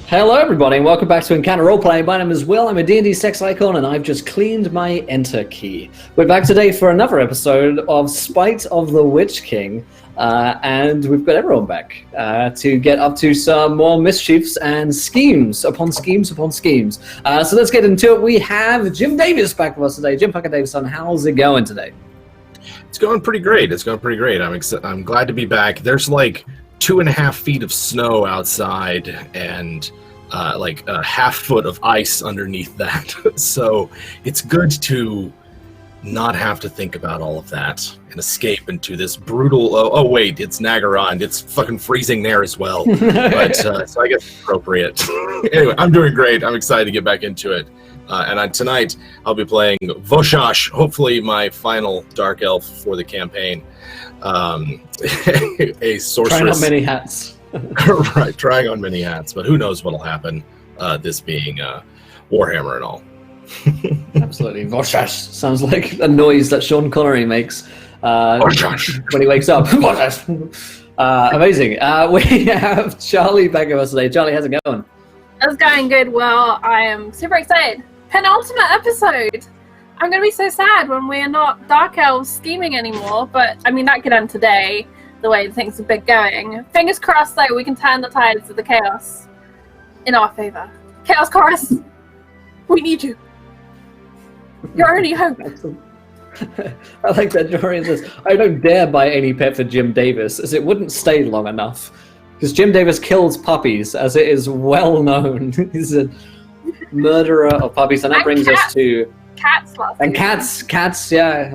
Hello everybody and welcome back to Encounter Roleplay. My name is Will, I'm a D&D sex icon and I've just cleaned my enter key. We're back today for another episode of Spite of the Witch King, and we've got everyone back to get up to some more mischiefs and schemes upon schemes upon schemes. So let's get into it. We have Jim Davis back with us today. Jim fucking Davison, how's it going today? It's going pretty great. I'm glad to be back. There's like 2.5 feet of snow outside and like a half foot of ice underneath that. So it's good to not have to think about all of that and escape into this brutal, oh wait, it's Nagaron. It's fucking freezing there as well. But so I guess it's appropriate. Anyway, I'm doing great. I'm excited to get back into it. And tonight I'll be playing Voshash, hopefully my final Dark Elf for the campaign. A sorceress. Trying on many hats. Right, trying on many hats, but who knows what'll happen, this being Warhammer and all. Absolutely. Voshash sounds like a noise that Sean Connery makes when he wakes up. Amazing. We have Charlie back with us today. Charlie, how's it going? It's going good. Well, I am super excited. Penultimate episode. I'm going to be so sad when we're not Dark Elves scheming anymore, but I mean, that could end today, the way things have been going. Fingers crossed, though, we can turn the tides of the chaos in our favor. Chaos Chorus, we need you. You're our only hope. I like that Dorian says, I don't dare buy any pet for Jim Davis, as it wouldn't stay long enough. Because Jim Davis kills puppies, as it is well known. He's a murderer of puppies, and that brings us to... Cats. And cats, yeah.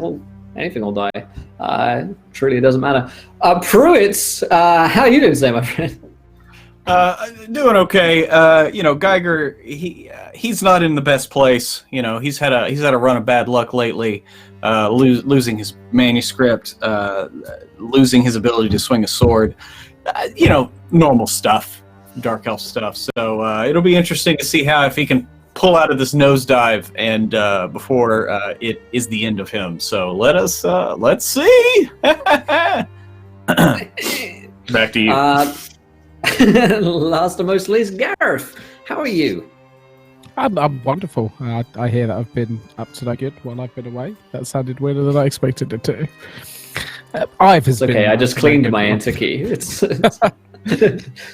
Anything will die. Truly doesn't matter. Pruitt, how are you doing today, my friend? Doing okay. Geiger, he's not in the best place. You know, he's had a run of bad luck lately. Losing his manuscript, losing his ability to swing a sword. Normal stuff, Dark Elf stuff. So it'll be interesting to see if he can pull out of this nosedive and before it is the end of him. So let's see. Back to you. Last and most least, Gareth, how are you? I'm wonderful. I hear that I've been up to no good while I've been away. That sounded weirder than I expected it to. It's okay, I just cleaned my enter key. It's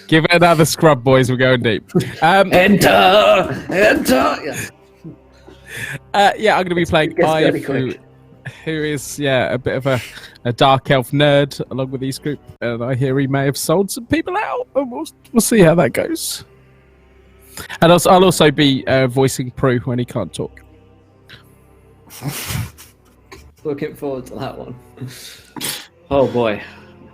Give it another scrub, boys. We're going deep. Enter! Yeah, I'm going to be playing Ive, who is a bit of a dark elf nerd along with this group, and I hear he may have sold some people out, and we'll see how that goes. And I'll also be voicing Prue when he can't talk. Looking forward to that one. Oh boy.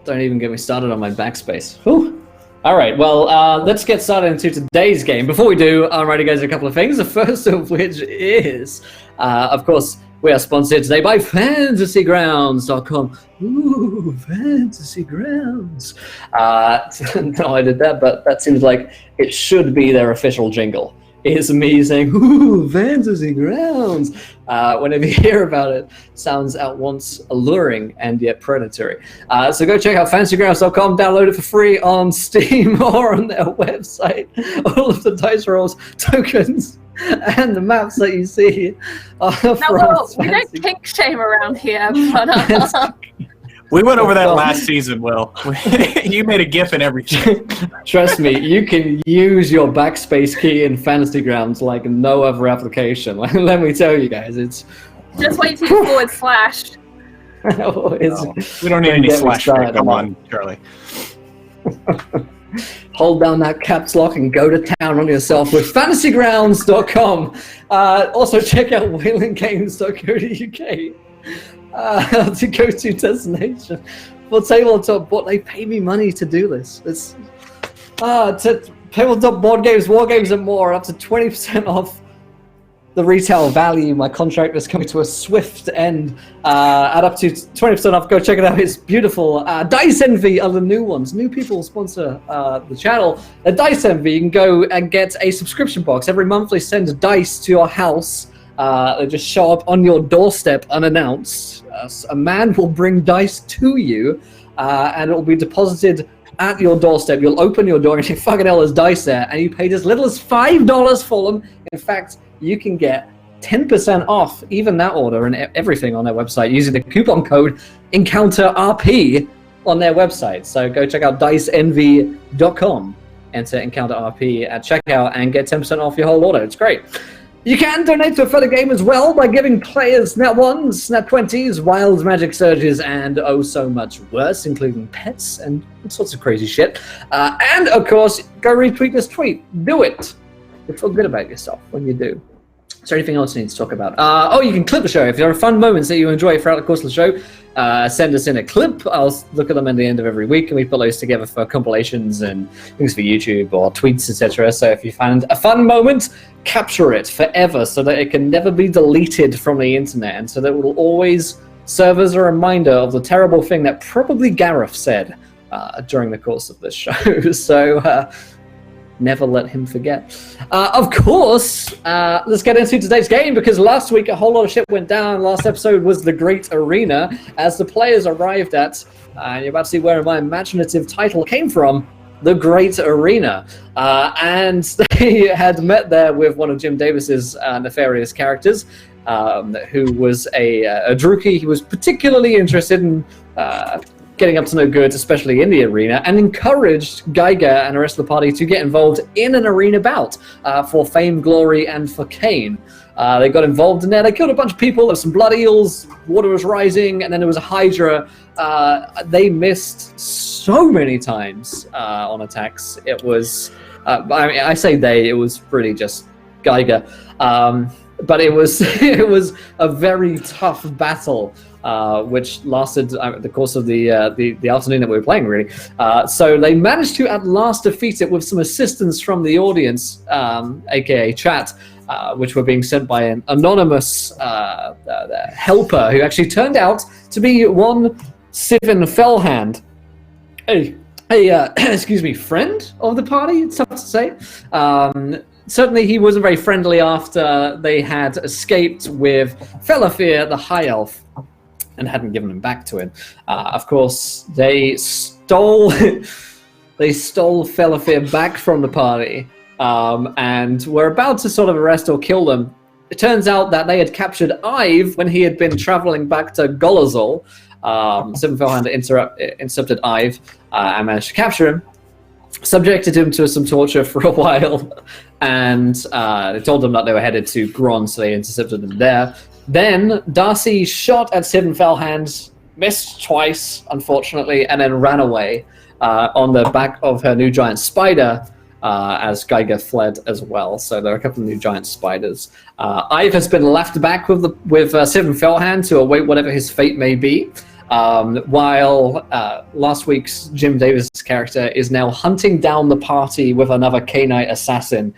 Don't even get me started on my backspace. Whew. All right, well, let's get started into today's game. Before we do, I'm ready to go to a couple of things. The first of which is, of course, we are sponsored today by FantasyGrounds.com. Ooh, Fantasy Grounds. No, I did that, but that seems like it should be their official jingle. Is me saying, ooh, Fantasy Grounds. Whenever you hear about it, sounds at once alluring and yet predatory. So go check out fantasygrounds.com, download it for free on Steam or on their website. All of the dice rolls, tokens, and the maps that you see are from we don't kink shame around here, but... We went over that last season, Will. You made a GIF and everything. Trust me, you can use your backspace key in Fantasy Grounds like no other application. Let me tell you guys, it's... Just wait till you /. We don't need any slash. Come on, Charlie. Hold down that caps lock and go to town on yourself with fantasygrounds.com. Also check out waylandgames.co.uk. To go-to destination for tabletop board. They pay me money to do this. It's to tabletop board games, war games, and more, up to 20% off the retail value. My contract is coming to a swift end. At up to 20% off. Go check it out. It's beautiful. Dice Envy are the new ones. New people sponsor the channel. At Dice Envy, you can go and get a subscription box. Every month they send dice to your house. They just show up on your doorstep unannounced. A man will bring dice to you, and it will be deposited at your doorstep. You'll open your door and you fucking hell, there's dice there, and you paid as little as $5 for them. In fact, you can get 10% off even that order and everything on their website using the coupon code EncounterRP on their website. So go check out diceenvy.com, enter EncounterRP at checkout, and get 10% off your whole order. It's great. You can donate to a further game as well by giving players Nat 1s, Nat 20s, wild magic surges, and oh so much worse, including pets and all sorts of crazy shit. And of course, go retweet this tweet. Do it. You feel good about yourself when you do. Is there anything else you need to talk about? You can clip the show. If there are fun moments that you enjoy throughout the course of the show, send us in a clip. I'll look at them at the end of every week, and we put those together for compilations and things for YouTube or tweets, etc. So if you find a fun moment, capture it forever so that it can never be deleted from the internet, and so that it will always serve as a reminder of the terrible thing that probably Gareth said during the course of this show. So never let him forget. Of course, let's get into today's game, because last week a whole lot of shit went down. Last episode was the Great Arena, as the players arrived at, and you're about to see where my imaginative title came from, the Great Arena. And they had met there with one of Jim Davis's nefarious characters, who was a Druki. He was particularly interested in getting up to no good, especially in the arena, and encouraged Geiger and the rest of the party to get involved in an arena bout for fame, glory, and for Kane. They got involved in there. They killed a bunch of people. There were some blood eels, water was rising, and then there was a Hydra. They missed so many times on attacks. It was, I say they, it was really just Geiger. But it was it was a very tough battle, which lasted the course of the afternoon that we were playing, really. So they managed to at last defeat it with some assistance from the audience, aka chat, which were being sent by an anonymous helper who actually turned out to be one Sivin Fellhand, excuse me, friend of the party. It's tough to say. Certainly he wasn't very friendly after they had escaped with Felafir, the High Elf, and hadn't given him back to him. Of course, they stole Felafir back from the party, and were about to sort of arrest or kill them. It turns out that they had captured Ive when he had been traveling back to Golazol. Sivin Fellhand intercepted Ive and managed to capture him. Subjected him to some torture for a while, and they told them that they were headed to Gron, so they intercepted them there. Then Darcy shot at Sivin Fellhand, missed twice, unfortunately, and then ran away on the back of her new giant spider as Geiger fled as well. So there are a couple of new giant spiders. Ive has been left back with Sivin Fellhand to await whatever his fate may be. While last week's Jim Davis character is now hunting down the party with another Khainite assassin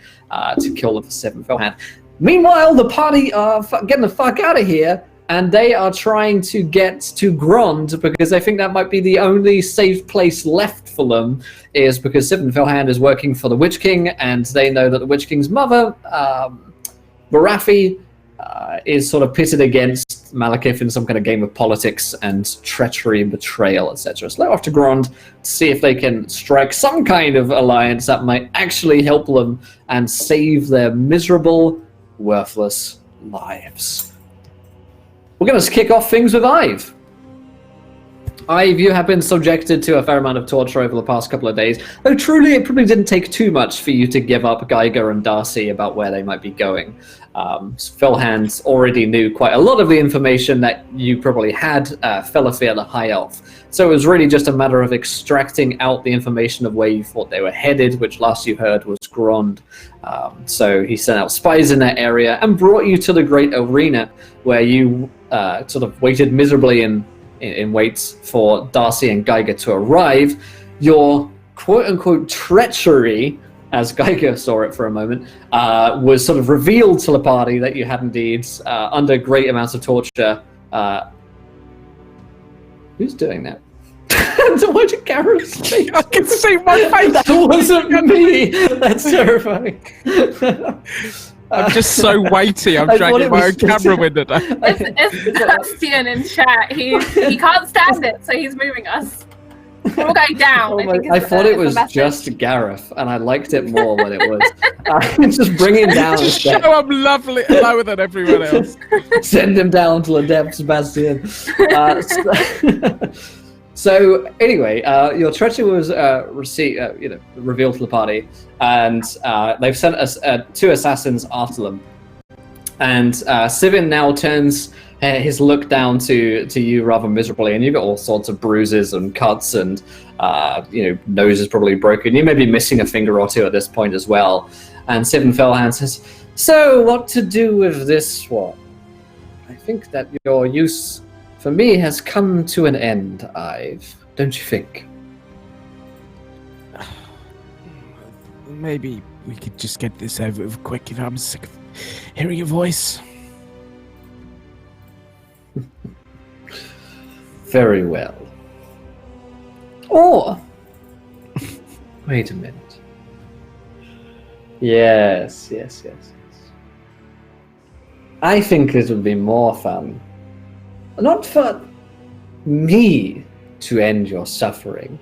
to kill the Sivin Fellhand. Meanwhile, the party are getting the fuck out of here, and they are trying to get to Grond because they think that might be the only safe place left for them, is because Sivin Fellhand is working for the Witch King, and they know that the Witch King's mother, Barafi, is sort of pitted against Malekith in some kind of game of politics and treachery and betrayal, etc. So they're off to Grond to see if they can strike some kind of alliance that might actually help them and save their miserable, worthless lives. We're going to kick off things with Ive. Ive, you have been subjected to a fair amount of torture over the past couple of days, though truly it probably didn't take too much for you to give up Geiger and Darcy about where they might be going. Fellhand already knew quite a lot of the information that you probably had, Felafir, the High Elf. So it was really just a matter of extracting out the information of where you thought they were headed, which last you heard was Grond. So he sent out spies in that area and brought you to the Great Arena, where you sort of waited miserably in wait for Darcy and Geiger to arrive. Your quote-unquote treachery, as Geiger saw it for a moment, was sort of revealed to the party that you had indeed, under great amounts of torture. Who's doing that? Why'd you Gareth speak? I can see my face. That wasn't me. That's terrifying. I'm just so weighty. I'm dragging my own camera window down. It's Sebastian in chat. He can't stand it, so he's moving us. We're all going down. I thought it was just Gareth, and I liked it more when it was. Just bring him down. Just show him lovely, lower than everyone else. Send him down to the depths, Sebastian. So anyway, your treachery was revealed to the party, and they've sent us 2 assassins after them. And Sivin now turns his look down to you rather miserably, and you've got all sorts of bruises and cuts, and nose is probably broken. You may be missing a finger or 2 at this point as well. And Sivin Fellhand says, "So, what to do with this one? I think that your use for me has come to an end, Ive. Don't you think?" Maybe we could just get this over with quick if I'm sick of hearing your voice. Very well. Or, wait a minute. Yes. I think it would be more fun, not for me to end your suffering,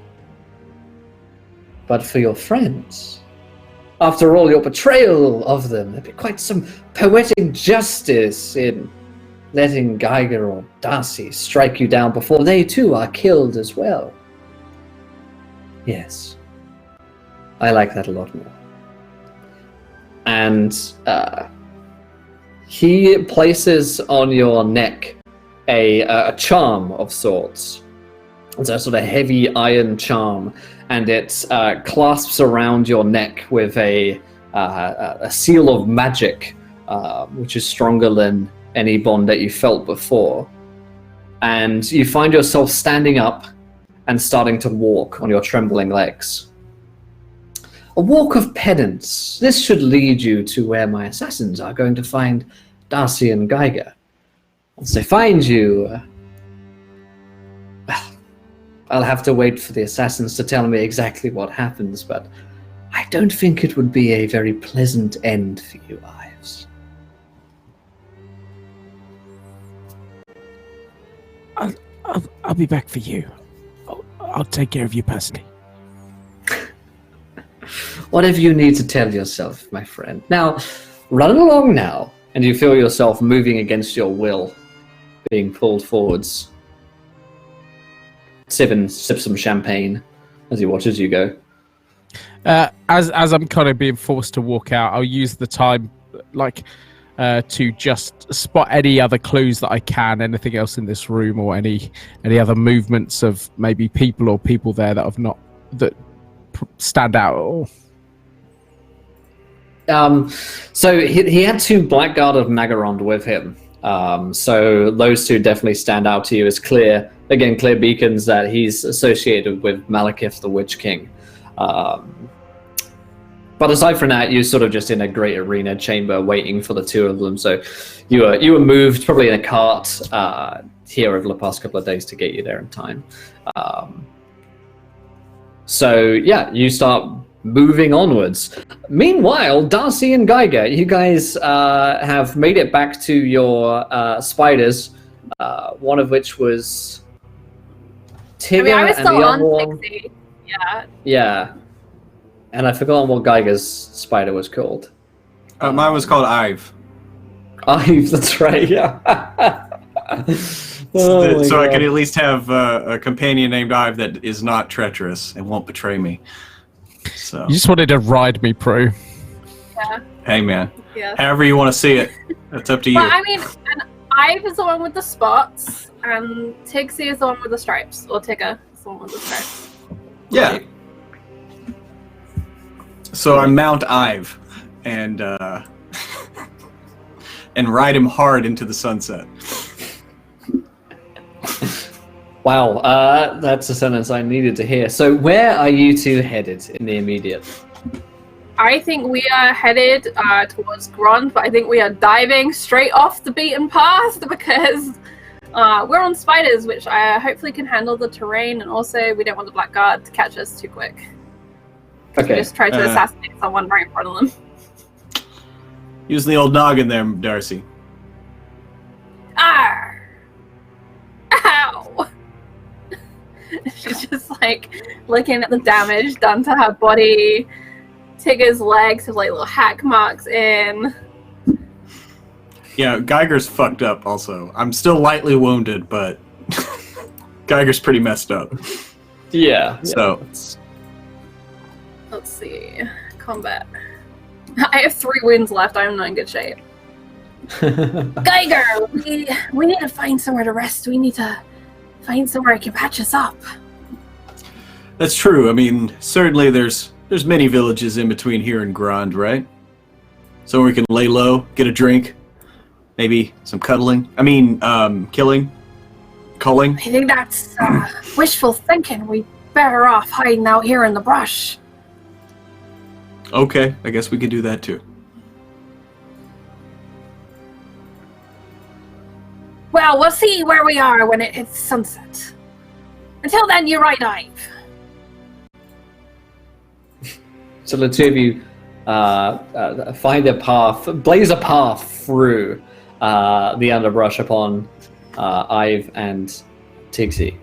but for your friends. After all, your betrayal of them, there'd be quite some poetic justice in letting Geiger or Darcy strike you down before they too are killed as well. Yes, I like that a lot more. And he places on your neck a charm of sorts. It's a sort of heavy iron charm, and it clasps around your neck with a seal of magic, which is stronger than any bond that you felt before. And you find yourself standing up and starting to walk on your trembling legs. A walk of penance. This should lead you to where my assassins are going to find Darcy and Geiger. Once they find you, well, I'll have to wait for the assassins to tell me exactly what happens, but I don't think it would be a very pleasant end for you, Ives. I'll be back for you. I'll take care of you personally. Whatever you need to tell yourself, my friend. Now, run along now, and you feel yourself moving against your will, being pulled forwards. Sivin sips some champagne as he watches you go. As I'm kind of being forced to walk out, I'll use the time, to just spot any other clues that I can, anything else in this room, or any other movements of maybe people or people there that stand out at all. So he had 2 Blackguard of Magarond with him. So those 2 definitely stand out to you as clear beacons that he's associated with Malekith, the Witch King. But aside from that, you're sort of just in a great arena chamber waiting for the 2 of them. So you were moved probably in a cart here over the past couple of days to get you there in time. So yeah, you start moving onwards. Meanwhile, Darcy and Geiger, you guys have made it back to your spiders, one of which was Tigger, I was and the still other on one... 60. Yeah. And I forgot what Geiger's spider was called. Mine was called Ive. Ive, that's right, yeah. So I can at least have a companion named Ive that is not treacherous and won't betray me. So You just wanted to ride me, Prue. Yeah. Hey, man. Yeah. However you want to see it, that's up to you. But I mean, and Ive is the one with the spots, and Tixie is the one with the stripes, or Tigger is the one with the stripes. Yeah. Right. So I mount Ive and ride him hard into the sunset. Wow, that's a sentence I needed to hear. So where are you 2 headed in the immediate? I think we are headed towards Grond, but I think we are diving straight off the beaten path because we're on spiders, which hopefully can handle the terrain, and also we don't want the Blackguard to catch us too quick. Okay. We just try to assassinate someone right in front of them. Using the old noggin there, Darcy. Arr! Ow! She's just like looking at the damage done to her body. Tigger's legs have like little hack marks in. Yeah, Geiger's fucked up also. I'm still lightly wounded, but Geiger's pretty messed up. Yeah. So Let's see. Combat. I have 3 wounds left. I'm not in good shape. Geiger, we need to find somewhere to rest. We need to find somewhere I can patch us up. that's true. I mean, certainly there's many villages in between here and Grand, right? Somewhere we can lay low, get a drink, maybe some cuddling. I mean, killing, culling. I think that's wishful thinking. We better off hiding out here in the brush. Okay, I guess we could do that too. Well, we'll see where we are when it hits sunset. Until then, you ride dive. So the two of you find a path, blaze a path through the underbrush upon Ive and Tixie.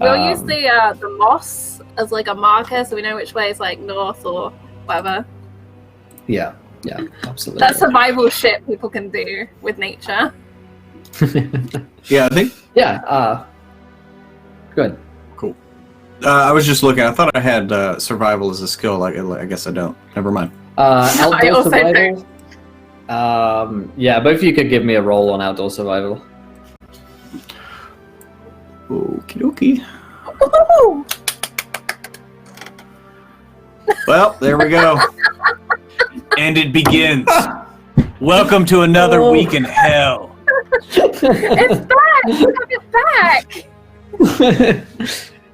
We'll use the moss as like a marker, so we know which way is like north or whatever. Yeah, absolutely. That's survival shit people can do with nature. Yeah, I think. Yeah. Good. Cool. I was just looking. I thought I had survival as a skill. I guess I don't. Never mind. Outdoor I also survival. Yeah, both of you could give me a roll on outdoor survival. Okie dokie. Woo! Well, there we go. And it begins. Welcome to another week in hell. It's back! Look at back!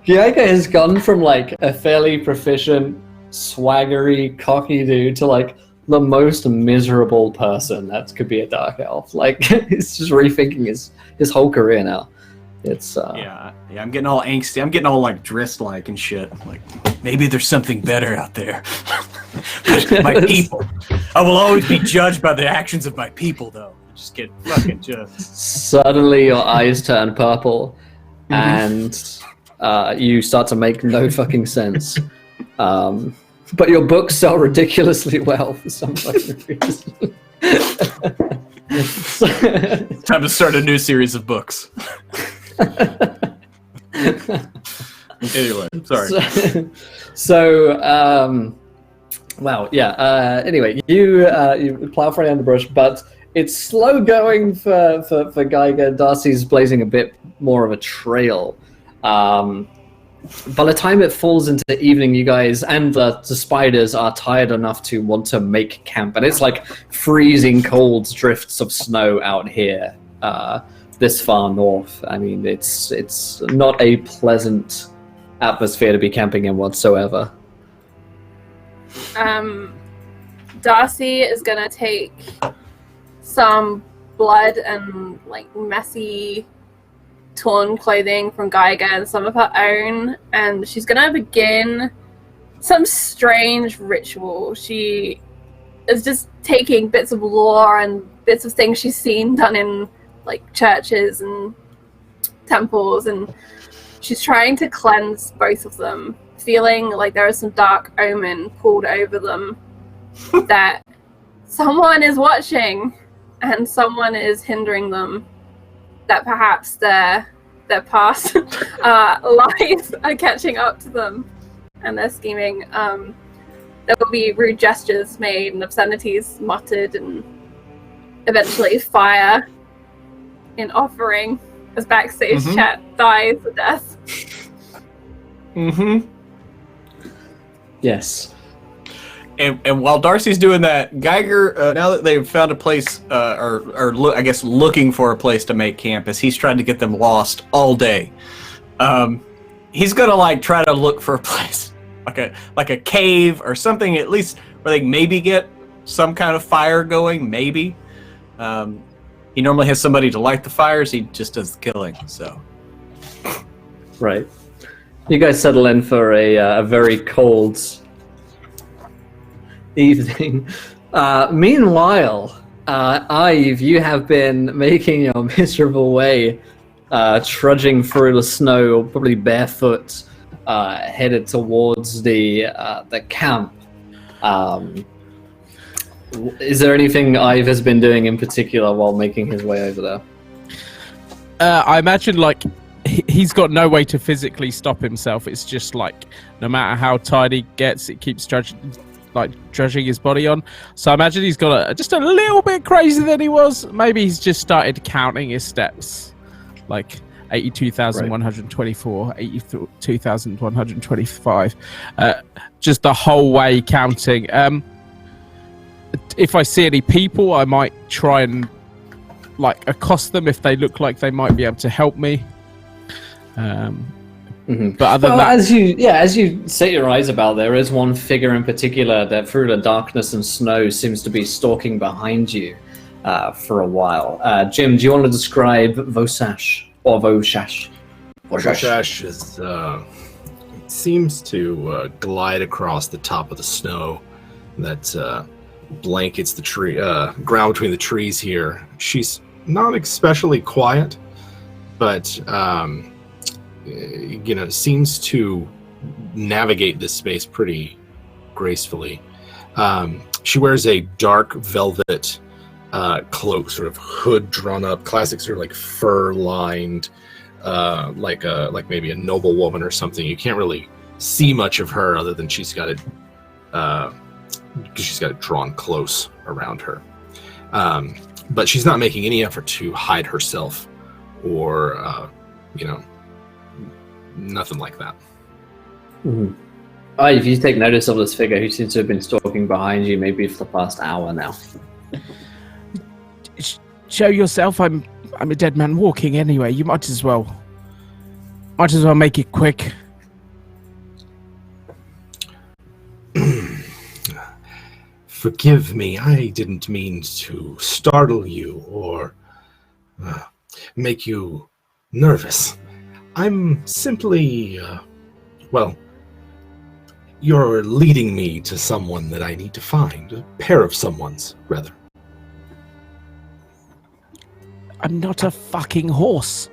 Geiger has gone from like a fairly proficient, swaggery, cocky dude to like the most miserable person that could be a dark elf. Like he's just rethinking his whole career now. It's Yeah, I'm getting all angsty. I'm getting all like Drist-like and shit. Like maybe there's something better out there. My people. I will always be judged by the actions of my people, though. Just get fucking judged. Suddenly your eyes turn purple, and you start to make no fucking sense. But your books sell ridiculously well for some fucking reason. Time to start a new series of books. Anyway, sorry. Wow, yeah. Anyway, you plow through the underbrush, but it's slow going for Geiger. Darcy's blazing a bit more of a trail. By the time it falls into the evening, you guys and the spiders are tired enough to want to make camp, and it's like freezing cold drifts of snow out here. This far north. I mean, it's not a pleasant atmosphere to be camping in whatsoever. Darcy is gonna take some blood and like messy torn clothing from Geiger and some of her own, and she's gonna begin some strange ritual. She is just taking bits of lore and bits of things she's seen done in like churches and temples, and she's trying to cleanse both of them, feeling like there is some dark omen pulled over them, that someone is watching and someone is hindering them, that perhaps their past lives are catching up to them and they're scheming. There will be rude gestures made and obscenities muttered, and eventually fire in offering as backstage chat dies to death. Yes. And while Darcy's doing that, Geiger, now that they've found a place, I guess looking for a place to make camp, as he's trying to get them lost all day, he's gonna like try to look for a place, like a cave or something, at least where they can maybe get some kind of fire going. Maybe. He normally has somebody to light the fires. He just does the killing. So. Right. You guys settle in for a very cold evening. Meanwhile, Ive, you have been making your miserable way, trudging through the snow, probably barefoot, headed towards the camp. Is there anything Ive has been doing in particular while making his way over there? I imagine like he's got no way to physically stop himself. It's just like no matter how tired he gets, it keeps drudging his body on. So I imagine he's got just a little bit crazier than he was. Maybe he's just started counting his steps, like 82,124, 82,125, just the whole way counting. If I see any people, I might try and like accost them if they look like they might be able to help me. But other than that, as you set your eyes about, there is one figure in particular that through the darkness and snow seems to be stalking behind you for a while. Jim, do you want to describe Vosash or Voshash? Voshash is seems to glide across the top of the snow that blankets the tree ground between the trees here. She's not especially quiet, but seems to navigate this space pretty gracefully. She wears a dark velvet cloak, sort of hood drawn up, classic sort of like fur lined, like maybe a noble woman or something. You can't really see much of her other than she's got it drawn close around her. But she's not making any effort to hide herself or nothing like that. If you take notice of this figure who seems to have been stalking behind you maybe for the past hour now. Show yourself. I'm a dead man walking anyway. You might as well make it quick. Forgive me, I didn't mean to startle you or make you nervous. I'm simply, you're leading me to someone that I need to find. A pair of someone's, rather. I'm not a fucking horse.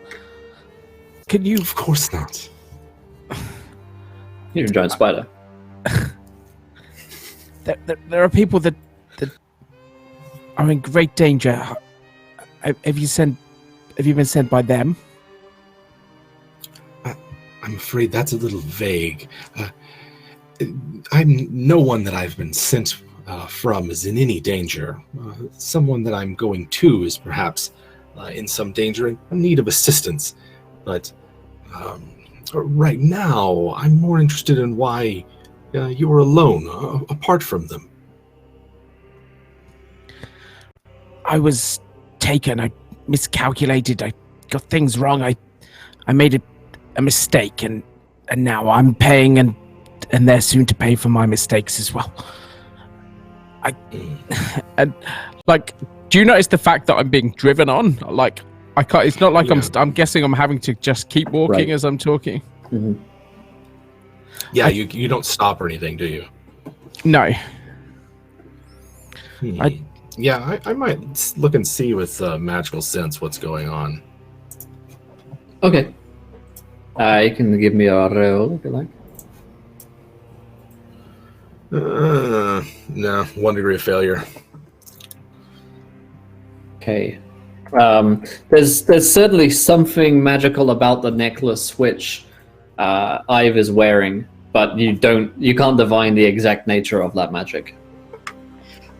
Can you... Of course not. You're a giant spider. There are people that are in great danger. Have you been sent by them? I'm afraid that's a little vague. No one that I've been sent from is in any danger. Someone that I'm going to is perhaps in some danger and in need of assistance. But right now, I'm more interested in why you were alone, apart from them. I was taken. I miscalculated. I got things wrong. I made a mistake, and now I'm paying, and they're soon to pay for my mistakes as well. And like, do you notice the fact that I'm being driven on? Like, I can't. It's not like I'm guessing I'm having to just keep walking as I'm talking. Mm-hmm. Yeah, you don't stop or anything, do you? No. I might look and see with magical sense what's going on. Okay. You can give me a roll if you like. No, 1 degree of failure. Okay. There's certainly something magical about the necklace which Ive is wearing, but you can't divine the exact nature of that magic.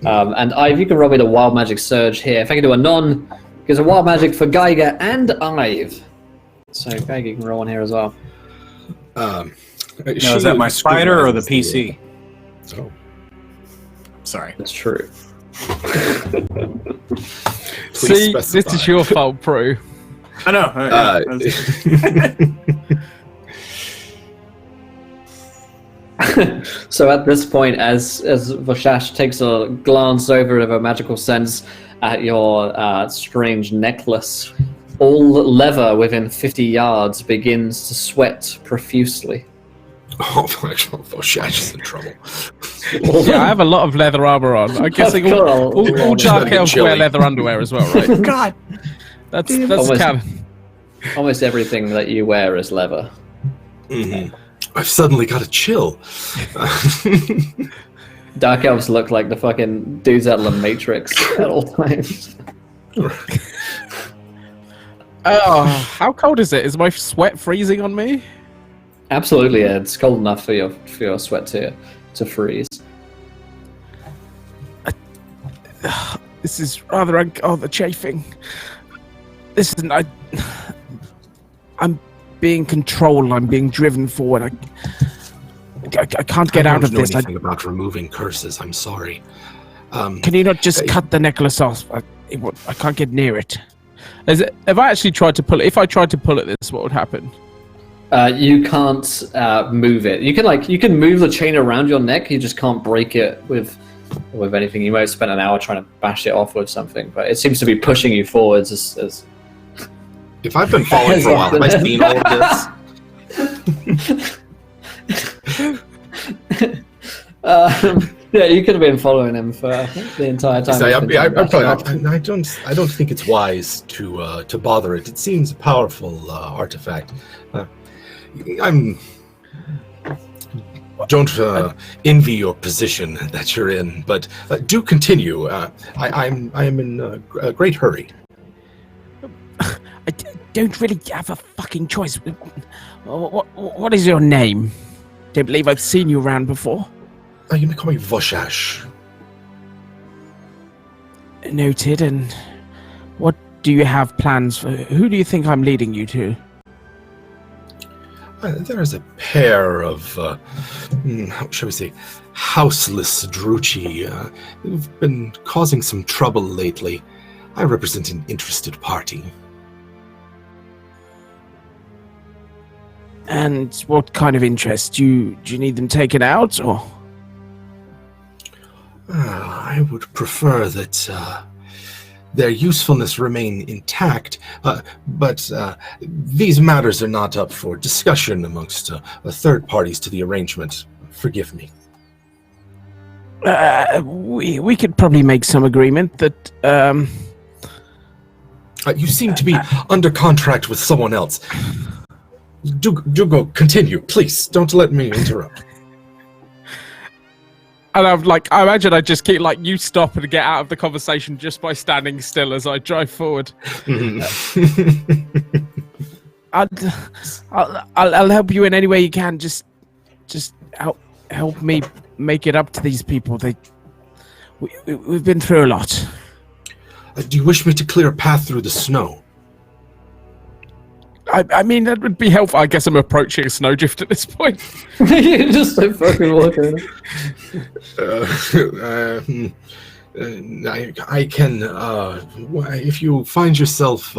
And Ive, you can roll me the wild magic surge here. If I can do a non, because a wild magic for Geiger and Ive. So Geiger, you can roll one here as well. Now, is that my spider or the PC? Oh, sorry. That's true. See, specify. this is your fault, Prue. I know. So at this point, as Voshash takes a glance over of a magical sense at your strange necklace, all leather within 50 yards begins to sweat profusely. Oh, Voshash is in trouble. Yeah, I have a lot of leather armor on. I'm guessing all dark elves wear leather underwear as well, right? God, that's canon. Almost everything that you wear is leather. Mm-hmm. I've suddenly got a chill. Dark elves look like the fucking dudes out of the Matrix at all times. Oh, how cold is it? Is my sweat freezing on me? Absolutely, yeah. It's cold enough for your sweat to freeze. This is rather the chafing. Listen, I'm being controlled. I'm being driven forward. I can't get out of this. I don't know anything about removing curses. I'm sorry. Can you not just cut the necklace off? I can't get near it. Have I actually tried to pull it? If I tried to pull it, this what would happen? You can't move it. You can move the chain around your neck. You just can't break it with anything. You might have spent an hour trying to bash it off with something, but it seems to be pushing you forwards. As if I've been following for a while, have I seen all of this? Yeah, you could have been following him for the entire time. I don't think it's wise to bother it. It seems a powerful artifact. Don't envy your position that you're in, but do continue. I am in a great hurry. I don't really have a fucking choice. What is your name? Don't believe I've seen you around before. You may call me Voshash. Noted. And what do you have plans for? Who do you think I'm leading you to? There is a pair of, how shall we say, houseless Druchi who've been causing some trouble lately. I represent an interested party. And what kind of interest? Do you need them taken out, or? I would prefer that their usefulness remain intact, but these matters are not up for discussion amongst third parties to the arrangement. Forgive me. We could probably make some agreement that. You seem to be under contract with someone else. Do go. Continue, please. Don't let me interrupt. And I imagine I just keep you stop and get out of the conversation just by standing still as I drive forward. I'll help you in any way you can. Just help me make it up to these people. We've been through a lot. Do you wish me to clear a path through the snow? I mean, that would be helpful. I guess I'm approaching a snowdrift at this point. You just so fucking walking. I can, if you find yourself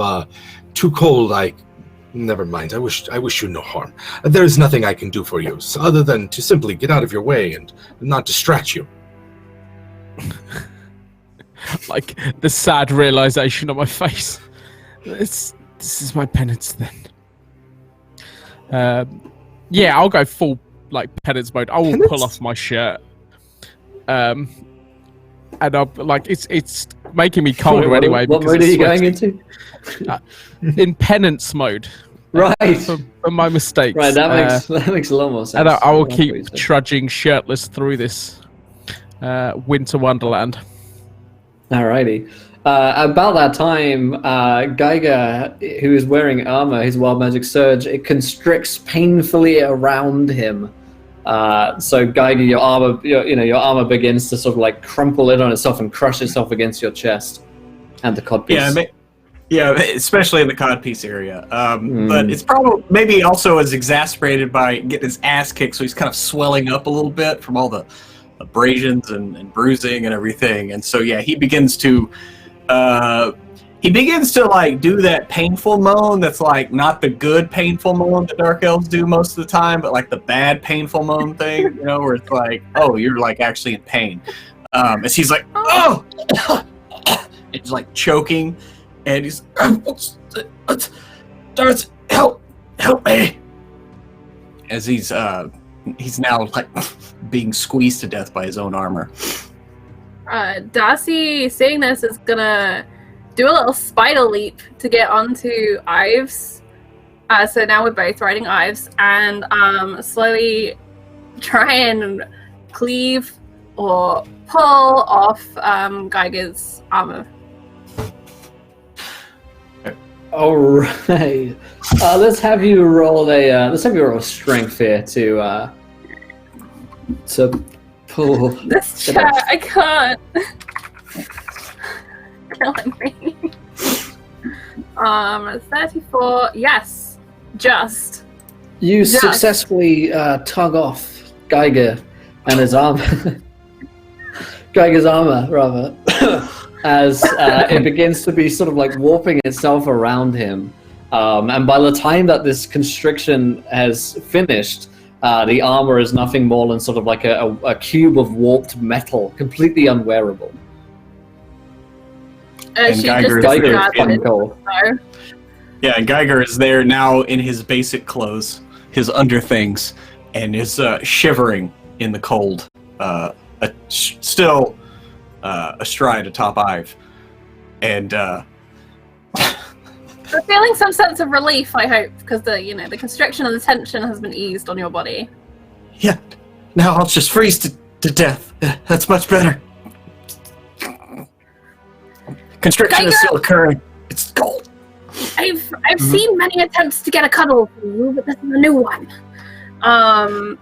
too cold, never mind. I wish you no harm. There is nothing I can do for you, other than to simply get out of your way and not distract you. The sad realization on my face. This is my penance then. Yeah, I'll go full penance mode. I will pull off my shirt. And I'll it's making me colder anyway. What mode are you going into? In penance mode. Right. For my mistakes. Right, that makes a lot more sense. And I will keep trudging shirtless through this winter wonderland. Alrighty. About that time, Geiger, who is wearing armor, his wild magic surge, it constricts painfully around him. So Geiger, your armor begins to sort of crumple in on itself and crush itself against your chest and the codpiece. Yeah, especially in the codpiece area. But it's probably maybe also as exasperated by getting his ass kicked, so he's kind of swelling up a little bit from all the abrasions and bruising and everything. And so he begins to do that painful moan that's not the good painful moan that dark elves do most of the time, but the bad painful moan thing, where it's oh, you're actually in pain. As he's oh, it's choking, and he's Darth, help me, as he's now being squeezed to death by his own armor. Darcy, seeing this, is gonna do a little spider leap to get onto Ives, So now we're both riding Ives and slowly try and cleave or pull off Geiger's armor. All right. Let's have you roll a strength here to pull. This chat, I can't. Killing me. 34. Yes, just. You successfully tug off Geiger and his armor. Geiger's armor, rather, as it begins to be sort of like warping itself around him. And by the time that this constriction has finished, the armor is nothing more than sort of like a cube of warped metal, completely unwearable. And She Geiger just is there. discarded Cool. Yeah, and Geiger is there now in his basic clothes, his underthings, and is shivering in the cold, still astride atop Ive. And We're feeling some sense of relief, I hope, because the constriction and the tension has been eased on your body. yeah, now I'll just freeze to death. That's much better. Constriction is Geiger! still occurring. It's cold. I've seen many attempts to get a cuddle from you, but this is a new one. And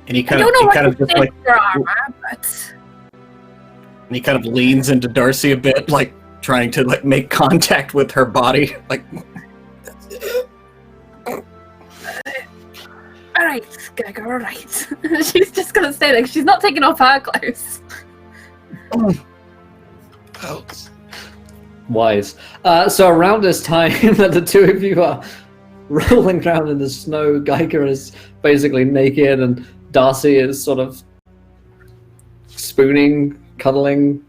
he I kind don't know what of to just think like, your armor, but and he kind of leans into Darcy a bit, like trying to like make contact with her body, like. all right, Geiger, all right. She's just gonna stay there. 'Cause she's not taking off her clothes. Wise. So around this time that the two of you are rolling around in the snow, Geiger is basically naked and Darcy is sort of spooning, cuddling,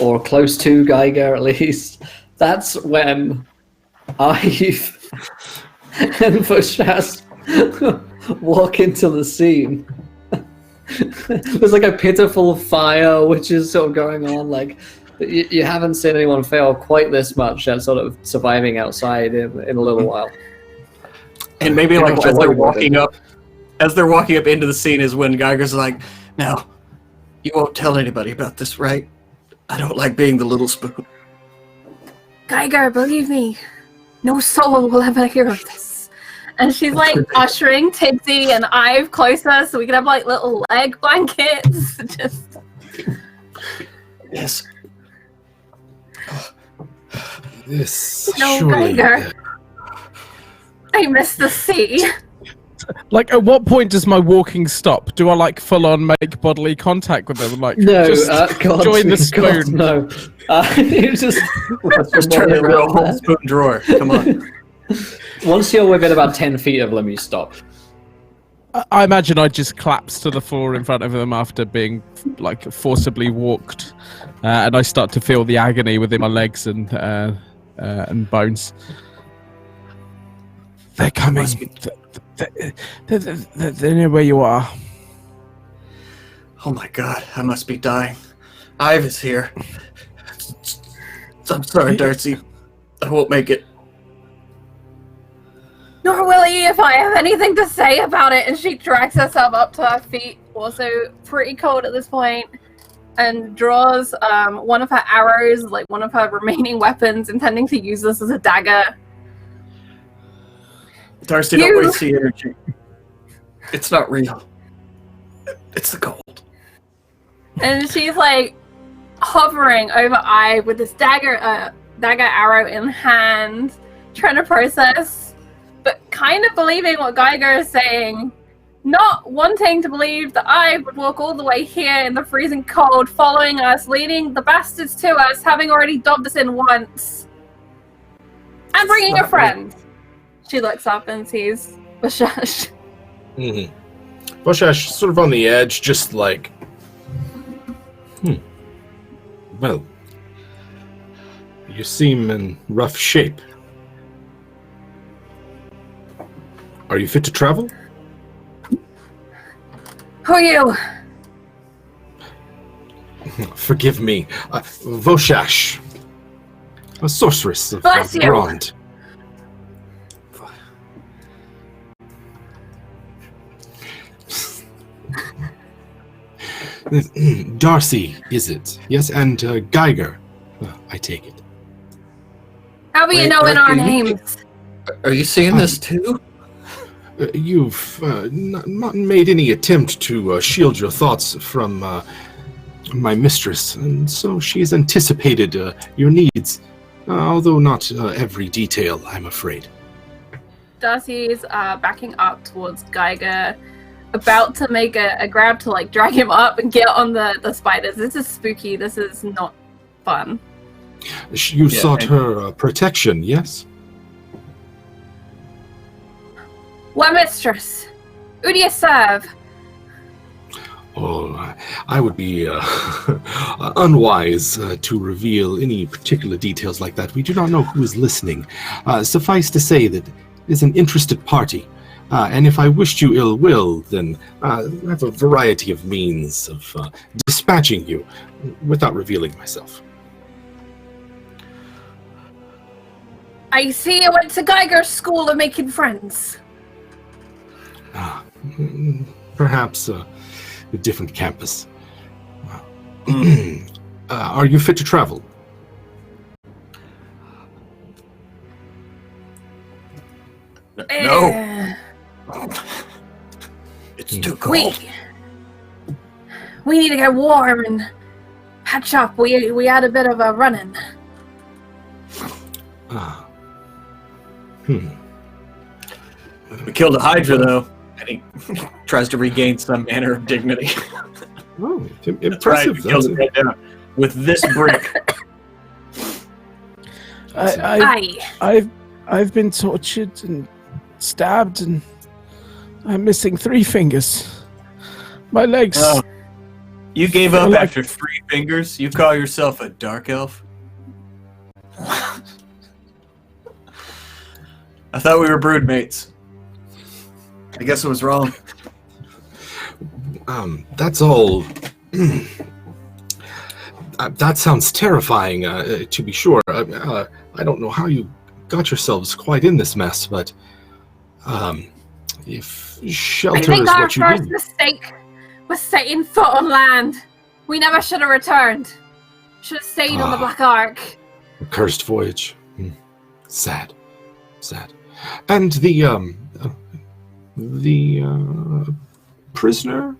or close to Geiger at least. That's when Ive and Voshas walk into the scene. There's like a pitiful fire which is sort of going on, like you haven't seen anyone fail quite this much at sort of surviving outside in a little while. And maybe like as they're walking up into the scene is when Geiger's like, "Now, you won't tell anybody about this, right? I don't like being the little spoon." Geiger, believe me, no soul will ever hear of this. And she's like ushering Tigsy and Ive closer so we can have like little leg blankets. Just Yes. This no, surely. Geiger. I miss the sea. Like, at what point does my walking stop? Do I like full on make bodily contact with them? Like, No, just God, join the God, spoon. no. You just Turn it real whole spoon drawer. Come on. Once you're within about 10 feet of them, you stop. I imagine I just collapse to the floor in front of them after being like forcibly walked, and I start to feel the agony within my legs and bones. They're coming. They know where you are. Oh my god, I must be dying. Ive is here. I'm sorry, Darcy. I won't make it. Nor will he if I have anything to say about it. And she drags herself up to her feet, also pretty cold at this point, and draws one of her arrows, like one of her remaining weapons, intending to use this as a dagger. Darcy, don't waste the energy. It's not real. It's the cold. And she's like hovering over Ive with this dagger arrow in hand, trying to process, but kind of believing what Geiger is saying, not wanting to believe that Ive would walk all the way here in the freezing cold, following us, leading the bastards to us, having already dobbed us in once, and bringing a friend. She looks up and sees Bashash. Mm-hmm. Bashash sort of on the edge, just like, well, you seem in rough shape. Are you fit to travel? Who are you? Forgive me. Voshash. A sorceress of Bless you. Grond. Darcy, is it? Yes, and Geiger. I take it. How do you know in our names? Are you seeing this too? You've not made any attempt to shield your thoughts from my mistress, and so she has anticipated your needs, although not every detail, I'm afraid. Darcy's backing up towards Geiger, about to make a grab to like drag him up and get on the spiders. This is spooky. This is not fun. You sought her protection, yes? What mistress? Who do you serve? Oh, I would be unwise to reveal any particular details like that. We do not know who is listening. Suffice to say that it is an interested party. And if I wished you ill will, then I have a variety of means of dispatching you without revealing myself. I see you went to Geiger's School of Making Friends. Perhaps a different campus. Are you fit to travel? No. It's too cold. We need to get warm and patch up. We had a bit of a run-in. We killed a Hydra, though, and he tries to regain some manner of dignity. Oh, impressive. That's right, we killed it right down with this brick. I've been tortured and stabbed, and I'm missing 3 fingers. My legs. Oh, you gave up after 3 fingers? You call yourself a dark elf? I thought we were broodmates. I guess I was wrong. That's all. That sounds terrifying, to be sure. I don't know how you got yourselves quite in this mess, but if shelter is what you need. I think our first mistake was setting foot on land. We never should have returned. Should have stayed on the Black Ark. A cursed voyage. Sad. And the prisoner?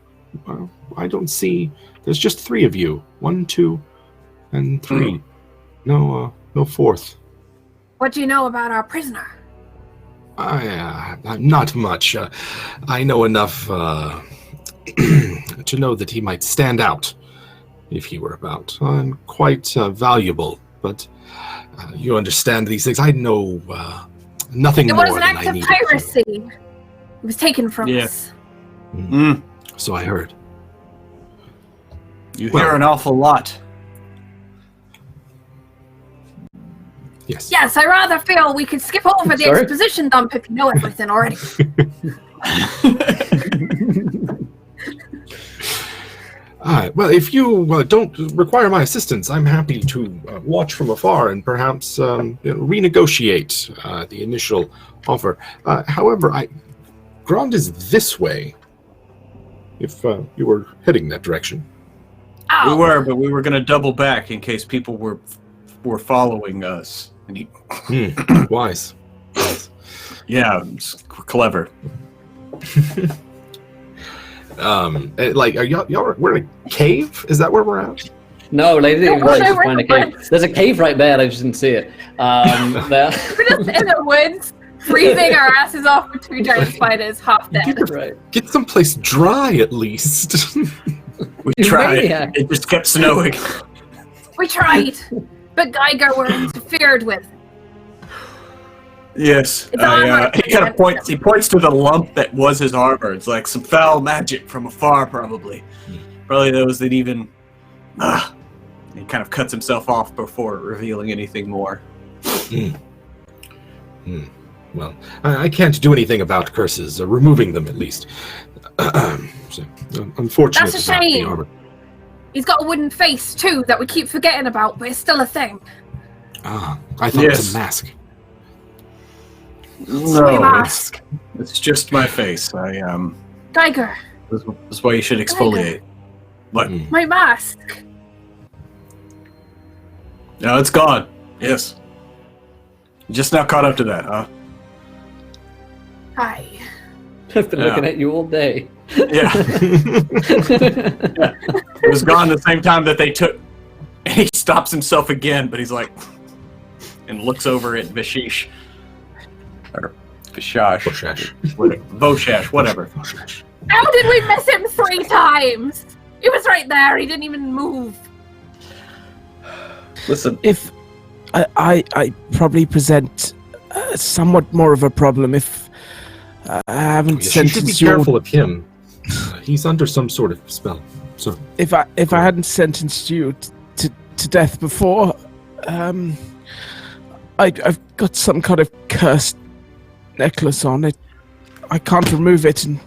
I don't see. There's just 3 of you. 1, 2, and 3. No 4th. What do you know about our prisoner? Not much. I know enough to know that he might stand out if he were about. Quite valuable, but you understand these things. I know nothing more than I need. It was an act of piracy. It was taken from us. So I heard. You hear an awful lot. Yes. Yes, I rather feel we could skip over the exposition dump if you know everything already. Well, if you don't require my assistance, I'm happy to watch from afar and perhaps renegotiate the initial offer. However, Grand is this way, if you were heading that direction. Ow. We were, but we were going to double back in case people were following us. And Wise. Yeah, it's clever. Are y'all we're in a cave? Is that where we're at? No, lady, we're just find a cave. There's a cave right there. I just didn't see it. We're just in the woods, freezing our asses off with 2 giant spiders, half dead. Get someplace dry at least. We tried. It just kept snowing. We tried, but Geiger were interfered with. Yes. He kind of points. He points to the lump that was his armor. It's like some foul magic from afar, probably. Probably those that even. He kind of cuts himself off before revealing anything more. Well, I can't do anything about curses, removing them at least. So, unfortunately, that's a shame. He's got a wooden face too that we keep forgetting about, but it's still a thing. I thought it was a mask. My mask. It's just my face. Geiger. This is why you should exfoliate. What? My mask. No, it's gone. Yes. Just now caught up to that, huh? Hi. I've been looking at you all day. Yeah. It was gone the same time that they took. And he stops himself again, but he's like, and looks over at Vishish. Or Vishash. Voshash, whatever. How did we miss him 3 times? He was right there. He didn't even move. Listen. If I probably present somewhat more of a problem if I haven't You should be sentenced you. careful of him. He's under some sort of spell. So If I hadn't sentenced you to death before, I've got some kind of cursed necklace on it. I can't remove it and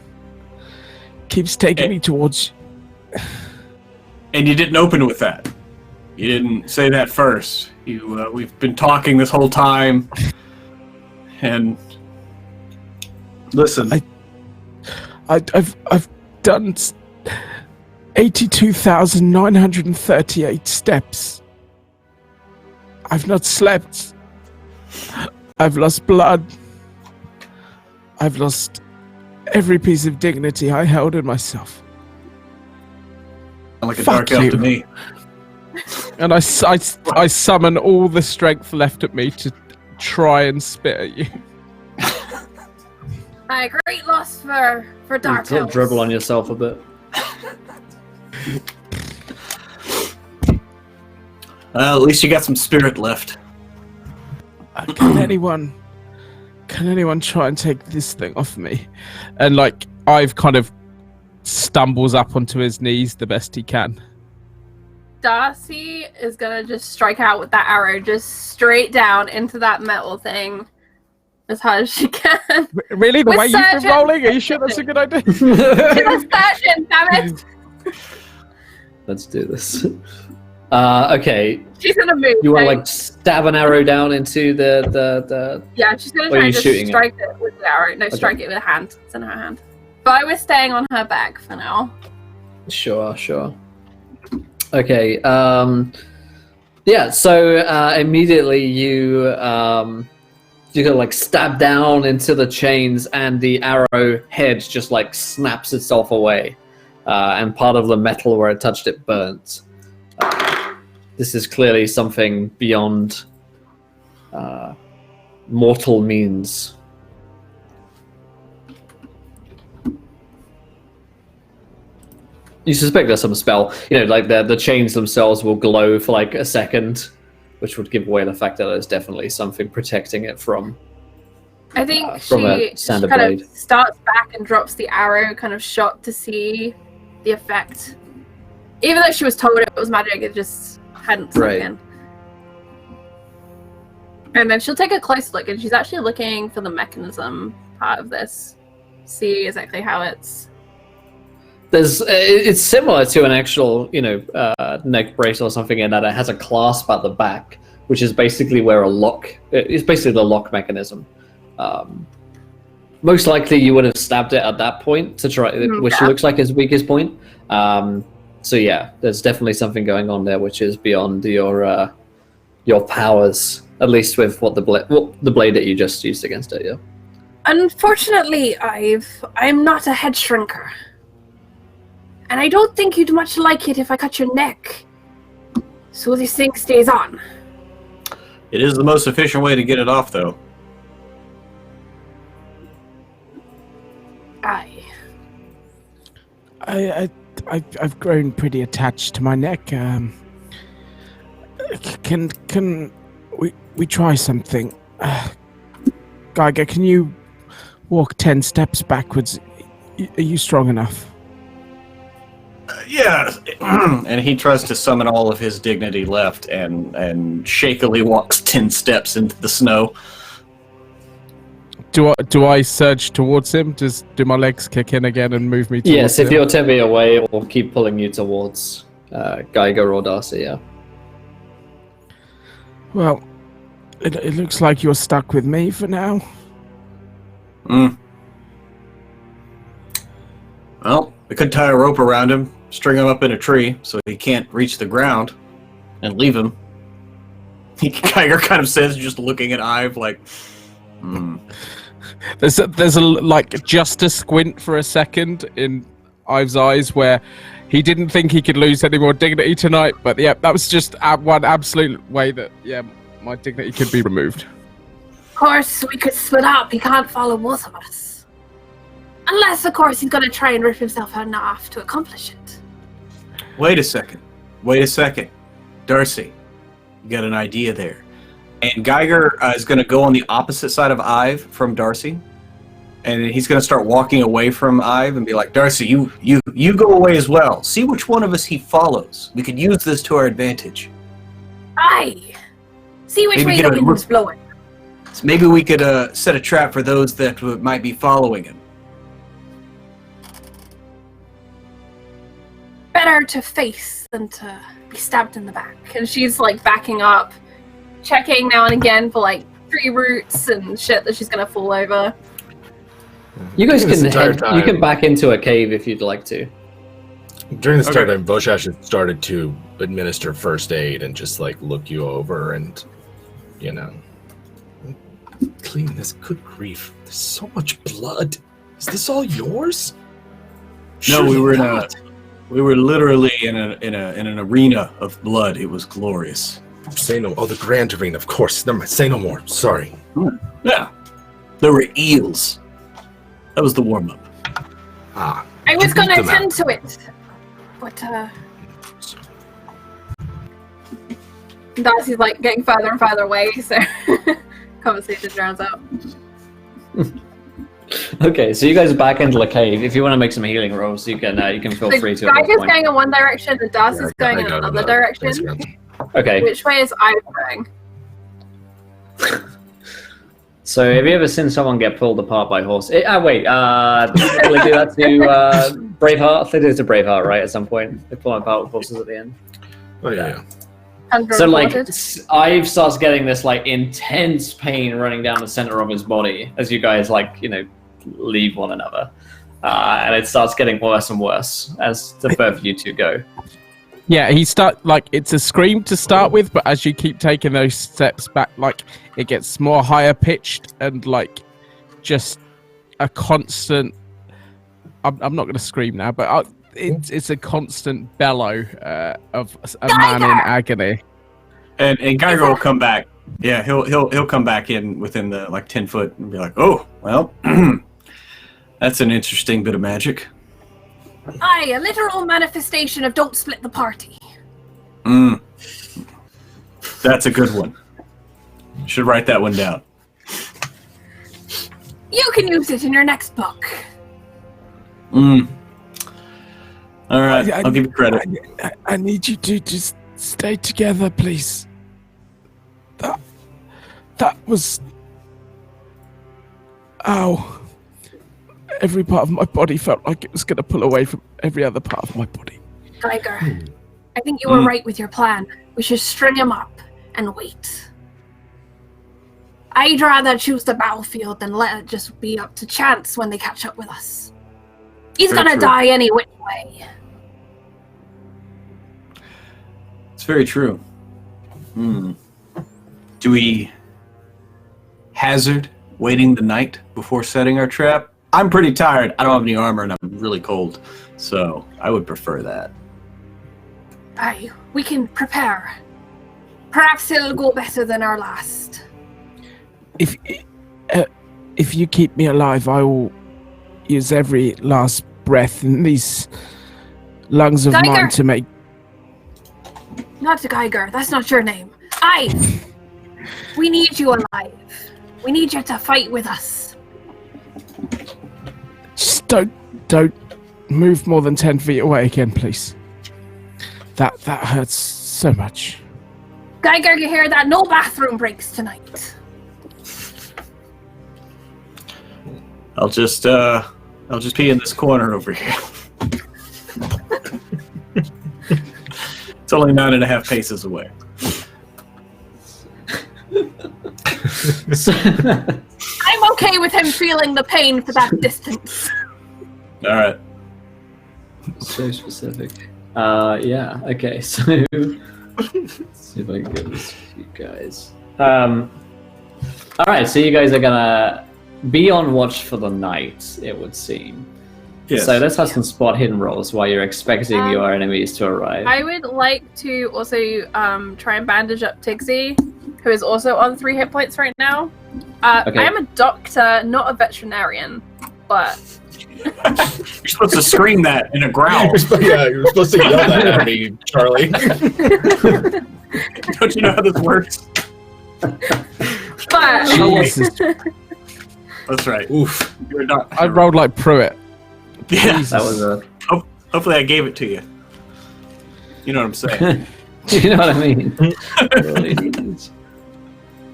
keeps taking me towards. And you didn't open with that. You didn't say that first. We've been talking this whole time. And listen, I've done 82,938 steps. I've not slept. I've lost blood. I've lost every piece of dignity I held in myself. like a Fuck dark elf you. to me. And I summon all the strength left at me to try and spit at you. A great loss for Dark Sort of Elves. dribble on yourself a bit. At least you got some spirit left. Can anyone try and take this thing off me? And like I've kind of stumbles up onto his knees the best he can. Darcy is gonna just strike out with that arrow, just straight down into that metal thing as hard as she can. Really? The With way you've been surgeon- rolling? Are you sure that's a good idea? She's a surgeon, damn it! Let's do this. Okay. She's gonna move. You want to right? like stab an arrow down into the Yeah, she's gonna Or try are you and just shooting it? strike it with the arrow. No, strike it with a hand. It's in her hand. But we're staying on her back for now. Sure. Okay. Yeah. So immediately you you go like stab down into the chains, and the arrow head just like snaps itself away, and part of the metal where it touched it burnt. This is clearly something beyond mortal means. You suspect there's some spell, like the chains themselves will glow for like a second, which would give away the fact that there's definitely something protecting it from. I think From a she standard kind blade. of starts back and drops the arrow, kind of shot to see the effect. Even though she was told it was magic, it just hadn't sunk Right. in. And then she'll take a close look, and she's actually looking for the mechanism part of this. See exactly how it's... It's similar to an actual, neck brace or something in that it has a clasp at the back, which is basically where it's basically the lock mechanism. Most likely you would have stabbed it at that point to try, which Yeah. looks like his weakest point. So yeah, there's definitely something going on there, which is beyond your powers, at least with what the blade that you just used against it. Yeah. Unfortunately, I'm not a head shrinker. And I don't think you'd much like it if I cut your neck. So this thing stays on. It is the most efficient way to get it off, though. Aye. I've grown pretty attached to my neck. Can we try something? Geiger, can you walk 10 steps backwards? Are you strong enough? Yeah. And he tries to summon all of his dignity left and shakily walks 10 steps into the snow. Do I surge towards him? Do my legs kick in again and move me towards Yes, if him? you're 10 feet away, it will keep pulling you towards Geiger or Darcy. Yeah. Well, it looks like you're stuck with me for now. Well, we could tie a rope around him, string him up in a tree so he can't reach the ground, and leave him. Geiger kind of says, just looking at Ive like, There's a like just a squint for a second in Ive's eyes where he didn't think he could lose any more dignity tonight, but yeah, that was just one absolute way that my dignity could be removed. Of course, we could split up. He can't follow both of us. Unless, of course, he's going to try and rip himself out enough to accomplish it. Wait a second. Darcy, you got an idea there. And Geiger is going to go on the opposite side of Ive from Darcy. And he's going to start walking away from Ive and be like, Darcy, you go away as well. See which one of us he follows. We could use this to our advantage. Aye. See which way the wind is blowing. So maybe we could set a trap for those that might be following him. Better to face than to be stabbed in the back. And she's like backing up, checking now and again for like tree roots and shit that she's going to fall over. You guys can back into a cave if you'd like to. During this time, Boshash has started to administer first aid and just like look you over and, clean this. Good grief! There's so much blood. Is this all yours? No, we were literally in an arena of blood. It was glorious. Say no. Oh, the grand arena, of course. Never mind. Say no more. Sorry. Yeah, there were eels. That was the warm-up. I was going to attend to it, but Darcy's like getting farther and farther away, so conversation drowns out. Okay, so you guys are back into the cave. If you want to make some healing rolls, you can feel free to. Geiger's going in one direction, and Darcy's going in another direction. Okay. Which way is I going? So, have you ever seen someone get pulled apart by horse? Did they do that to Braveheart? They did it to Braveheart, right? At some point, they pull him apart with horses at the end. Oh yeah. So, like, Ive starts getting this like intense pain running down the center of his body as you guys leave one another, and it starts getting worse and worse as the further you two go. Yeah, it's a scream to start with, but as you keep taking those steps back, it gets more higher pitched and just a constant. I'm not going to scream now, but it's a constant bellow of a man in agony. And Geiger will come back. Yeah, he'll come back in within the 10 foot and be like, oh, well, that's an interesting bit of magic. Aye, a literal manifestation of don't split the party. That's a good one. Should write that one down. You can use it in your next book. All right, I'll give you credit. I need you to just stay together, please. That was... Ow. Every part of my body felt like it was going to pull away from every other part of my body. Geiger, I think you were right with your plan. We should string him up and wait. I'd rather choose the battlefield than let it just be up to chance when they catch up with us. He's going to die any which way. It's very true. Do we hazard waiting the night before setting our trap? I'm pretty tired. I don't have any armor and I'm really cold, so I would prefer that. Aye, we can prepare. Perhaps it'll go better than our last. If you keep me alive, I will use every last breath in these lungs of mine to make... Not to Geiger, that's not your name. Aye! We need you alive. We need you to fight with us. Just don't move more than 10 feet away again, please. That hurts so much. Geiger, you hear that? No bathroom breaks tonight. I'll just be in this corner over here. It's only 9.5 paces away. I'm okay with him I'm feeling the pain for that distance. All right. So specific. Yeah. Okay. So let's see if I can get this to you guys. All right. So you guys are gonna be on watch for the night, it would seem. Yes. So let's have some spot hidden rolls while you're expecting your enemies to arrive. I would like to also try and bandage up Tigsy, who is also on 3 hit points right now. Okay. I am a doctor, not a veterinarian, but You're supposed to scream that in a growl. You're supposed to yell that at me, Charlie. Don't you know how this works? but Jesus. That's right. Oof. You're a doctor. I rolled like Pruitt. Yeah. That was a. Hopefully, I gave it to you. You know what I'm saying? You know what I mean?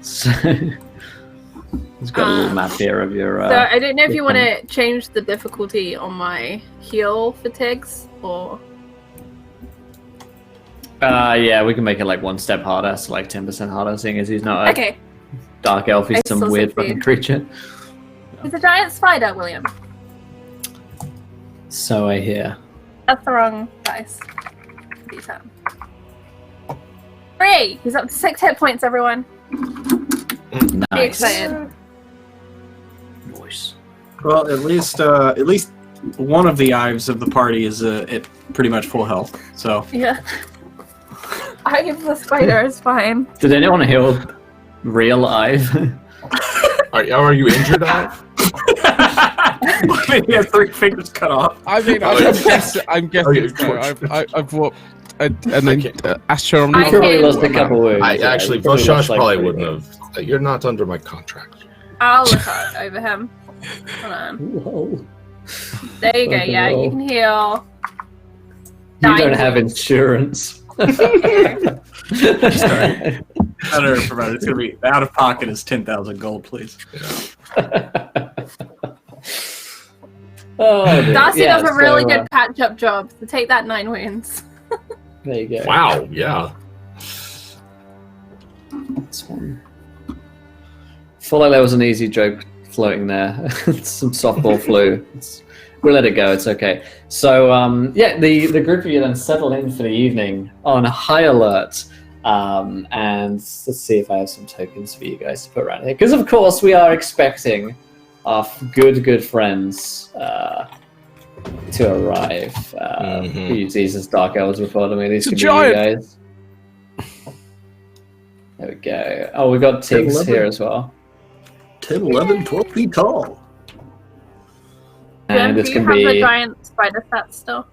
So, it's got a little map here of your. so I don't know if you want your to change the difficulty on my heal for Tigs, or yeah, we can make it like 1 step harder, so like 10% harder, seeing as he's not a okay. dark elf, he's I some still weird succeed. fucking creature. It's a giant spider, William. So I hear. That's the wrong dice. D10. 3! He's up to 6 hit points, everyone. Be Nice. excited. Nice. Well, at least one of the Ives of the party is at pretty much full health. So Yeah. I give the spider is fine. Did anyone heal real Ive? Are you injured, Ive? he has 3 fingers cut off. I mean, I'm guessing so. I've brought an astronomical. I Probably can- lost a couple wounds. I yeah, actually, you probably Voshosh lost, like, probably 3 wouldn't wounds. have. You're not under my contract. I'll look out over him. Hold on. Whoa. There you go. Fucking Yeah, hell. you can heal. You don't 9 have wounds. insurance. Sorry. It's gonna be out of pocket is 10,000 gold, please. Oh, dear. Darcy Yeah, does a really so, good patch-up job. So take that 9 wounds. There you go. Wow. Yeah. This one. Felt like there was an easy joke floating there. Some softball flu. We'll let it go. It's okay. So yeah, the group of you then settle in for the evening on high alert. And let's see if I have some tokens for you guys to put around here. Because of course we are expecting our good friends to arrive. We use these as dark elves before them. These It's could a be you giant. guys. There we go. Oh, we've got Tiggs 11. here as well. 10, 11, 12 feet tall. And Do it's you going have to the be... giant spider stats still?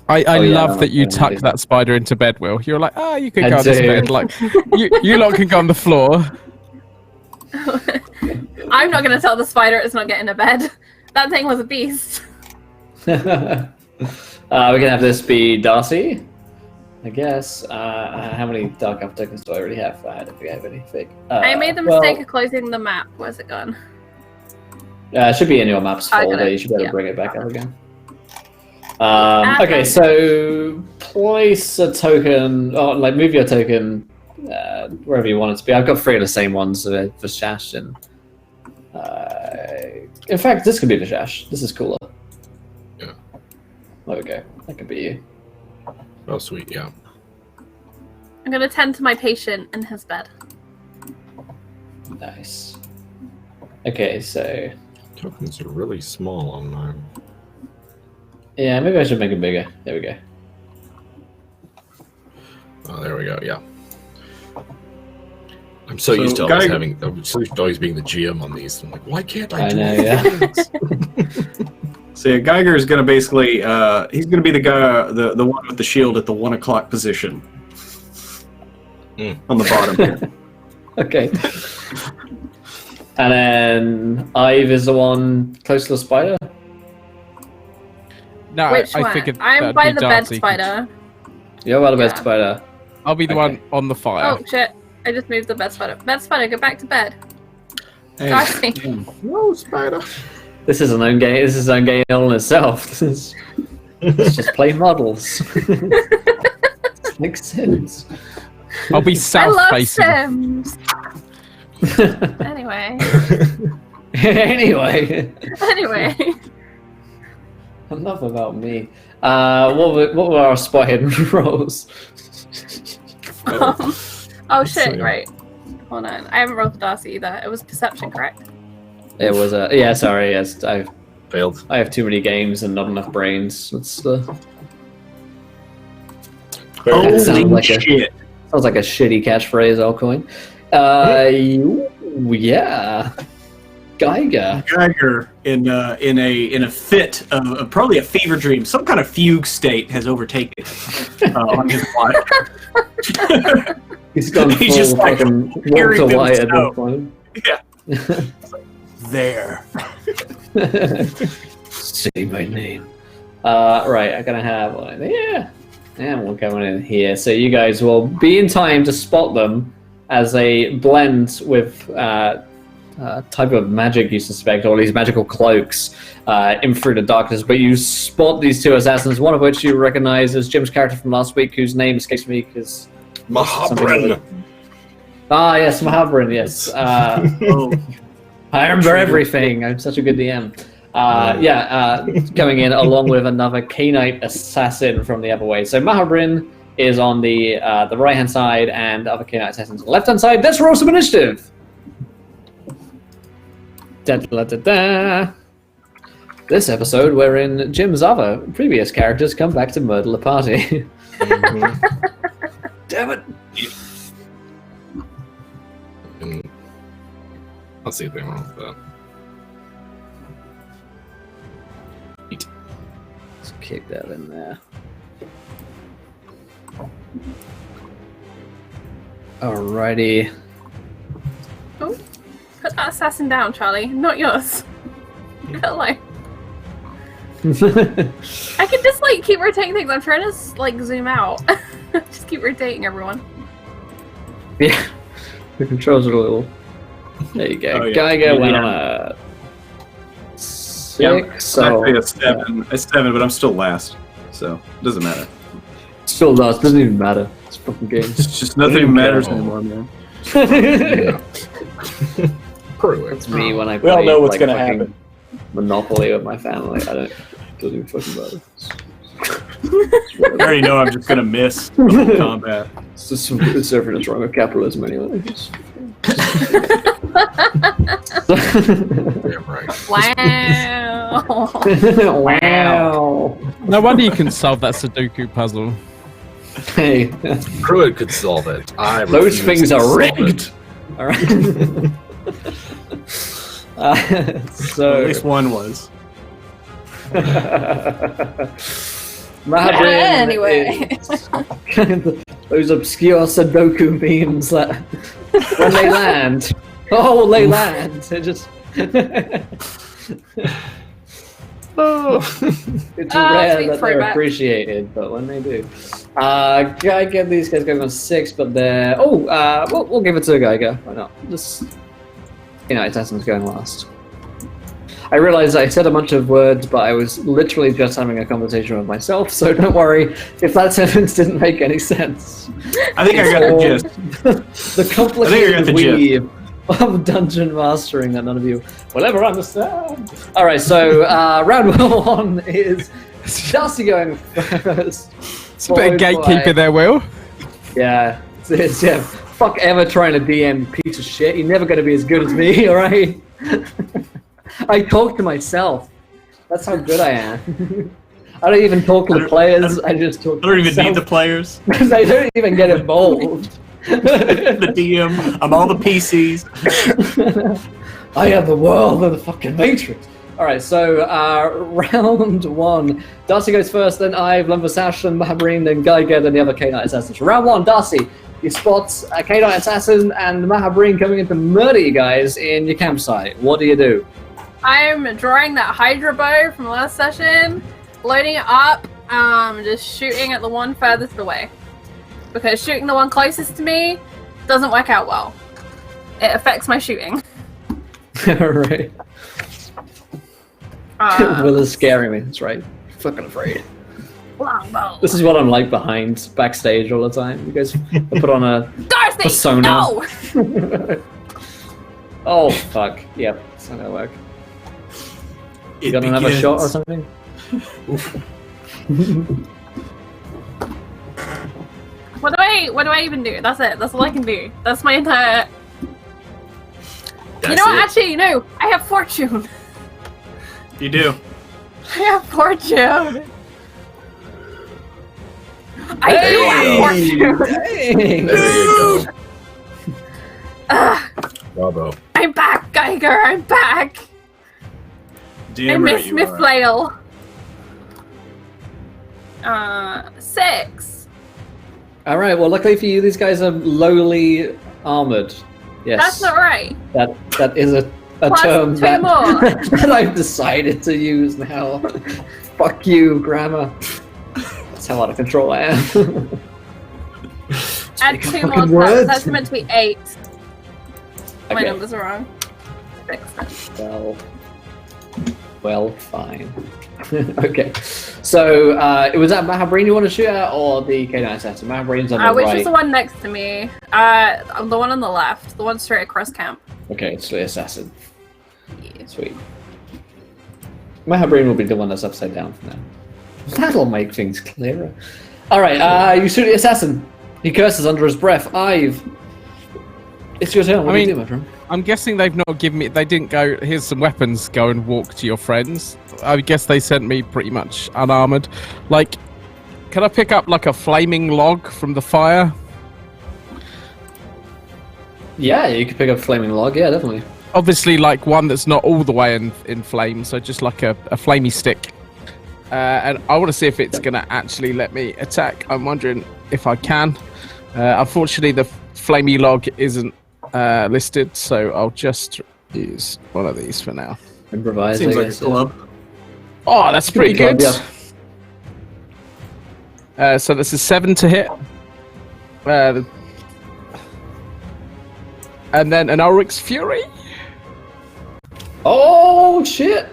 I Oh, yeah, love that you no, tuck no. that spider into bed, Will. You're like, you can I go on this do. bed. Like, you lot can go on the floor. I'm not going to tell the spider it's not getting to bed. That thing was a beast. We can have this be Darcy, I guess. How many Dark Elf tokens do I already have? I don't think I have any fake. I made the mistake of closing the map. Where's it gone? It should be in your maps I got folder. it. You should be able to Yeah. bring it back up again. Okay, so place a token, or like move your token wherever you want it to be. I've got 3 of the same ones for Shash, and in fact, this could be Vishash. This is cooler. Yeah. There we go. That could be you. Oh, sweet. Yeah. I'm going to tend to my patient in his bed. Nice. Okay, so Tokens are really small on mine. yeah, maybe I should make it bigger. There we go. Oh, there we go. Yeah. I'm so So, used to Geiger- I'm so used to always being the GM on these. I'm like, why can't I I do know, all yeah. things? So yeah, Geiger is going to basically, he's going to be the guy, the one with the shield at the 1 o'clock position. On the bottom here. Okay. And then Ive is the one close to the spider. No, Which I one? figured I'm that'd by be the bed Darcy. spider. You're by the bed Yeah. spider. I'll be the Okay. one on the fire. Oh shit! I just moved the bed spider. Bed spider, go back to bed. Hey, Darcy. No, spider. This is an own game. This is an own game in itself. It's just play models. Makes sense. I'll be I south love facing. Sims. Anyway, Anyway. Enough about me. What were our spot hidden rolls? Oh shit! Right. Hold on. I haven't rolled the Darcy either. It was perception, correct? It was yeah. Sorry. Yes, I Failed. have too many games and not enough brains. That's the. Holy shit! Sounds like a shitty catchphrase, Alcoin. Yeah. Geiger in a fit of probably a fever dream, some kind of fugue state has overtaken on his body. He's gone full just like fucking Walter White at this point. Yeah. There. Say my name. Right, I'm gonna have one there. And we'll go in here. So you guys will be in time to spot them as they blend with type of magic you suspect, or these magical cloaks in through the darkness. But you spot these two assassins, one of which you recognize as Jim's character from last week, whose name escapes me because... Mahabrin. Ah, yes, Mahabrin, yes. I remember everything. I'm such a good DM. Coming in along with another Knight assassin from the other way. So Mahabrin is on the right-hand side, and the other Knight assassins on the left-hand side. Let's roll some initiative! Da-da-da-da-da. This episode, wherein Jim's other previous characters come back to murder the party. Damn it! Let's see if anything wrong with that. Let's kick that in there. Alrighty. Oh, put that assassin down, Charlie. Not yours. Hello. I can just like keep rotating things. I'm trying to like zoom out. Just keep rotating, everyone. Yeah, the controls are a little. There you go. Oh, yeah. Geiger went on a 6. Yeah, So actually a 7. A 7, but I'm still last, so it doesn't matter. still does. Doesn't even matter. It's a fucking game. It's just nothing matters anymore, man. It's me when I We all play, know what's like, gonna fucking happen. Monopoly with my family. I don't. Doesn't even fucking matter. I already know I'm just gonna miss the whole combat. It's just it's everything that's wrong with capitalism anyway. Damn right. Wow. Wow. No wonder you can solve that Sudoku puzzle. Hey, Pruitt could solve it. those things are solve it. rigged. All right. So At least one was. Mahabrin Anyway. is those obscure Sudoku memes that when they land, they land. It just it's rare sweet that they're throwback. appreciated, but when they do, Geiger, these guys going on 6, but they're we'll give it to Geiger. Why not? Just Assassin's going last. I realized I said a bunch of words, but I was literally just having a conversation with myself, so don't worry if that sentence didn't make any sense. I think I got the gist. The complicated the weave of dungeon mastering that none of you will ever understand. Alright, so round 1 is Darcy going first. It's a bit of gatekeeper there, Will. Yeah, it's yeah. Fuck ever trying to DM piece of shit. You're never going to be as good as me, alright? I talk to myself. That's how good I am. I don't even talk to the players. I just talk to I don't even need the myself. players. They don't even get involved. The DM. I'm all the PCs. I am the world of the fucking Matrix. Alright, so round 1. Darcy goes first, then Ive, Lumbersash, then Mahabrin, then Geiger, then the other Knight assassins. Round 1, Darcy. You spot a Knight assassin and Mahabrin coming in to murder you guys in your campsite. What do you do? I'm drawing that Hydra bow from last session, loading it up, just shooting at the one furthest away. Because shooting the one closest to me doesn't work out well. It affects my shooting. Alright. Will is scaring me, that's right. Fucking afraid. Longbow. This is what I'm like behind, backstage all the time. You guys put on a Darcy! persona. No! Oh fuck! Yep, it's not gonna work. You got another shot or something? What do I even do? That's it. That's all I can do. That's my entire. You know what? Actually, no. I have fortune. You do. I have fortune. I do have fortune. Dang. There you go. Bravo. I'm back, Geiger. I'm back. Damn I right miss you Miss are. Flail. 6. All right. Well, luckily for you, these guys are lowly armored. Yes. That's not right. That is a Plus term 2 that, more. that I've decided to use now. Fuck you, grammar. That's how out of control I am. Add 2 more. fucking words. That's meant to be 8. My Okay. numbers are wrong. 6. Well, fine. Okay. So, it was that Mahabrin you want to shoot at, or the K9 assassin? Mahabrin's on the Which right. is the one next to me? The one on the left. The one straight across camp. Okay, it's the assassin. Yeah. Sweet. Mahabrin will be the one that's upside down for now. That'll make things clearer. Alright, you shoot the assassin. He curses under his breath. Ive. It's your turn. What do you do, my friend? I'm guessing they've not given me. They didn't go. Here's some weapons. Go and walk to your friends. I guess they sent me pretty much unarmored. Like, can I pick up like a flaming log from the fire? Yeah, you could pick up a flaming log. Yeah, definitely. Obviously, like one that's not all the way in flames. So just like a flamey stick. And I want to see if it's gonna actually let me attack. I'm wondering if I can. Unfortunately, the flamey log isn't listed, so I'll just use one of these for now. Improvise. Seems I like a guess, club. Oh, that's pretty Club, good. yeah. So this is 7 to hit. And then an Ulrich's Fury. Oh shit!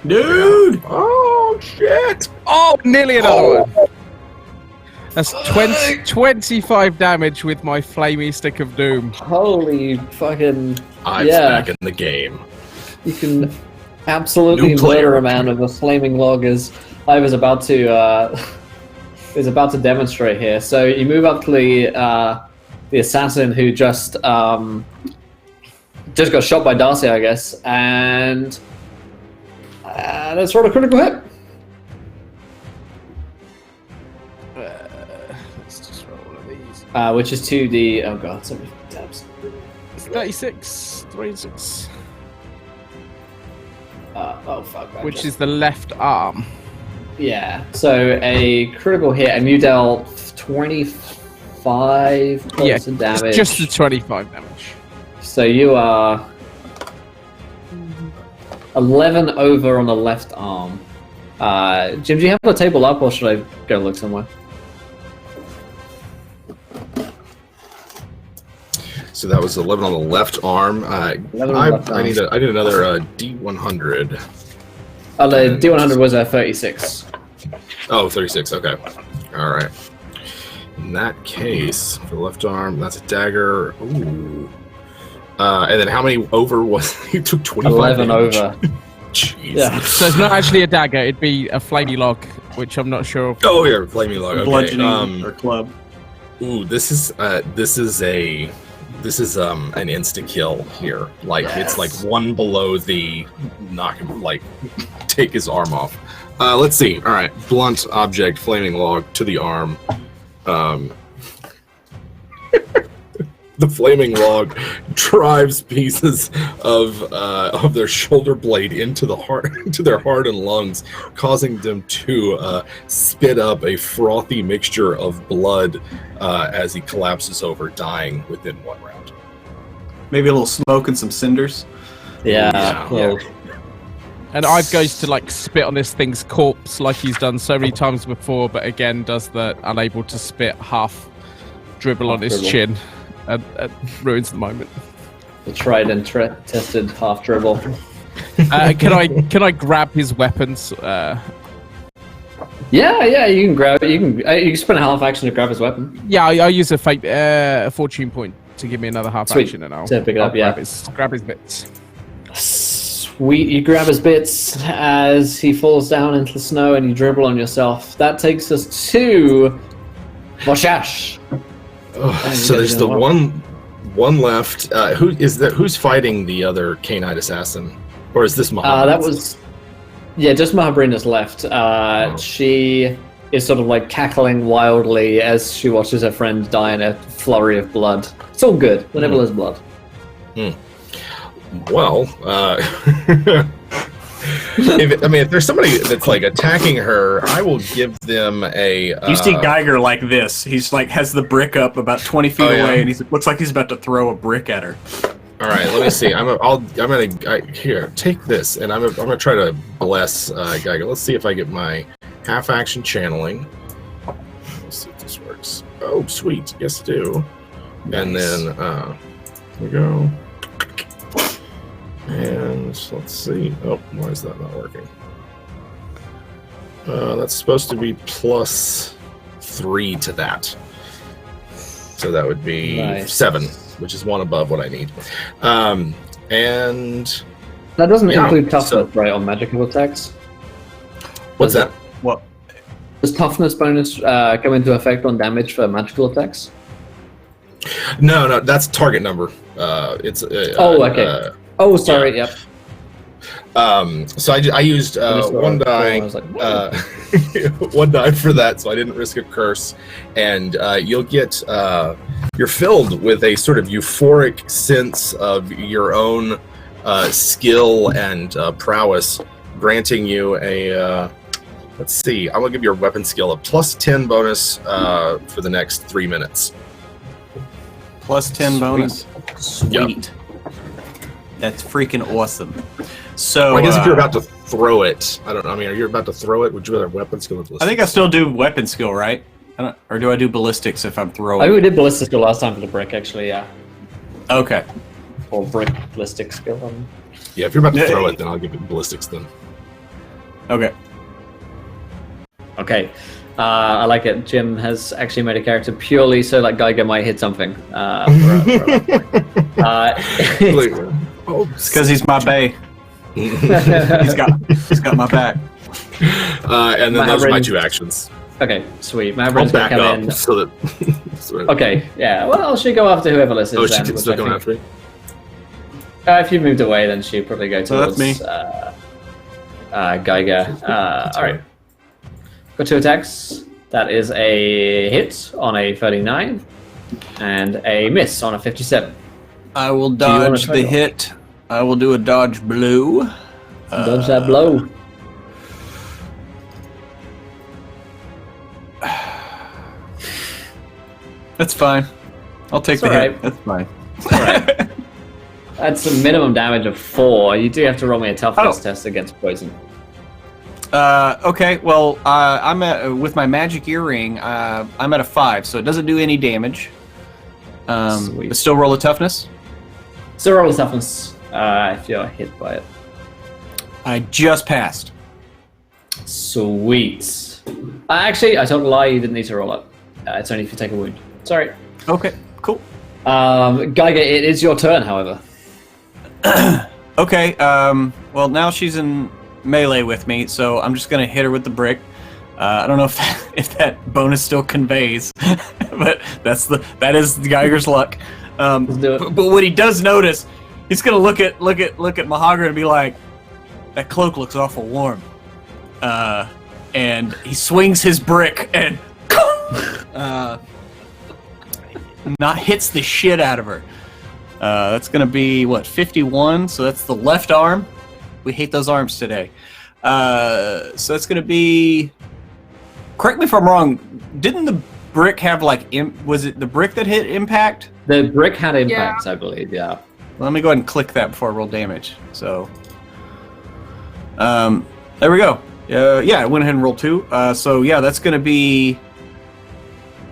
Dude! Oh shit! Oh, nearly another one. That's 25 damage with my flamey stick of doom. Holy fucking! I'm back in the game. You can absolutely New player. murder a man with a flaming log, as I was about to demonstrate here. So you move up to the assassin who just got shot by Darcy, I guess, and let's roll a critical hit. Let's just roll one of these. Which is to the so many tabs. It's 36, 3 and 6. Oh fuck! Which is the left arm. Yeah. So a critical hit, and you dealt 25 points of damage. Just the 25 damage. So you are 11 over on the left arm. Jim, do you have the table up, or should I go look somewhere? So that was 11 on the left arm. 11 on the left I arm. need another D100. Oh, the D100 was a 36. Oh, 36. Okay. All right. In that case, for the left arm, that's a dagger. Ooh. And then how many over was you took 25 11 damage. over. Jeez. Yeah. So it's not actually a dagger, it'd be a flamey log, which I'm not sure of. Oh, here, flaming log. Okay. Bludgeoning or club. Ooh, this is an insta kill here. Like it's like one below the knock him, like take his arm off. Let's see. All right, blunt object, flaming log to the arm. The flaming log drives pieces of their shoulder blade into the heart, into their heart and lungs, causing them to spit up a frothy mixture of blood as he collapses over, dying within 1 round. Maybe a little smoke and some cinders. Yeah. Well, And Ive goes to like spit on this thing's corpse like he's done so many times before, but again does the unable to spit half dribble on his dribble. chin and ruins the moment. the tried and tested half dribble. Can I grab his weapons? Yeah, you can grab it. You can spend a half action to grab his weapon. Yeah, I use a fate fortune point to give me another half Sweet. action, and I'll, So pick it I'll up, yeah. grab his bits. Sweet, you grab his bits as he falls down into the snow and you dribble on yourself. That takes us to Moshash. So there's the one left. Who's fighting the other canine assassin? Or is this Muhammad? That was... Yeah, just Mahabrina's left. She is sort of like cackling wildly as she watches her friend die in a flurry of blood. It's all good. The nibble is blood. Well, if there's somebody that's like attacking her, I will give them a. You see Geiger like this. He's like has the brick up about 20 feet away, and he looks like he's about to throw a brick at her. All right, let me see. Here, take this, and I'm gonna try to bless Geiger. Let's see if I get my half action channeling. Let's see if this works. Oh, sweet. Yes, I do. Nice. And then here we go. And let's see. Oh, why is that not working? That's supposed to be +3 to that. So that would be 7, which is 1 above what I need. And that doesn't include toughness, right, on magical attacks? What's that? What? Does toughness bonus come into effect on damage for magical attacks? No, that's target number. It's okay. Oh, sorry. Yeah. Yep. So I used one die, one die for that, so I didn't risk a curse. And you'll get you're filled with a sort of euphoric sense of your own skill and prowess, granting you a. Let's see. I'm gonna give your weapon skill a +10 bonus for the next 3 minutes. +10 bonus. Sweet. Yep. That's freaking awesome. So Well, I guess if you're about to throw it, I don't know. I mean, are you about to throw it? Would you rather weapon skill or ballistics? I think I still do weapon skill, right? Or do I do ballistics if I'm throwing? I think we did ballistic skill last time for the brick, actually, yeah. Okay. Or brick ballistic skill. Yeah, if you're about to throw it, then I'll give it ballistics then. Okay. Okay. I like it. Jim has actually made a character purely so that Geiger might hit something. It's because he's my bae. he's got my back. And then those are my 2 actions. Okay, sweet. I'll Maverick's gonna back come in. up so that. Okay, yeah. Well, she'll go after whoever listens. Oh, she then, can which still I come think- after me. If you moved away, then she'd probably go So that's towards me. Geiger. All right. Got 2 attacks. That is a hit on a 39 and a miss on a 57. I will you wanna dodge try the to- hit. I will do a dodge blow. Dodge that blow. That's fine. I'll take the That's hit. That's fine. Alright. That's a minimum damage of 4. You do have to roll me a toughness Oh. test against poison. Okay. Well, I'm with my magic earring. I'm at a 5, so it doesn't do any damage. Sweet. But still roll a toughness. So roll a toughness if you're hit by it. I just passed. Sweet. Actually, I don't lie. You didn't need to roll up. It's only if you take a wound. Sorry. Okay. Cool. Geiger, it is your turn, however. Okay. Well, now she's in melee with me, so I'm just gonna hit her with the brick. I don't know if that bonus still conveys, but that is Geiger's luck. Let's do it. But what he does notice, he's gonna look at Mahogany and be like, "That cloak looks awful warm," and he swings his brick and not hits the shit out of her. That's gonna be what, 51? So that's the left arm. We hate those arms today. So that's gonna be. Correct me if I'm wrong. Didn't the brick have like? Was it the brick that hit impact? The brick had impact, I believe. Yeah. Let me go ahead and click that before I roll damage. So, there we go. Yeah, I went ahead and rolled 2. So yeah, that's gonna be.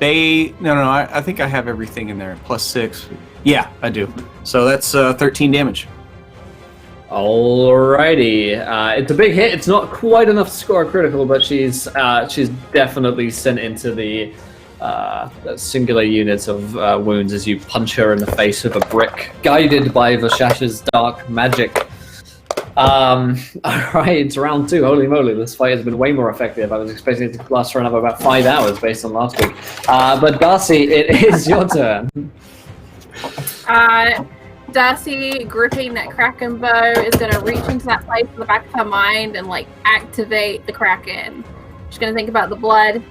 I think I have everything in there. +6. Yeah, I do. So that's 13 damage. Alrighty. It's a big hit. It's not quite enough to score a critical, but she's definitely sent into the singular units of wounds as you punch her in the face with a brick, guided by Vashash's dark magic. Alright, it's round 2. Holy moly, this fight has been way more effective. I was expecting it to last for another about 5 hours based on last week. But Darcy, it is your turn. Darcy, gripping that Kraken bow, is going to reach into that place in the back of her mind and, like, activate the Kraken. She's going to think about the blood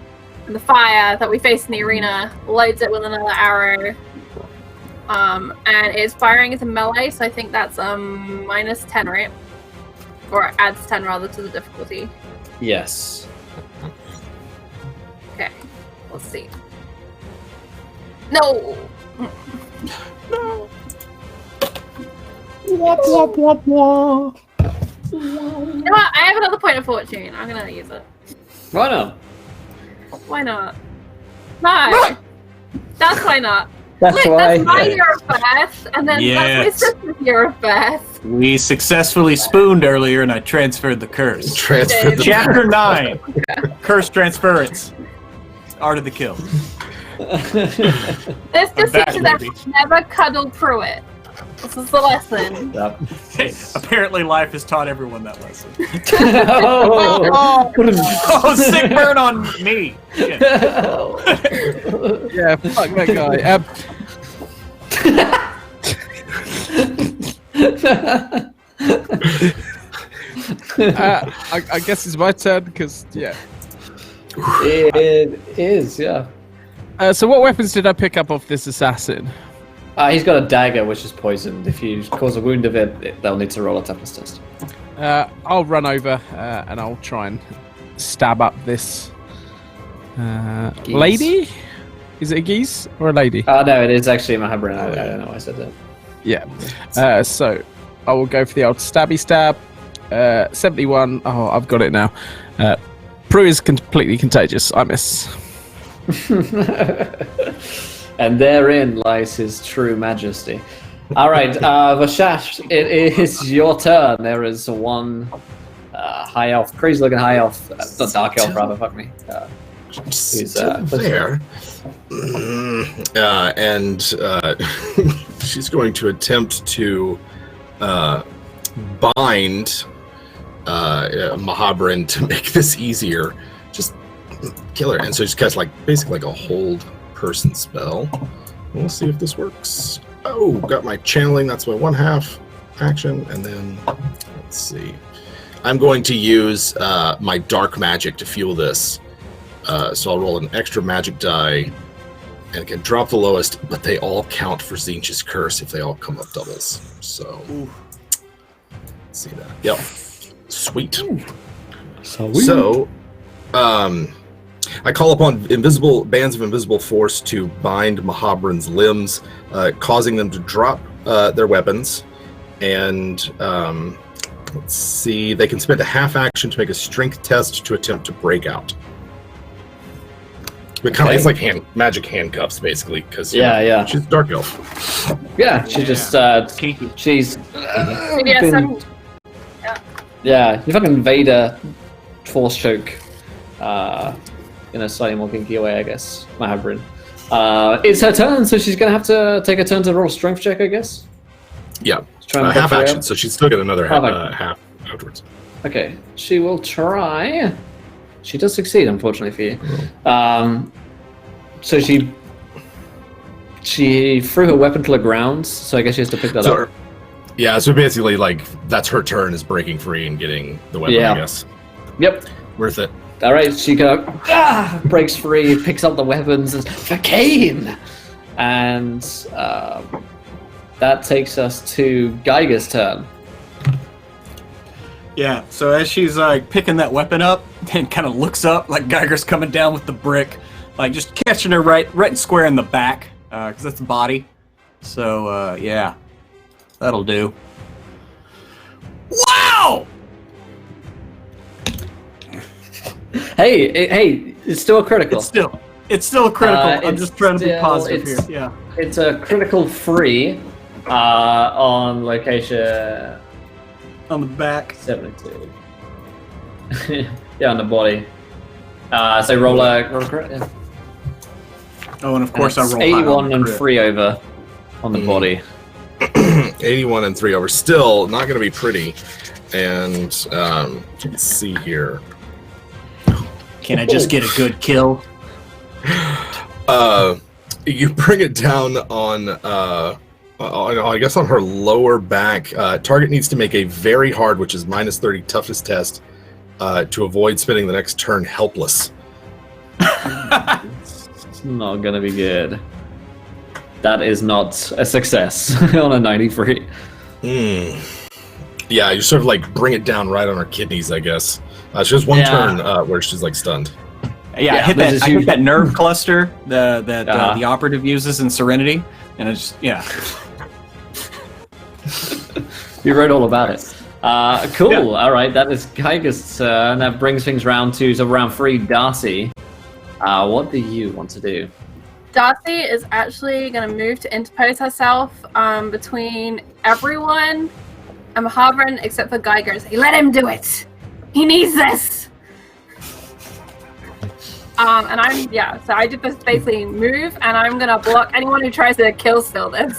and the fire that we face in the arena, loads it with another arrow. And it's firing into melee, so I think that's minus 10, right? Or it adds 10 rather to the difficulty. Yes. Okay, let's see. No! No. You know what? I have another point of fortune. I'm gonna use it. Why not? Why not? No! That's why not. That's Look, why. that's my year of birth, and then that's my sister's year of birth. We successfully spooned earlier, and I transferred the curse. Transfer the Chapter 9. Curse transference. Art of the kill. This just back, teaches us baby. never cuddle through it. This is the lesson. Yep. Apparently, life has taught everyone that lesson. Oh. Oh, sick burn on me. Shit. Yeah, fuck that guy. I guess it's my turn because yeah. It is, yeah. So what weapons did I pick up off this assassin? He's got a dagger which is poisoned. If you cause a wound of it, they'll need to roll a toughness test. I'll run over and I'll try and stab up this lady. Is it a geese or a lady? No, it is actually Mahabrin. I don't know why I said that. Yeah. So I will go for the old stabby stab. 71. Oh, I've got it now. Prue is completely contagious. I miss. And therein lies his true majesty. All right, Vashash, it is your turn. There is one high elf, crazy-looking high elf, not dark elf, rather. Fuck me. Who's there. And she's going to attempt to bind Mahabrin to make this easier. Just kill her. And so she casts basically like a hold person spell. We'll see if this works. Oh, got my channeling. That's my 1/2 action. And then let's see. I'm going to use my dark magic to fuel this. So I'll roll an extra magic die and can drop the lowest, but they all count for Tzeentch's curse if they all come up doubles. So let's see that. Yep. Sweet. So I call upon bands of invisible force to bind Mahabrin's limbs, causing them to drop their weapons. And let's see, they can spend a half action to make a strength test to attempt to break out. But kind of, it's like magic handcuffs, basically, because she's dark elf. Yeah, she just she's you fucking Vader force choke in a slightly more kinky way, I guess. Mahabrin. It's her turn, so she's gonna have to take a turn to roll a strength check, I guess. Yeah, Try and half break action, out. so she's still got another half afterwards. Okay, she will try. She does succeed, unfortunately for you. So she threw her weapon to the ground, so I guess she has to pick that up. Yeah, so basically, that's her turn is breaking free and getting the weapon, I guess. Yep. Worth it. All right, she breaks free, picks up the weapons, and for Kane! And that takes us to Geiger's turn. Yeah, so as she's picking that weapon up and kind of looks up like Geiger's coming down with the brick, just catching her right and square in the back, because that's the body. So yeah, that'll do. Wow! Hey, it's still a critical. It's still a critical. I'm just trying to be positive here. Yeah. It's a critical 3 on location. On the back. 72. Yeah, on the body. So roll a crit. Yeah. Oh, and of course I That's roll high on 81 the and crit. 3 over on the body. 81 and 3 over. Still not going to be pretty. And let's see here. Can I just get a good kill? You bring it down on, I guess on her lower back. Target needs to make a very hard, which is minus 30 toughness test, to avoid spending the next turn helpless. It's not going to be good. That is not a success on a 93. Yeah, you sort of like bring it down right on her kidneys, I guess. She has one turn where she's like stunned. Yeah, I hit that nerve cluster that the operative uses in Serenity, and it's You wrote all about it. Cool. Yeah. All right, that is Geiger's turn. That brings things round to round 3. Darcy, what do you want to do? Darcy is actually going to move to interpose herself between everyone. I'm hovering except for Geiger. Say, let him do it. He needs this. And so I did this basically move, and I'm going to block anyone who tries to kill steal this.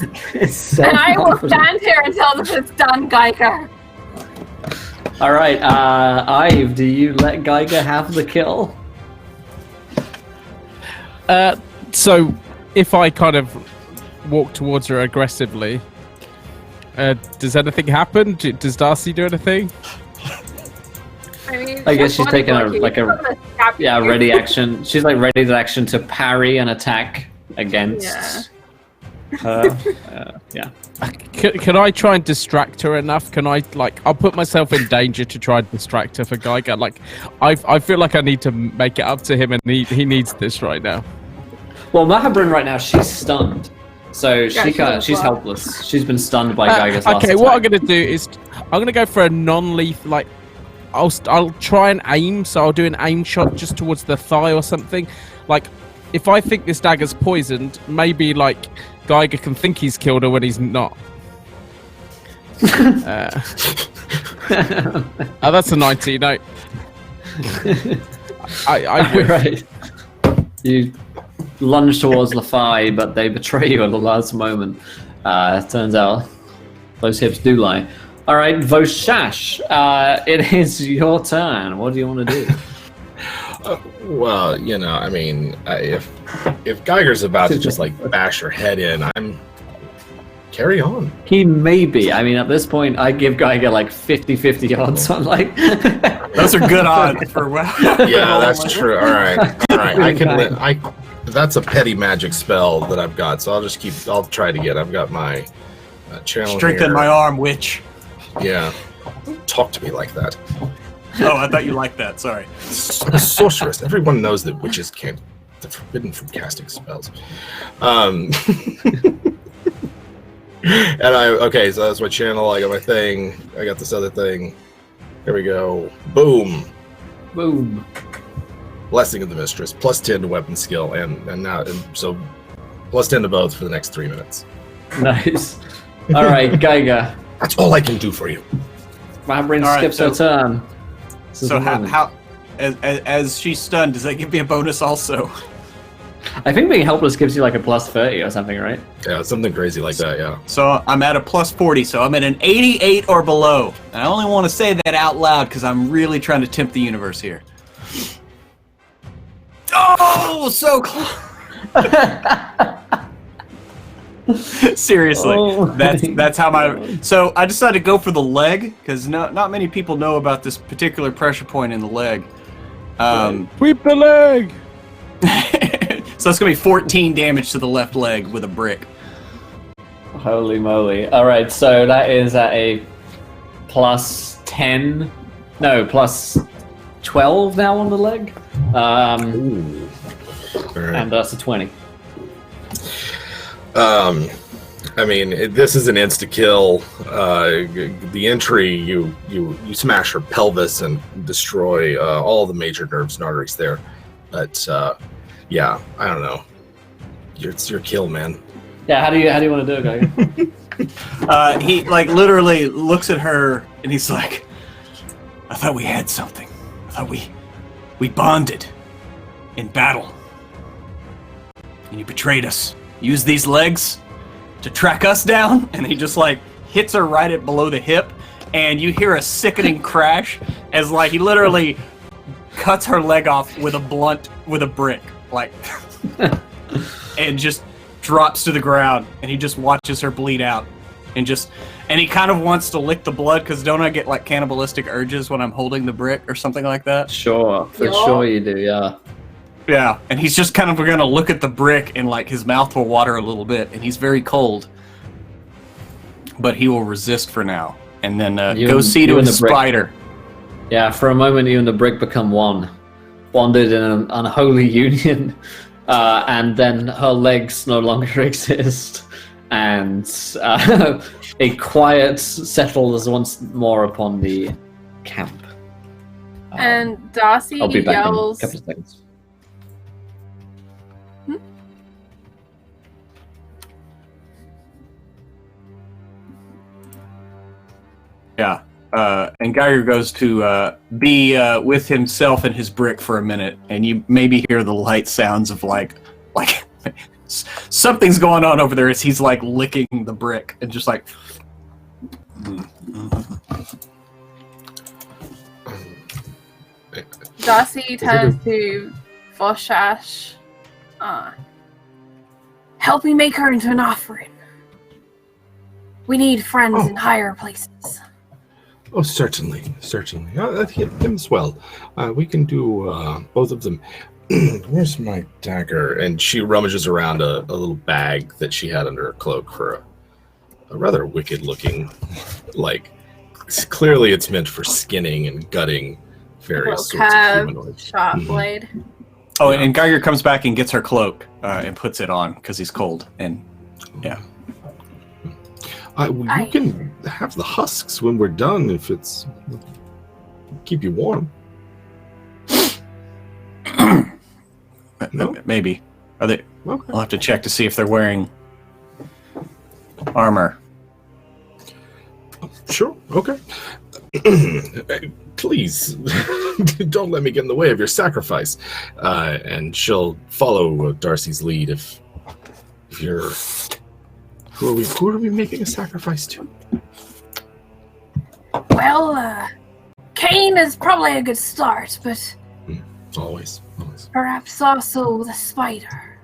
So and I will stand here until this is done, Geiger. All right, Ive, do you let Geiger have the kill? So, if I kind of walk towards her aggressively, does anything happen? Does Darcy do anything? I guess she's taking a ready action. She's like ready to action to parry an attack against her. Yeah. Can I try and distract her enough? Can I I'll put myself in danger to try and distract her for Geiger. I feel like I need to make it up to him, and he needs this right now. Well, Mahabrin right now, she's stunned. So she's helpless. She's been stunned by Geiger's last attack. What I'm going to do is I'm going to go for a non-lethal, I'll try and aim, so I'll do an aim shot just towards the thigh or something. If I think this dagger's poisoned, maybe, Geiger can think he's killed her when he's not. That's a 90, no. Right. You lunge towards Lafai, but they betray you at the last moment. Turns out those hips do lie. All right, Voshash, it is your turn. What do you want to do? Well, I mean, if Geiger's about to just bash her head in, carry on. He may be. I mean, at this point, I give Geiger 50-50 odds on Those are good odds for Yeah, that's true. All right. I can. That's a petty magic spell that I've got, so I'll try it again. I've got my channel. Strengthen my arm, witch. Yeah. Don't talk to me like that. Oh, I thought you liked that. Sorry. Sorceress. Everyone knows that witches can't. They're forbidden from casting spells. And so that's my channel. I got my thing. I got this other thing. Here we go. Boom. Boom. Blessing of the Mistress. Plus 10 to weapon skill, so plus 10 to both for the next 3 minutes. Nice. All right, Geiger. That's all I can do for you. My brain skips her turn. So how as she's stunned, does that give me a bonus also? I think being helpless gives you a plus 30 or something, right? Yeah, something crazy like that, yeah. So I'm at a plus 40, so I'm at an 88 or below. And I only want to say that out loud because I'm really trying to tempt the universe here. Oh, so close! Seriously, that's how my. So I decided to go for the leg because not many people know about this particular pressure point in the leg. Sweep the leg. So it's gonna be 14 damage to the left leg with a brick. Holy moly! All right, so that is at a plus 10. No, plus 12 now on the leg. And that's a 20. I mean, this is an insta-kill. The entry, you smash her pelvis and destroy all the major nerves and arteries there. But yeah, I don't know. It's your kill, man. Yeah, how do you want to do it, Geiger? He literally looks at her and he's like, "I thought we had something. I thought we bonded in battle." and you betrayed us. Use these legs to track us down, and he just like hits her right at below the hip, and you hear a sickening crash as like he literally cuts her leg off with a brick, like, and just drops to the ground, and he just watches her bleed out, and he kind of wants to lick the blood, because don't I get like cannibalistic urges when I'm holding the brick or something like that? Sure, for sure you do, yeah. Yeah, and he's just kind of gonna look at the brick, and like his mouth will water a little bit, and he's very cold, but he will resist for now, and then go see to his spider. Yeah, for a moment you and the brick become one, bonded in an unholy union, and then her legs no longer exist, and a quiet settles once more upon the camp. And Darcy I'll be back yells. in a couple of seconds. Yeah, and Geiger goes to be with himself and his brick for a minute, and you maybe hear the light sounds of like something's going on over there as he's like licking the brick and just like. Darcy turns to Voshash. Help me make her into an offering. We need friends in higher places. Oh, certainly. Him as well. We can do both of them. Where's my dagger? And she rummages around a little bag that she had under her cloak for a rather wicked-looking, like, clearly it's meant for skinning and gutting various sorts of humanoids. Sharp blade. Oh, and Geiger comes back and gets her cloak and puts it on because he's cold. And yeah. You can have the husks when we're done if it's keep you warm. No? Maybe. Are they? Okay. I'll have to check to see if they're wearing armor. Sure. Okay. Please don't let me get in the way of your sacrifice. And she'll follow Darcy's lead if you're. Who are we making a sacrifice to? Well, Cain is probably a good start, but Always. perhaps also the spider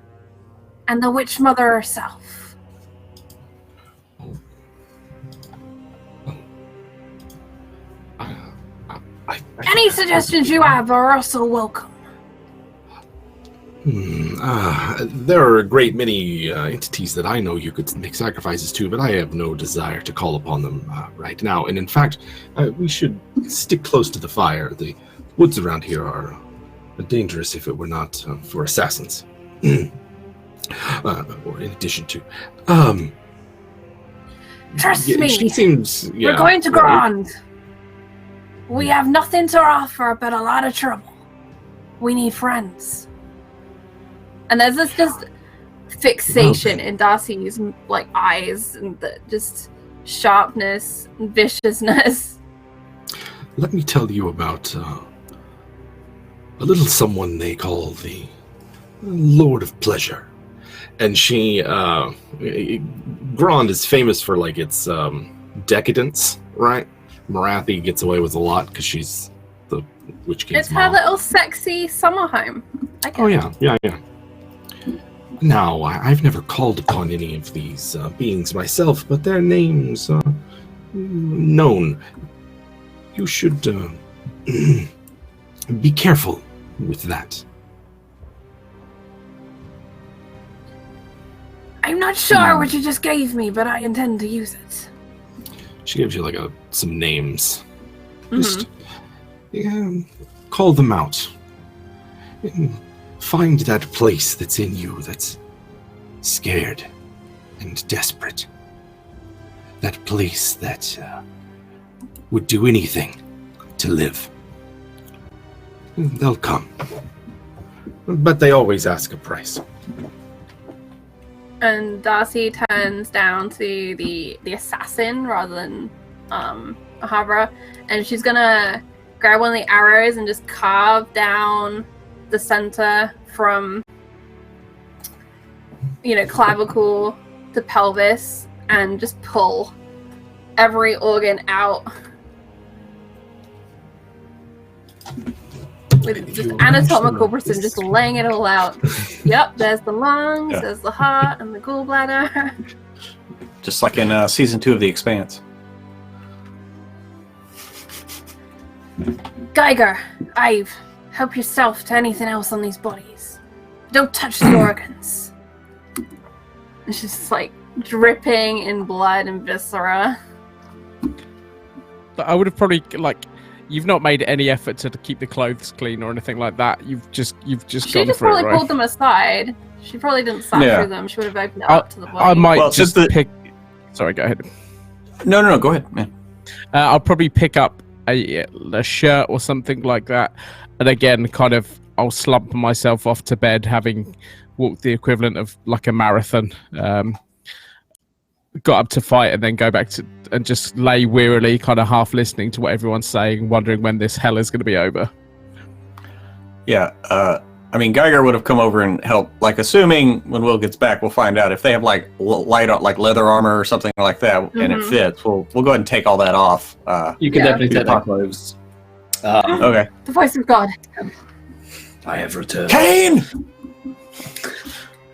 and the witch mother herself. Any suggestions you have are also welcome. There are a great many entities that I know you could make sacrifices to, but I have no desire to call upon them right now. And in fact, we should stick close to the fire. The woods around here are dangerous if it were not for assassins. Or in addition to. Trust me, she seems. we're going to Grand. We have nothing to offer but a lot of trouble. We need friends. And there's this just fixation in Darcy's like eyes and the just sharpness and viciousness. Let me tell you about a little someone they call the Lord of Pleasure. And she, Grand is famous for like its decadence, right? Marathi gets away with a lot because she's the Witch King's It's mom. her little sexy summer home. Oh yeah. Now, I've never called upon any of these beings myself, but their names are known. You should be careful with that. I'm not sure what you just gave me, but I intend to use it. She gives you like some names. Just call them out. Find that place that's in you that's scared and desperate. That place that would do anything to live. They'll come. But they always ask a price. And Darcy turns down to the assassin rather than Ahabra, and she's gonna grab one of the arrows and just carve down the center from clavicle to pelvis and just pull every organ out. With just anatomical precision, just laying it all out. Yep, there's the lungs, there's the heart, and the gallbladder. Just like in season 2 of The Expanse. Geiger, Ive, help yourself to anything else on these bodies. Don't touch the organs. It's just like dripping in blood and viscera. I would have probably you've not made any effort to keep the clothes clean or anything like that. You've just She gone just for probably it, right? pulled them aside. She probably didn't sat through them. She would have opened it up to the body. I might Well, just just pick. Sorry, go ahead. No, go ahead, man. I'll probably pick up a shirt or something like that, and again, I'll slump myself off to bed, having walked the equivalent of like a marathon. Got up to fight and then go back to and just lay wearily, kind of half listening to what everyone's saying, wondering when this hell is going to be over. Yeah, Geiger would have come over and helped. Like, assuming when Will gets back, we'll find out if they have like light on, like leather armor or something like that, and it fits. We'll go ahead and take all that off. You can definitely take their clothes. Okay. The voice of God. I have returned. Kane!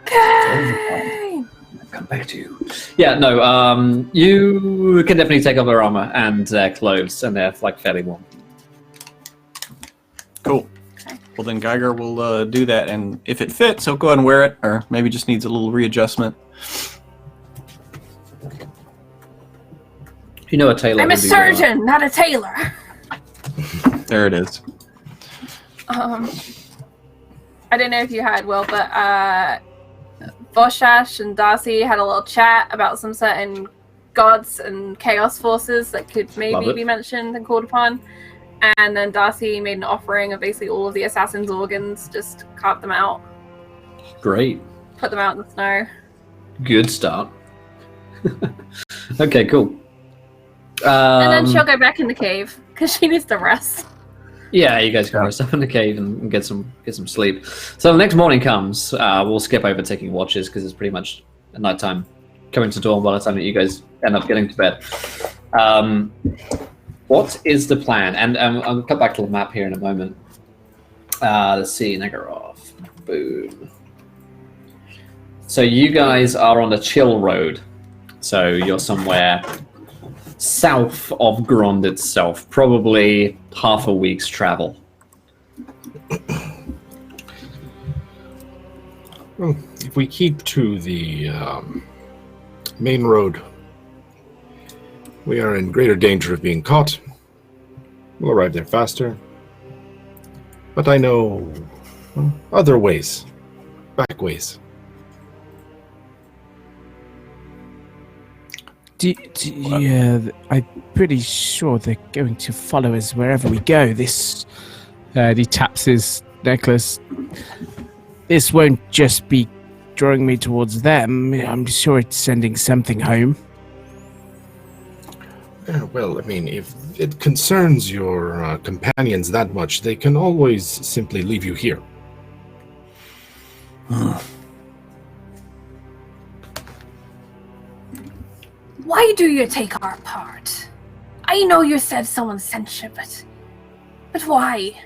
Kane! Come back to you. Yeah, no, you can definitely take off their armor and their clothes, and they're like fairly warm. Cool. Well, then Geiger will do that, and if it fits, he'll go ahead and wear it, or maybe just needs a little readjustment. You know, a tailor. I'm a surgeon, not a tailor. There it is. I don't know if you had, Will, but Voshash and Darcy had a little chat about some certain gods and chaos forces that could maybe be mentioned and called upon. And then Darcy made an offering of basically all of the assassin's organs, just carved them out. Great. Put them out in the snow. Good start. Okay, cool. And then she'll go back in the cave, because she needs to rest. Yeah, you guys can rest up in the cave and get some sleep. So the next morning comes. We'll skip over taking watches because it's pretty much nighttime coming to dawn by the time that you guys end up getting to bed. What is the plan? And I'll cut back to the map here in a moment. Let's see, Nagaroth. Boom. So you guys are on the Chill Road. So you're somewhere south of Grond itself, probably half a week's travel. Well, if we keep to the main road, we are in greater danger of being caught. We'll arrive there faster. But I know other ways, back ways. Yeah, I'm pretty sure they're going to follow us wherever we go. This, he taps his necklace. This won't just be drawing me towards them. I'm sure it's sending something home. Well, I mean, if it concerns your companions that much, they can always simply leave you here. Why do you take our part? I know you said someone sent you, but why?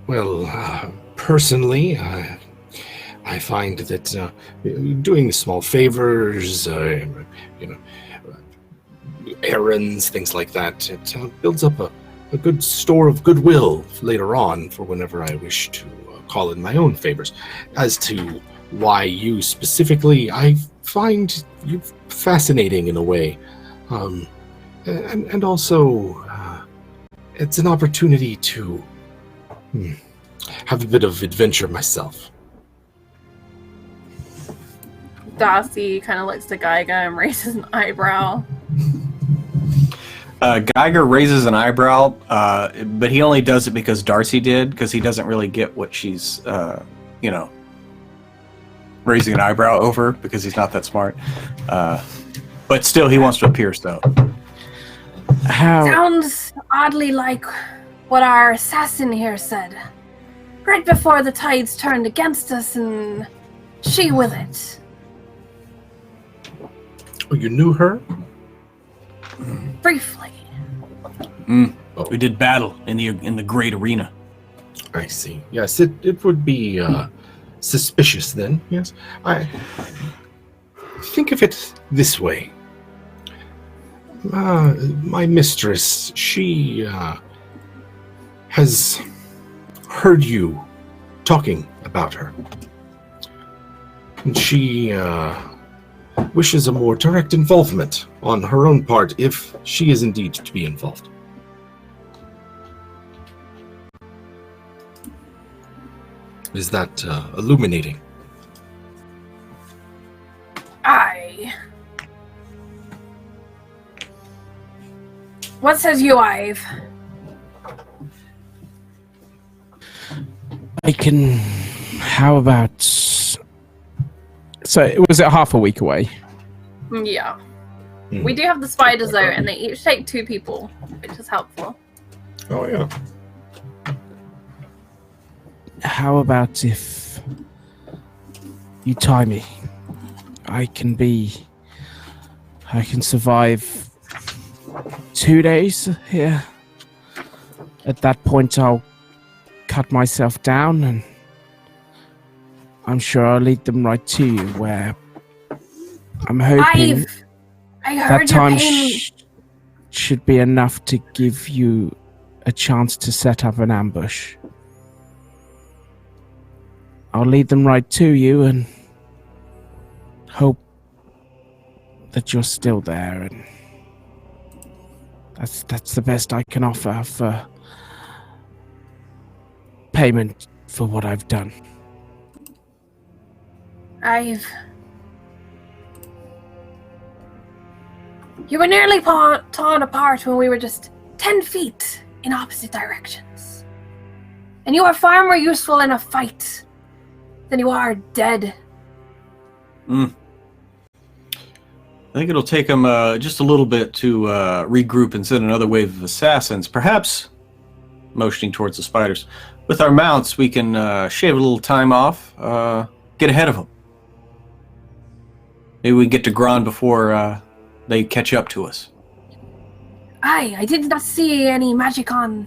Well, personally, I find that doing small favors, errands, things like that, it builds up a good store of goodwill later on for whenever I wish to call in my own favors. As to why you specifically, I find you fascinating in a way. And also, it's an opportunity to have a bit of adventure myself. Darcy kind of looks to Geiger and raises an eyebrow. Geiger raises an eyebrow, but he only does it because Darcy did, because he doesn't really get what she's, raising an eyebrow over, because he's not that smart. But still, he wants to appear so. Sounds oddly like what our assassin here said. right before the tides turned against us, and she with it. Oh, you knew her? Briefly. We did battle in the great arena. I see. Yes, it would be suspicious then. Yes, I think of it this way. My mistress, she has heard you talking about her, and she wishes a more direct involvement on her own part if she is indeed to be involved. Is that illuminating? Aye. What says you, Ive? I can. How about? So was it half a week away? Yeah. We do have the spiders though, and they each take 2 people, which is helpful. Oh yeah. How about if you tie me? I can survive 2 days here. At that point, I'll cut myself down, and I'm sure I'll lead them right to you, where I'm hoping I heard that time your pain. should be enough to give you a chance to set up an ambush. I'll lead them right to you and hope that you're still there, and that's the best I can offer for payment for what I've done. You were nearly torn apart when we were just 10 feet in opposite directions. And you are far more useful in a fight than you are dead. I think it'll take them just a little bit to regroup and send another wave of assassins. Perhaps, motioning towards the spiders, with our mounts, we can shave a little time off, get ahead of them. Maybe we can get to Gron before they catch up to us. Aye, I did not see any magic on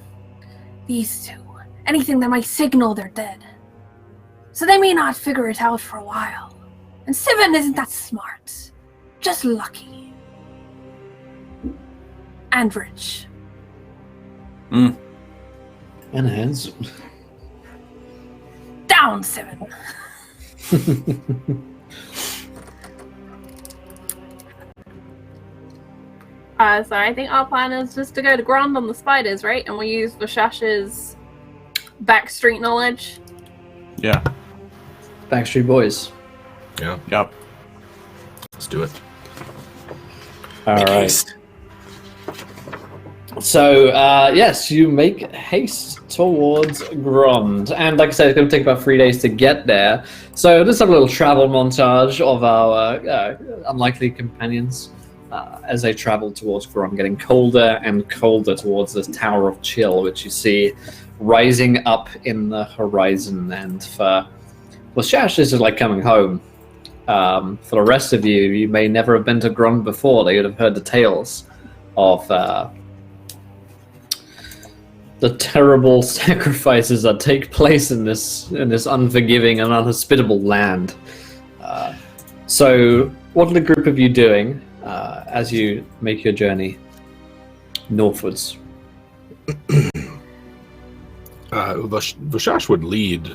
these 2. Anything that might signal they're dead. So they may not figure it out for a while. And Sivan isn't that smart. Just lucky. And rich. And handsome. Down, Sivan. So I think our plan is just to go to ground on the spiders, right? And we use Vashash's backstreet knowledge. Yeah. Backstreet Boys. Yeah. Yep. Let's do it. All Make right. haste. So, yes, you make haste towards Grond. And like I said, it's going to take about 3 days to get there. So let's have a little travel montage of our unlikely companions as they travel towards Grond, getting colder and colder towards this Tower of Chill, which you see rising up in the horizon. And for Shash, this is like coming home. For the rest of you, you may never have been to Grond before. They would have heard the tales of the terrible sacrifices that take place in this unforgiving and unhospitable land. So, what are the group of you doing as you make your journey northwards? Vashash would lead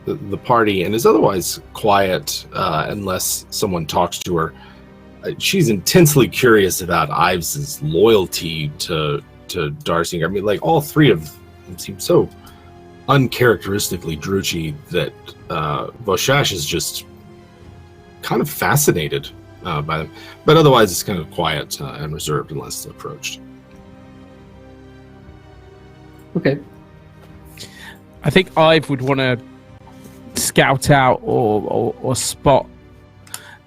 the party and is otherwise quiet unless someone talks to her. She's intensely curious about Ives' loyalty to Darcy. I mean, like, all 3 of them seem so uncharacteristically Druchi that Vashash is just kind of fascinated by them. But otherwise, it's kind of quiet and reserved unless approached. Okay. I think Ive would want to scout out or spot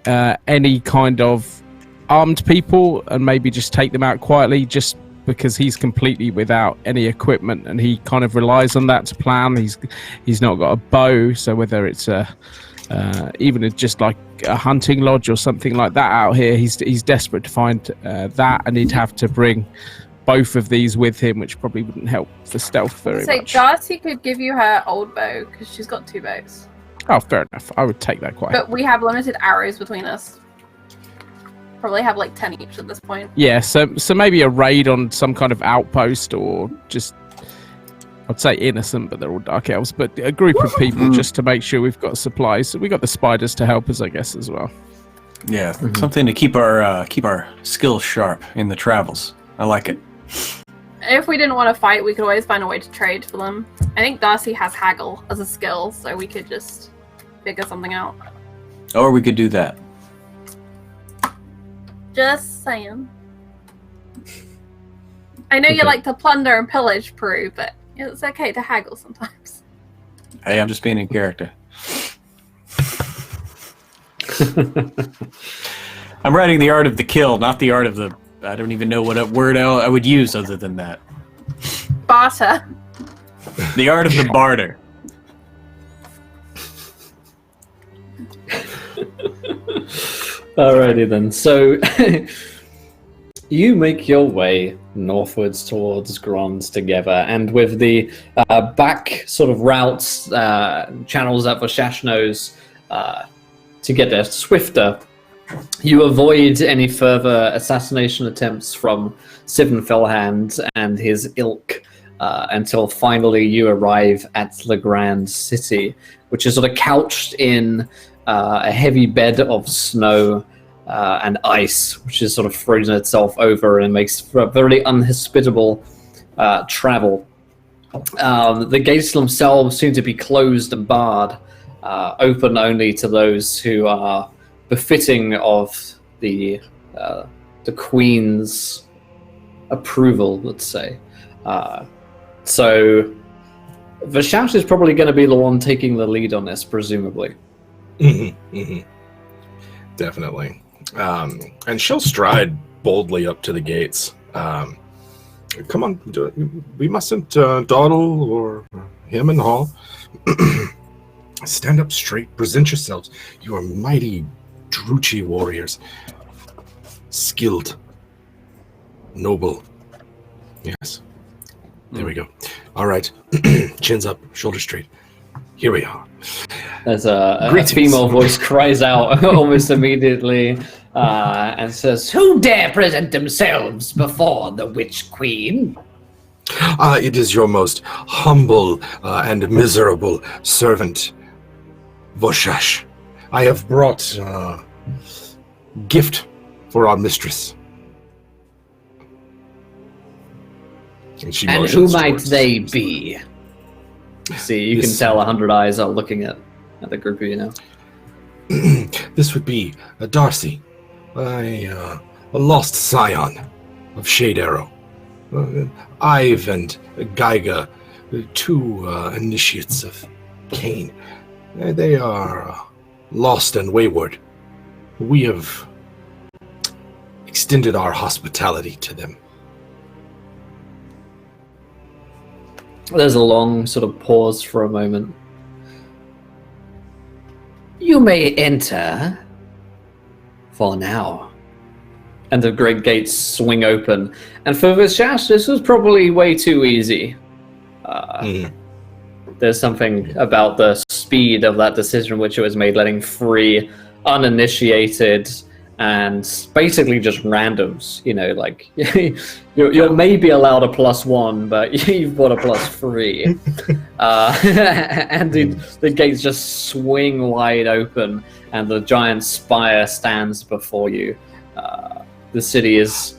any kind of armed people and maybe just take them out quietly, just because he's completely without any equipment, and he kind of relies on that to plan. He's not got a bow, so whether it's even just like a hunting lodge or something like that out here, he's desperate to find that, and he'd have to bring both of these with him, which probably wouldn't help for stealth very much. So Darcy could give you her old bow because she's got 2 bows. Oh, fair enough. I would take that quite. But we have limited arrows between us. Probably have like 10 each at this point. Yeah, so maybe a raid on some kind of outpost, or just, I'd say innocent, but they're all dark elves, but a group of people just to make sure we've got supplies. So we got the spiders to help us, I guess, as well. Yeah, something to keep our skills sharp in the travels. I like it. If we didn't want to fight, we could always find a way to trade for them. I think Darcy has haggle as a skill, so we could just figure something out. Or we could do that. Just saying. I know you like to plunder and pillage, Prue, but it's okay to haggle sometimes. Hey, I'm just being in character. I'm writing the art of the kill, not the art of the... I don't even know what word I would use other than that. Barter. The art of the barter. Alrighty then. So you make your way northwards towards Grons together, and with the back sort of routes, channels that Vashash knows to get there swifter, you avoid any further assassination attempts from Sivan Fellhand and his ilk until finally you arrive at the Grand City, which is sort of couched in a heavy bed of snow and ice, which is sort of frozen itself over and makes for a very unhospitable travel. The gates themselves seem to be closed and barred, open only to those who are befitting of the Queen's approval, let's say. So Vashash is probably going to be the one taking the lead on this, presumably. Definitely. And she'll stride boldly up to the gates. Come on, we mustn't dawdle or hem and haw. Stand up straight, present yourselves. You are mighty Druchi warriors. Skilled. Noble. Yes. There we go. All right. Chins up, shoulders straight. Here we are. As a female voice cries out almost immediately and says, "Who dare present themselves before the Witch Queen?" It is your most humble and miserable servant, Vashash. I have brought gift for our mistress. And who might they be? See, you can tell 100 eyes are looking at the group of you now. This would be a Darcy, a lost scion of Shade Arrow. Ive and Geiga, 2 initiates of Cain. They are lost and wayward. We have extended our hospitality to them. There's a long sort of pause for a moment. You may enter for now. And the great gates swing open. And for Vashash, this was probably way too easy. There's something about the speed of that decision which it was made, letting free, uninitiated, and basically just randoms. You know, like you're maybe allowed a +1, but you've got a +3. And the gates just swing wide open, and the giant spire stands before you. The city is,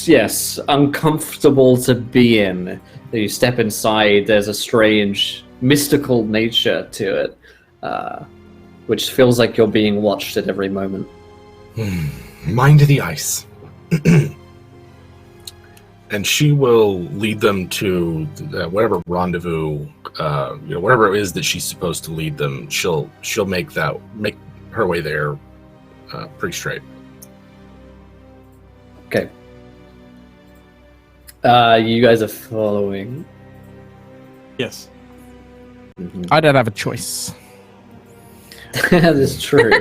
yes, uncomfortable to be in. You step inside, there's a strange, mystical nature to it, which feels like you're being watched at every moment. Mind the ice. And she will lead them to whatever rendezvous, whatever it is that she's supposed to lead them. She'll make her way there pretty straight. Okay. You guys are following. Yes. I don't have a choice. That is true.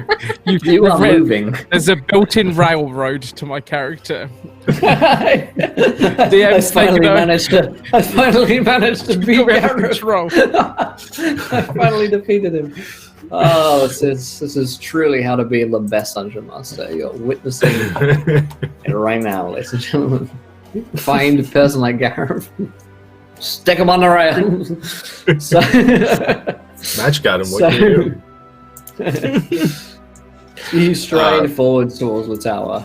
You are moving. There's a built-in railroad to my character. I finally managed to beat Gareth. Control. I finally defeated him. Oh, this is truly how to be the best dungeon master. You're witnessing it right now, ladies and gentlemen. Find a person like Gareth. Stick him on the rail. So, Match got him. What can you do? You stride forward towards the tower.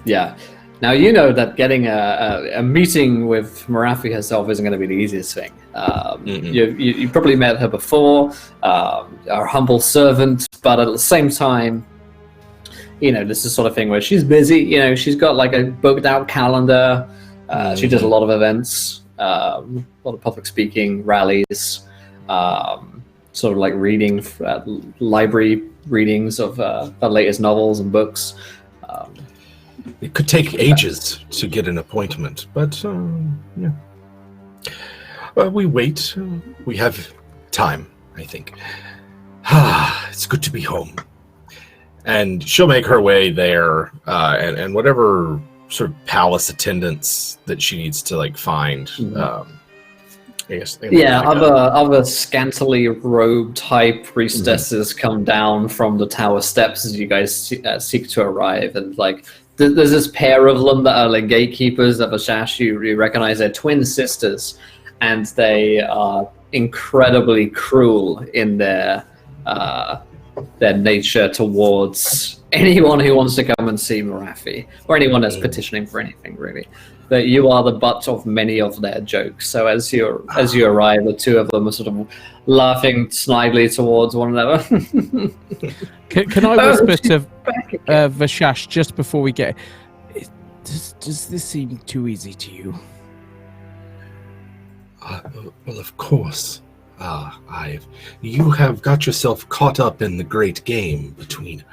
Yeah. Now you know that getting a meeting with Marathi herself isn't going to be the easiest thing. You probably met her before, our humble servant, but at the same time, this is the sort of thing where she's busy. She's got like a booked out calendar. She does a lot of events, a lot of public speaking, rallies, sort of like reading, library readings of the latest novels and books. It could take ages to get an appointment, but yeah. We wait. We have time, I think. It's good to be home. And she'll make her way there, and whatever sort of palace attendants that she needs to find. I guess. Other scantily robed high priestesses come down from the tower steps as you guys seek to arrive, and there's this pair of them that are gatekeepers of Ashash. You recognize they're twin sisters, and they are incredibly cruel in their nature towards anyone who wants to come and see Marathi, or anyone that's petitioning for anything, really. That you are the butt of many of their jokes. So as you arrive, the two of them are sort of laughing snidely towards one another. Can I whisper to Vashash just before we get? Does this seem too easy to you? Well, of course. You have got yourself caught up in the great game between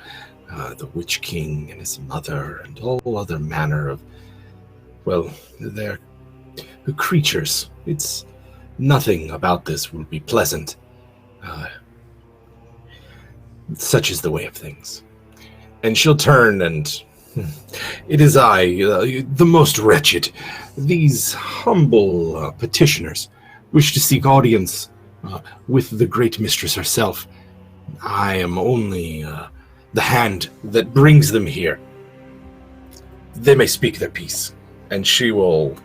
the Witch King and his mother and all other manner of, they're creatures. It's nothing about this will be pleasant. Such is the way of things. And she'll turn and, it is I, the most wretched. These humble petitioners wish to seek audience with the great mistress herself. I am only the hand that brings them here. They may speak their piece. And she will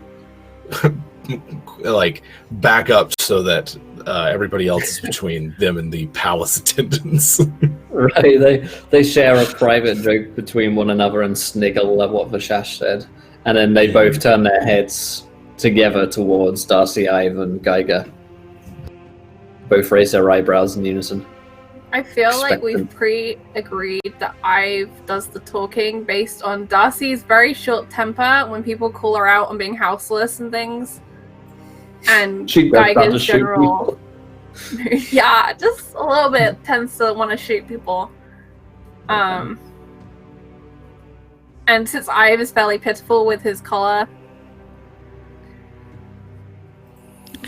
back up so that everybody else is between them and the palace attendants. Right, they share a private joke between one another and sniggle at what Vashash said, and then they both turn their heads together towards Darcy, Ive, and Geiger. Both raise their eyebrows in unison. I feel like we've pre-agreed that Ive does the talking based on Darcy's very short temper when people call her out on being houseless and things. And Geiger's general... yeah, just a little bit tends to want to shoot people. And since Ive is fairly pitiful with his collar...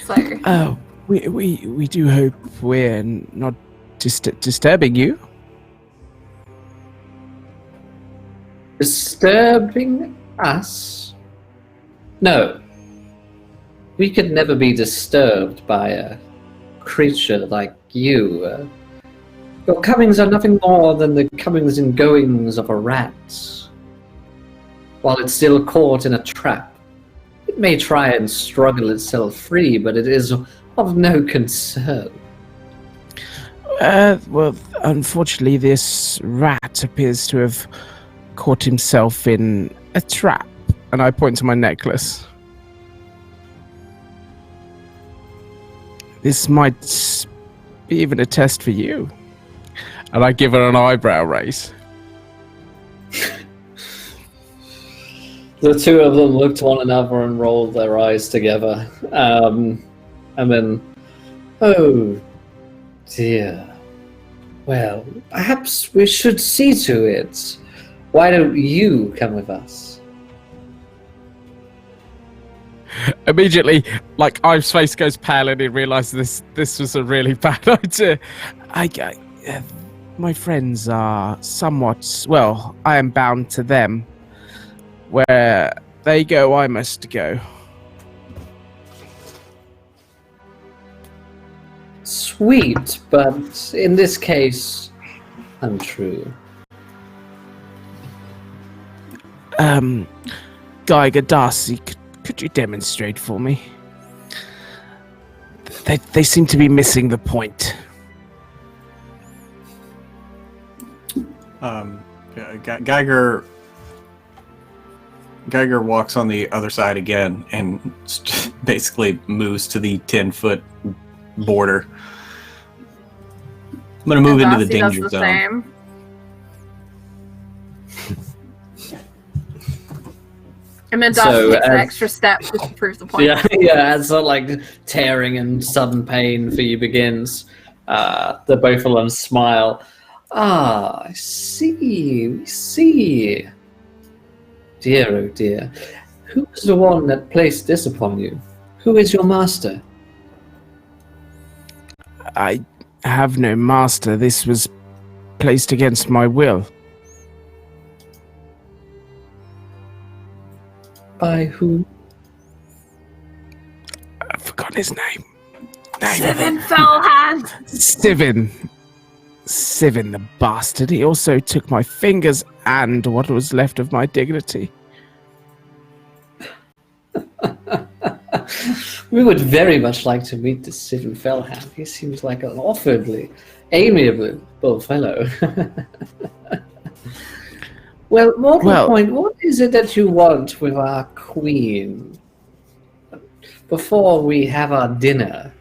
So... We do hope we're not disturbing you. Disturbing us? No. We could never be disturbed by a creature like you. Your comings are nothing more than the comings and goings of a rat. While it's still caught in a trap, it may try and struggle itself free, but it is of no concern. Unfortunately, this rat appears to have caught himself in a trap. And I point to my necklace. This might be even a test for you. And I give her an eyebrow raise. The two of them looked one another and rolled their eyes together. And then, oh dear. Well, perhaps we should see to it. Why don't you come with us? immediately, like Ive's face goes pale and he realizes this was a really bad idea. My friends are somewhat, well, I am bound to them. Where they go, I must go. Sweet, but in this case, untrue. Geiger, Darcy, could you demonstrate for me? They seem to be missing the point. Geiger walks on the other side again and basically moves to the 10-foot border. I'm going to move into the danger zone. Same. And then Darcy takes an extra step just to prove the point. Yeah, as sort of like tearing and sudden pain for you begins, the both of them smile. Ah, I see, we see. Dear, oh dear. Who is the one that placed this upon you? Who is your master? I have no master. This was placed against my will. By who? I've forgotten his name. Sivin Fellhand! Sivin, the bastard. He also took my fingers and what was left of my dignity. We would very much like to meet this Sivin Fellhand. He seems like an awfully amiable fellow. Well, more to the point, what is it that you want with our queen? Before we have our dinner,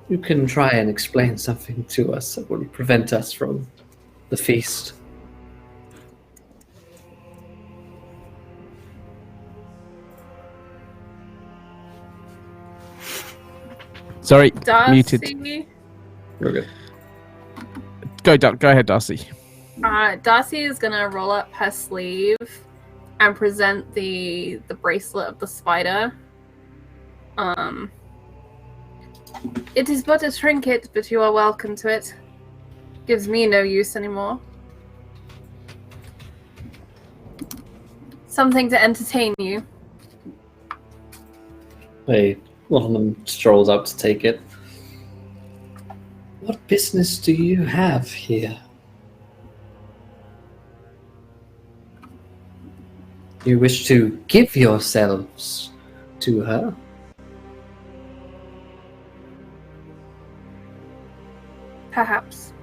you can try and explain something to us that will prevent us from the feast. Sorry, Darcy, muted. You're good. Go ahead, Darcy. Darcy is gonna roll up her sleeve and present the bracelet of the spider. It is but a trinket, but you are welcome to it. Gives me no use anymore. Something to entertain you. One of them strolls up to take it. What business do you have here? You wish to give yourselves to her? Perhaps.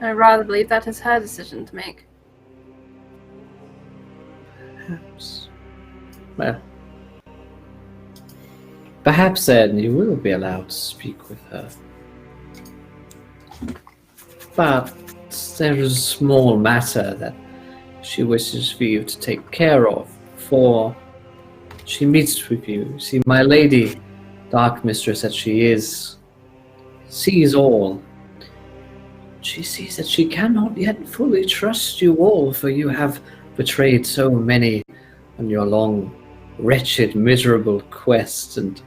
I rather believe that is her decision to make. Perhaps. Well, perhaps then you will be allowed to speak with her. But there is a small matter that she wishes for you to take care of before she meets with you. See, my lady, dark mistress that she is, sees all. She sees that she cannot yet fully trust you all, for you have betrayed so many on your long, wretched, miserable quest and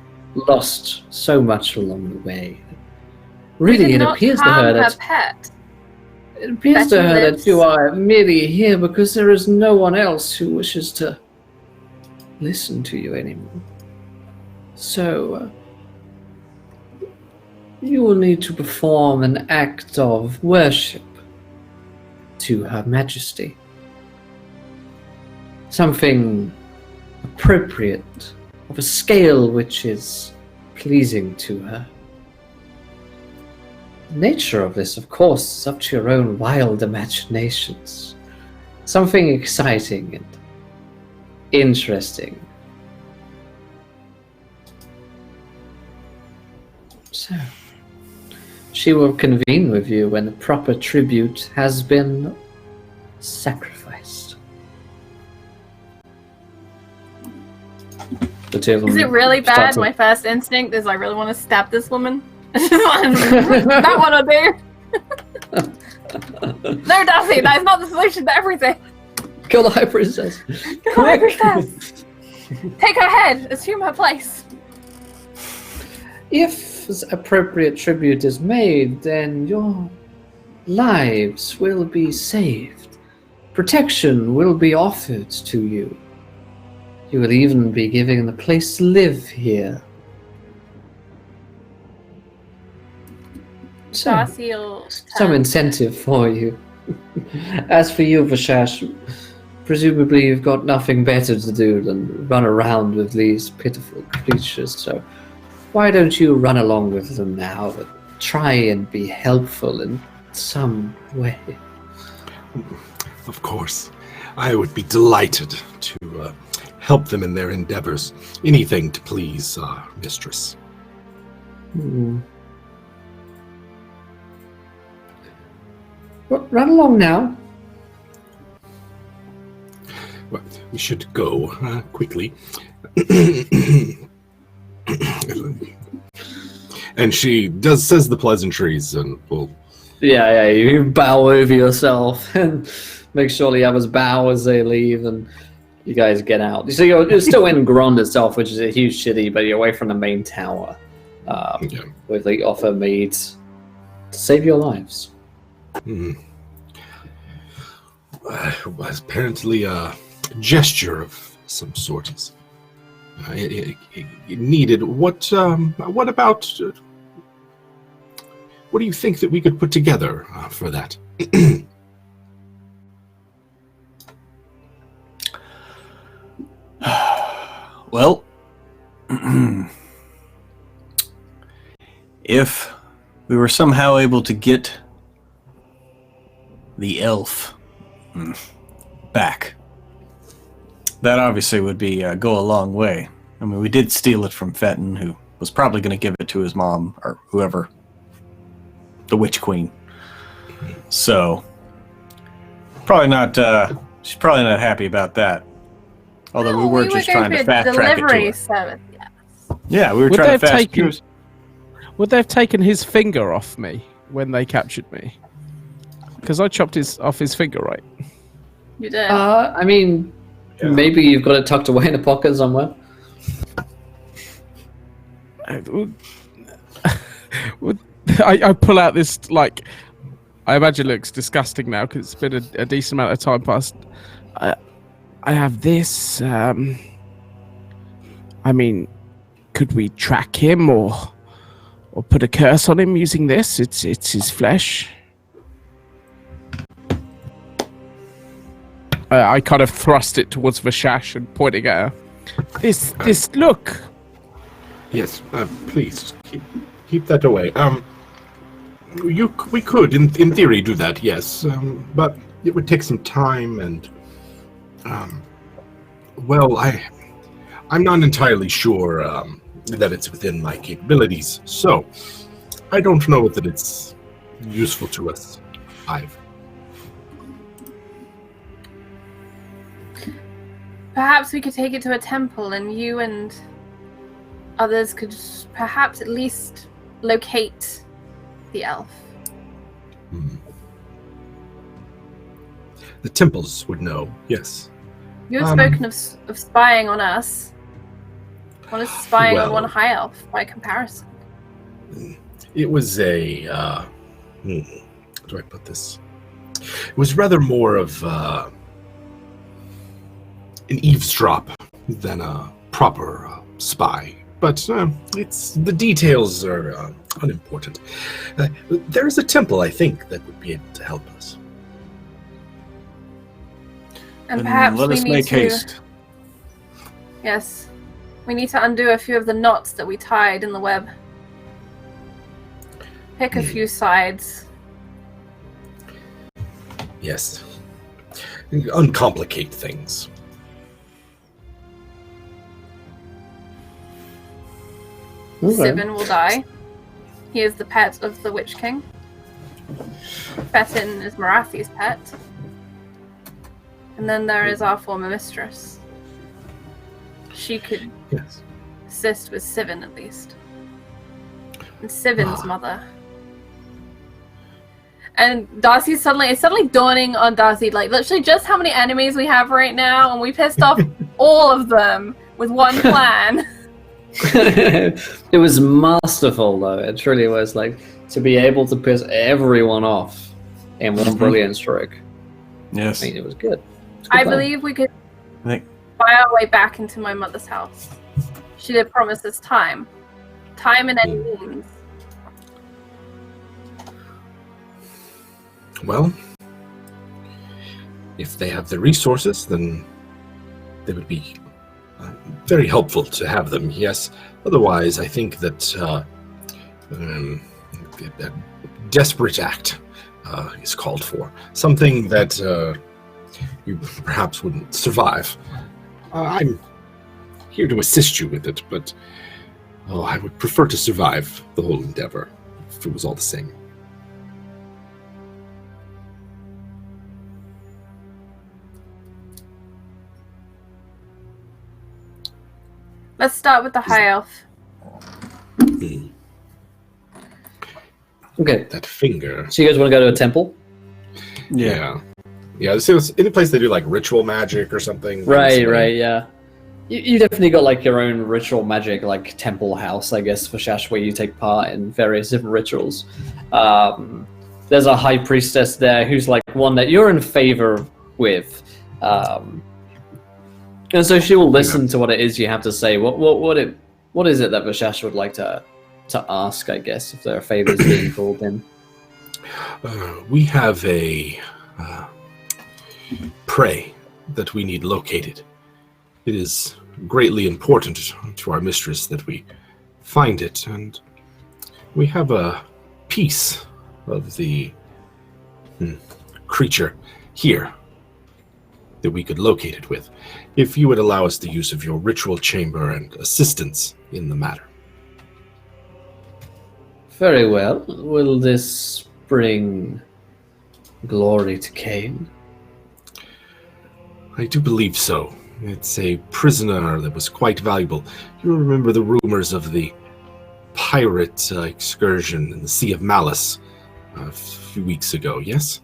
lost so much along the way. Really, it appears to her that pet. it appears to her that you are merely here because there is no one else who wishes to listen to you anymore. So, you will need to perform an act of worship to Her Majesty. Something appropriate, of a scale which is pleasing to her. The nature of this, of course, is up to your own wild imaginations. Something exciting and interesting. So, she will convene with you when the proper tribute has been sacrificed. The two of them Is it really start bad? to- My first instinct is I really want to stab this woman. That one I'll do. No, Darcy, that is not the solution to everything. Kill the High Priestess. Kill the High Priestess. Take her head. Assume her place. If appropriate tribute is made, then your lives will be saved. Protection will be offered to you. You will even be given a place to live here. Darcy will Some incentive for you. As for you, Vashash, presumably you've got nothing better to do than run around with these pitiful creatures, so why don't you run along with them now and try and be helpful in some way? Of course. I would be delighted to help them in their endeavors. Anything to please our mistress. Run along now. Well, we should go quickly. And she says the pleasantries and will... Yeah, you bow over yourself and make sure the others bow as they leave, and you guys get out. So you're still in Grand itself, which is a huge city, but you're away from the main tower, with the offer made to save your lives. Was apparently a gesture of some sort. It needed. What about? What do you think that we could put together for that? Well, if we were somehow able to get the elf back, that obviously would be go a long way. I mean, we did steal it from Fenton, who was probably going to give it to his mom or whoever, the Witch Queen. So, probably not. She's probably not happy about that. Although we were just trying to fast track it to her. Service, yes. Yeah, we were trying to fast track. Would they have taken his finger off me when they captured me? Because I chopped off his finger, right? You did. I mean, maybe you've got it tucked away in a pocket somewhere. I pull out this, like, I imagine it looks disgusting now because it's been a decent amount of time past. I have this. I mean, could we track him or put a curse on him using this? It's his flesh. I kind of thrust it towards Vashash and pointing at her. This look. Yes, please keep that away. We could, in theory, do that. Yes, but it would take some time, and well, I'm not entirely sure that it's within my capabilities. So I don't know that it's useful to us. Perhaps we could take it to a temple, and you and others could perhaps at least locate the elf. The temples would know, yes. You have spoken of spying on us. What is spying on one high elf by comparison? It was a... how do I put this? It was rather more of an eavesdrop than a proper spy. But the details are unimportant. There's a temple, I think, that would be able to help us. And perhaps let us make haste. Yes. We need to undo a few of the knots that we tied in the web. Pick a few sides. Yes. Uncomplicate things. Okay. Sibin will die. He is the pet of the Witch King. Fetin is Marathi's pet. And then there is our former mistress. She could assist with Sivin at least. And Sivin's mother. And it's suddenly dawning on Darcy, like, literally just how many enemies we have right now, and we pissed off all of them with one plan. It was masterful, though. It truly was, like, to be able to piss everyone off in one brilliant stroke. Yes. I mean, it was good. I believe we could buy our way back into my mother's house. She did promise us time. Time and any means. Well, if they have the resources, then they would be very helpful to have them, yes. Otherwise, I think that a desperate act is called for. Something that you perhaps wouldn't survive. I'm here to assist you with it, but I would prefer to survive the whole endeavor if it was all the same. Let's start with the high elf. Okay. That finger. So you guys want to go to a temple? Yeah. So it's any place they do like ritual magic or something. Right, yeah. You definitely got like your own ritual magic, like temple house, I guess, for Shash, where you take part in various different rituals. There's a high priestess there who's like one that you're in favor with. And so she will listen to what it is you have to say. What is it that Vashash would like to ask, I guess, if there are favors being called in? We have a prey that we need located. It is greatly important to our mistress that we find it, and we have a piece of the creature here that we could locate it with, if you would allow us the use of your ritual chamber and assistance in the matter. Very well. Will this bring glory to Cain? I do believe so. It's a prisoner that was quite valuable. You remember the rumors of the pirate excursion in the Sea of Malice a few weeks ago, yes?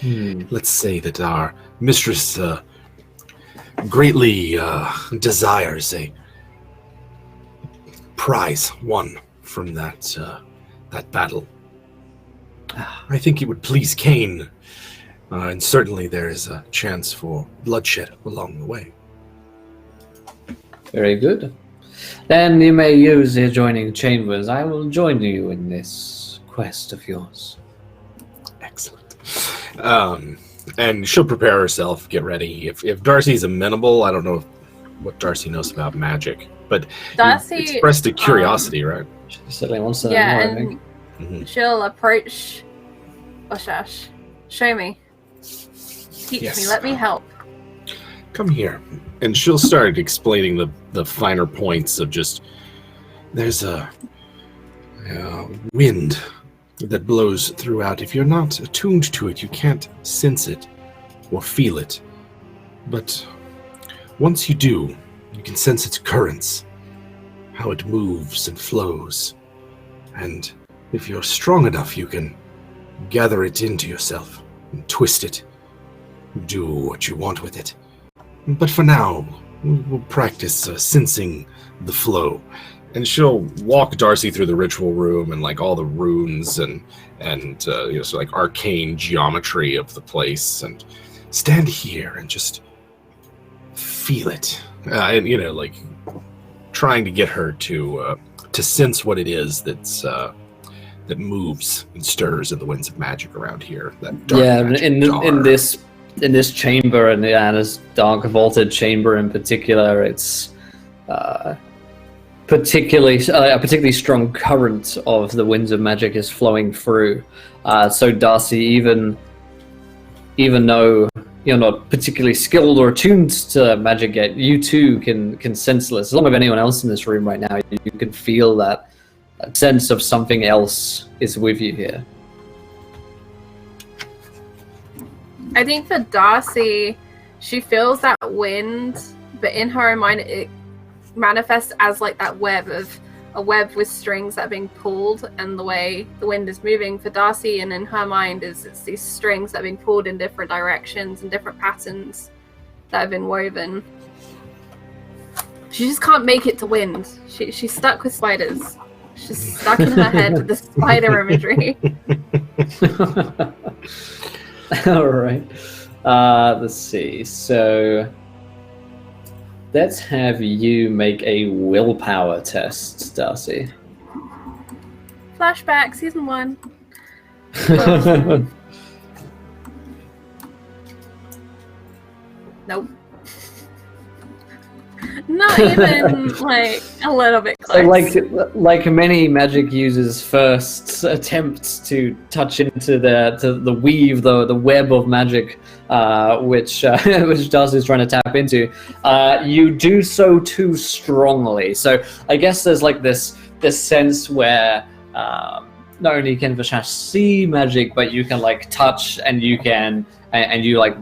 Let's say that our mistress greatly desires a prize won from that battle. I think it would please Cain, and certainly there is a chance for bloodshed along the way. Very good. Then you may use the adjoining chambers. I will join you in this quest of yours. Excellent. And she'll prepare herself, get ready. If Darcy's amenable, I don't know what Darcy knows about magic, but Darcy you expressed a curiosity, right? She certainly wants to know Yeah, more, I and think. she'll approach Oshash. Show me. Teach Yes. me. Let me help. Come here. And she'll start explaining the finer points of just, there's a wind that blows throughout. If you're not attuned to it, you can't sense it or feel it. But once you do, you can sense its currents, how it moves and flows. And if you're strong enough, you can gather it into yourself and twist it, do what you want with it. But for now, we'll practice sensing the flow. And she'll walk Darcy through the ritual room and like all the runes and so like arcane geometry of the place, and stand here and just feel it. And like trying to get her to sense what it is that's that moves and stirs in the winds of magic around here. That dark magic in this chamber, and this dark vaulted chamber in particular, it's a particularly strong current of the winds of magic is flowing through. So Darcy, even though you're not particularly skilled or attuned to magic yet, you too can sense this. Along with anyone else in this room right now, you can feel that sense of something else is with you here. I think for Darcy, she feels that wind, but in her own mind, it manifests as like that web with strings that are being pulled, and the way the wind is moving for Darcy and in her mind it's these strings that are being pulled in different directions and different patterns, that have been woven. She just can't make it to wind. She's stuck with spiders. She's stuck in her head with the spider imagery. All right. Let's see. So let's have you make a willpower test, Darcy. Flashback, season 1. Nope. Not even like a little bit close. So like many magic users' first attempts to touch into the weave, the web of magic, which Darcy is trying to tap into, you do so too strongly. So I guess there's like this sense where not only can Vishash see magic, but you can like touch and you like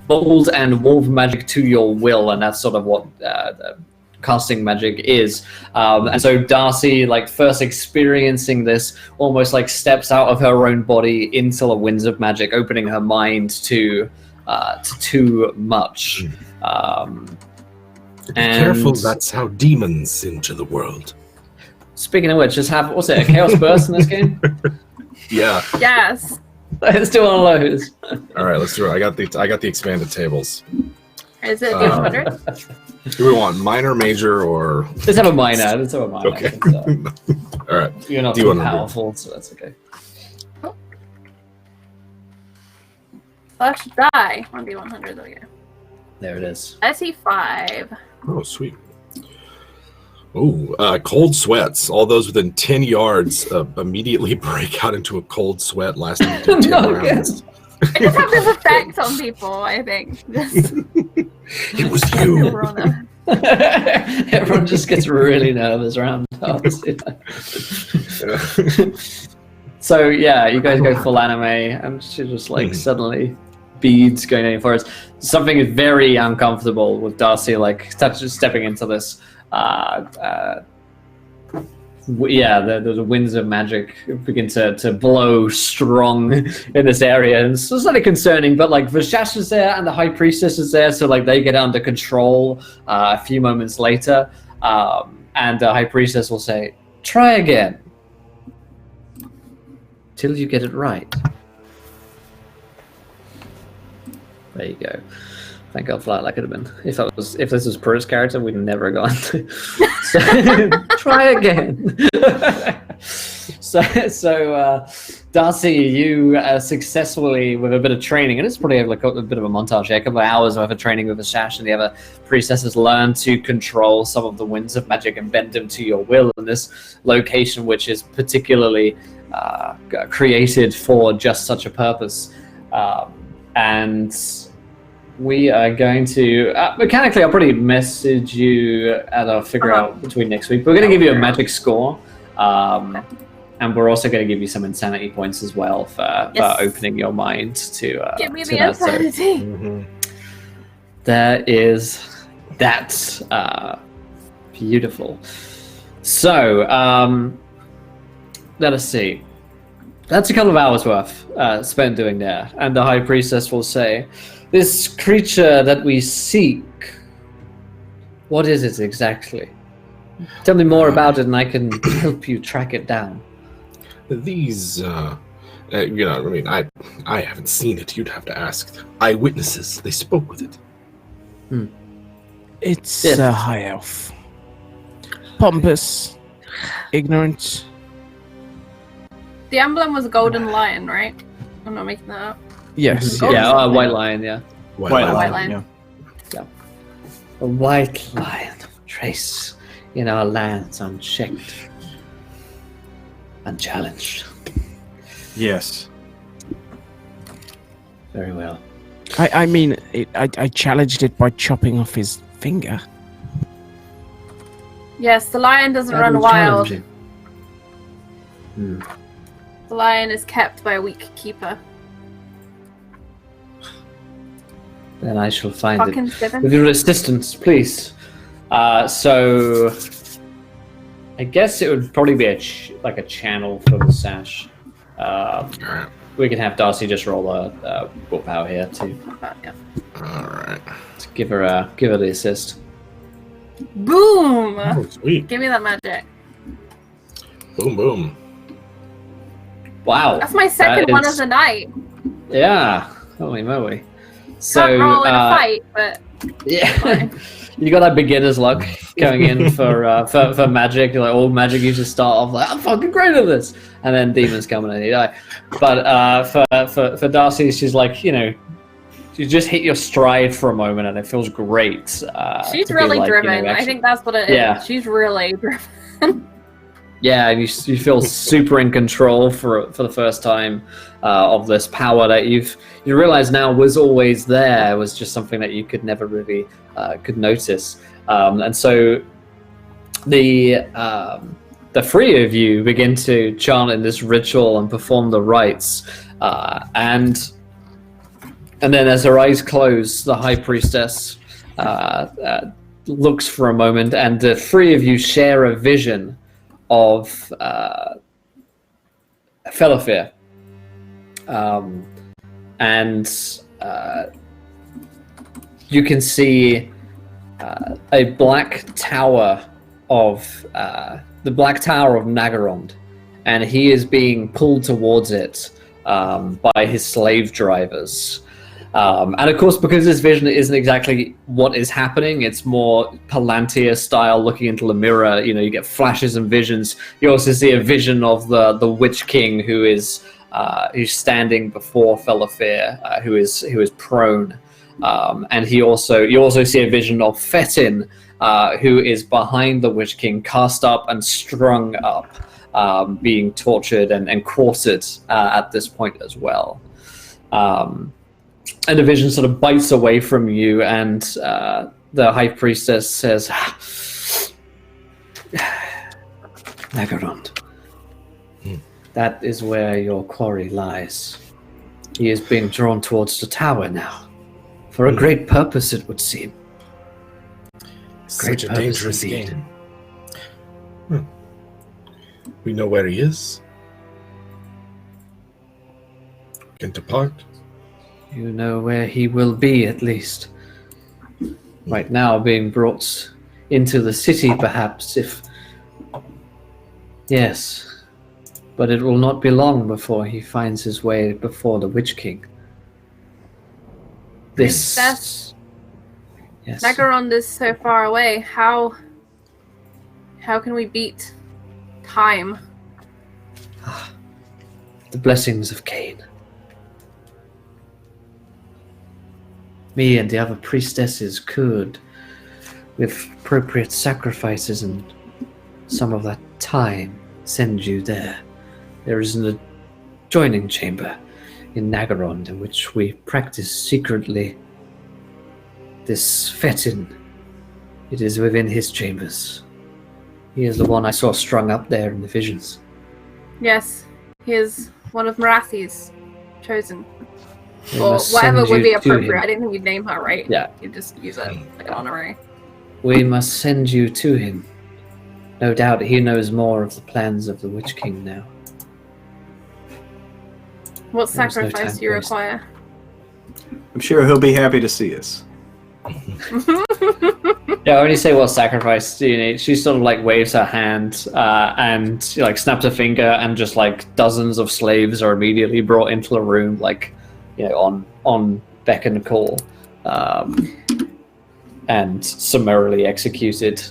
mold and wolf magic to your will, and that's sort of what casting magic is. And so Darcy, like first experiencing this, almost like steps out of her own body into the winds of magic, opening her mind to too much. Be careful, that's how demons enter the world. Speaking of which, just have, what's it, a Chaos Burst in this game? Yeah. Yes. Let's do one of those. All right, let's do it. I got the expanded tables. Is it D100? Do we want minor, major, or? Let's have a minor. Okay. All right. You're not D100. too powerful, so that's okay. Flash die on D100 though, yeah. There it is. I see 5. Oh, sweet. Oh, cold sweats. All those within 10 yards immediately break out into a cold sweat lasting 10 rounds. I just have this effect on people, I think. It was you. Everyone just gets really nervous around Darcy. So yeah, you guys go full anime, and she's just like suddenly beads going in for us. Something is very uncomfortable with Darcy, like stepping into this. The winds of magic begin to blow strong in this area, and it's slightly concerning. But like Vishash is there, and the High Priestess is there, so like they get under control a few moments later, and the High Priestess will say, "Try again, till you get it right." There you go. Thank God for that. That could have been if this was Pruitt's character, we'd never gone. So try again. So Darcy, you successfully, with a bit of training, and it's probably like a bit of a montage here, a couple of hours worth of training with Vishash and the other priestesses, learn to control some of the winds of magic and bend them to your will in this location, which is particularly created for just such a purpose. And we are going to mechanically, I'll probably message you as I'll figure out between next week. We're going to give you a magic score, and we're also going to give you some insanity points as well for opening your mind to. Give me to the that. insanity. Mm-hmm. That's beautiful. So let us see. That's a couple of hours worth spent doing that, and the High Priestess will say, "This creature that we seek, what is it exactly? Tell me more about it and I can help you track it down." These, I haven't seen it. You'd have to ask eyewitnesses. They spoke with it. It's a high elf. Pompous, ignorant. The emblem was a golden lion, right? I'm not making that up. Yes. Yeah, white lion, yeah. White lion. Yeah. A white lion, trace in our lands unchecked, unchallenged. Yes. Very well. I mean, I challenged it by chopping off his finger. Yes, the lion doesn't That run was wild. challenging. The lion is kept by a weak keeper. Then I shall find Fucking it. Steven. With your assistance, please. So, I guess it would probably be a channel for the sash. We can have Darcy just roll a willpower here too. Yeah. All right. give her the assist. Boom! Oh, sweet. Give me that magic. Boom, boom. Wow. That's my second one of the night. Yeah. Holy moly. So, Can't roll in a fight, but yeah. You got that beginner's luck going in for magic. You're like, all magic, you just start off like, I'm fucking great at this. And then demons come in and you die. But for Darcy, she's like, you just hit your stride for a moment and it feels great. she's really driven. actually, I think that's what it is. Yeah. She's really driven. Yeah, and you feel super in control for the first time of this power that you realize now was always there. It was just something that you could never really could notice. And so the three of you begin to chant in this ritual and perform the rites, and then as her eyes close, the high priestess looks for a moment, and the three of you share a vision of Felafir. And you can see a black tower of the Black Tower of Nagarond, and he is being pulled towards it by his slave drivers. And of course, because this vision isn't exactly what is happening, it's more Palantir style, looking into the mirror. You get flashes and visions. You also see a vision of the Witch King who's standing before Felafir, who is prone. And you also see a vision of Fetin, who is behind the Witch King, cast up and strung up, being tortured and quartered at this point as well. And the vision sort of bites away from you, and the High Priestess says, Nagarond, that is where your quarry lies. He is being drawn towards the tower now. For a great purpose, it would seem. Such a dangerous game. We know where he is. We can depart. You know where he will be, at least. Right now, being brought into the city, perhaps, if... Yes. But it will not be long before he finds his way before the Witch King. Princess, yes. Nagarond is so far away. How can we beat time? The blessings of Cain. Me and the other priestesses could, with appropriate sacrifices and some of that time, send you there. There is an adjoining chamber in Nagarond in which we practice secretly. This Fetin, it is within his chambers. He is the one I saw strung up there in the visions. Yes, he is one of Marathi's chosen. We Or must whatever send would you be to appropriate. him. I didn't think you'd name her, right? Yeah. You'd just use it like an honorary. We must send you to him. No doubt he knows more of the plans of the Witch King now. What There is no sacrifice time do you wasted. require? I'm sure he'll be happy to see us. Yeah, I only say what sacrifice do you need. She sort of like waves her hand and she like snaps her finger, and just like dozens of slaves are immediately brought into the room, like on beck and call, and summarily executed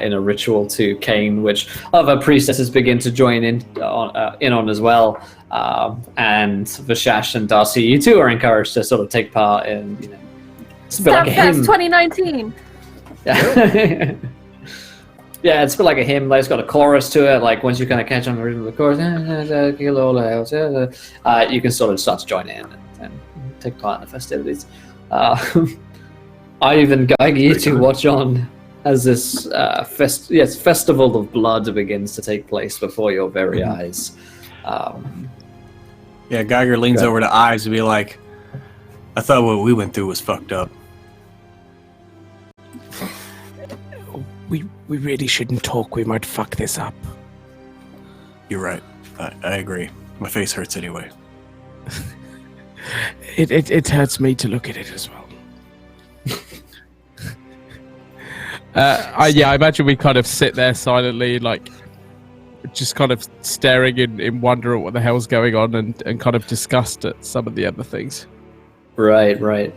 in a ritual to Cain, which other priestesses begin to join in on as well. And Vishash and Darcy, you two are encouraged to sort of take part in, it's a bit like a hymn. 2019. Yeah. Yeah, it's a bit like a hymn. Like, it's got a chorus to it. Like, once you kind of catch on the rhythm of the chorus, you can sort of start to join in and take part in the festivities. Ivan, Geiger, you two watch on as this festival of blood begins to take place before your very eyes. Yeah, Geiger leans over to Ives and be like, I thought what we went through was fucked up. We really shouldn't talk. We might fuck this up. You're right. I agree. My face hurts anyway. It hurts me to look at it as well. I imagine we kind of sit there silently, like just kind of staring in wonder at what the hell's going on, and kind of disgust at some of the other things. Right.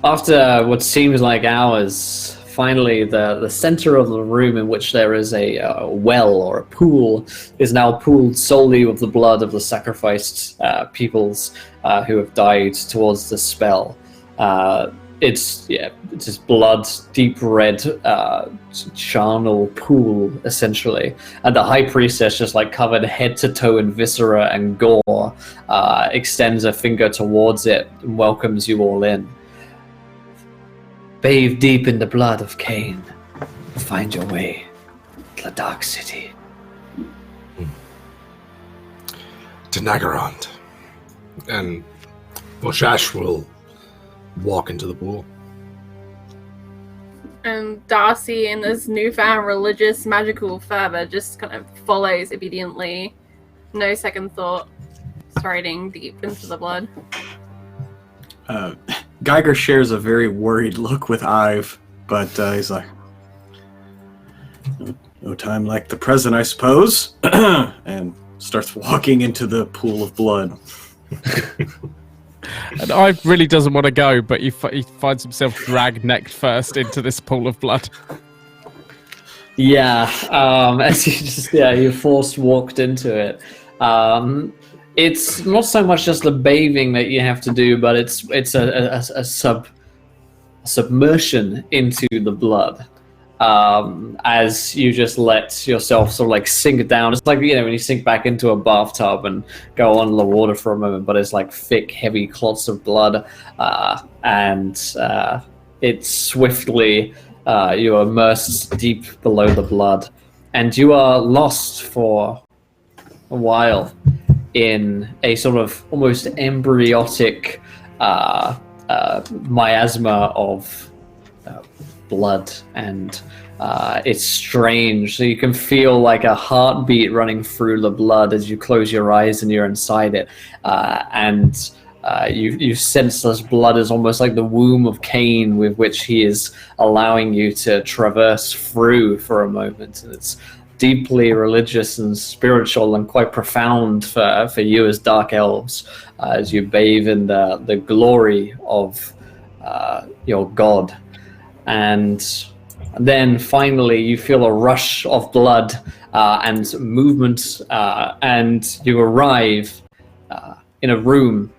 After what seems like hours, finally the center of the room, in which there is a well or a pool, is now pooled solely with the blood of the sacrificed peoples who have died towards the spell. It's just blood, deep red, charnel pool, essentially. And the high priestess, just like covered head to toe in viscera and gore, extends a finger towards it and welcomes you all in. Bathe deep in the blood of Cain. Find your way to the Dark City. To Nagarond. And Moshash will walk into the pool. And Darcy, in this newfound religious magical fervor, just kind of follows obediently. No second thought. Striding deep into the blood. Geiger shares a very worried look with Ive, but he's like, no time like the present, I suppose, and starts walking into the pool of blood. And Ive really doesn't want to go, but he finds himself dragged neck first into this pool of blood. Yeah, as you forced walked into it. It's not so much just the bathing that you have to do, but it's a submersion into the blood. As you just let yourself sort of like sink down. It's like, when you sink back into a bathtub and go under the water for a moment, but it's like thick, heavy clots of blood, and it's swiftly, you're immersed deep below the blood, and you are lost for a while in a sort of almost embryotic miasma of blood, and it's strange. So you can feel like a heartbeat running through the blood as you close your eyes and you're inside it, and you sense this blood is almost like the womb of Cain, with which he is allowing you to traverse through for a moment. And it's deeply religious and spiritual and quite profound for you as dark elves, as you bathe in the glory of your god. And then finally you feel a rush of blood and movement, and you arrive in a room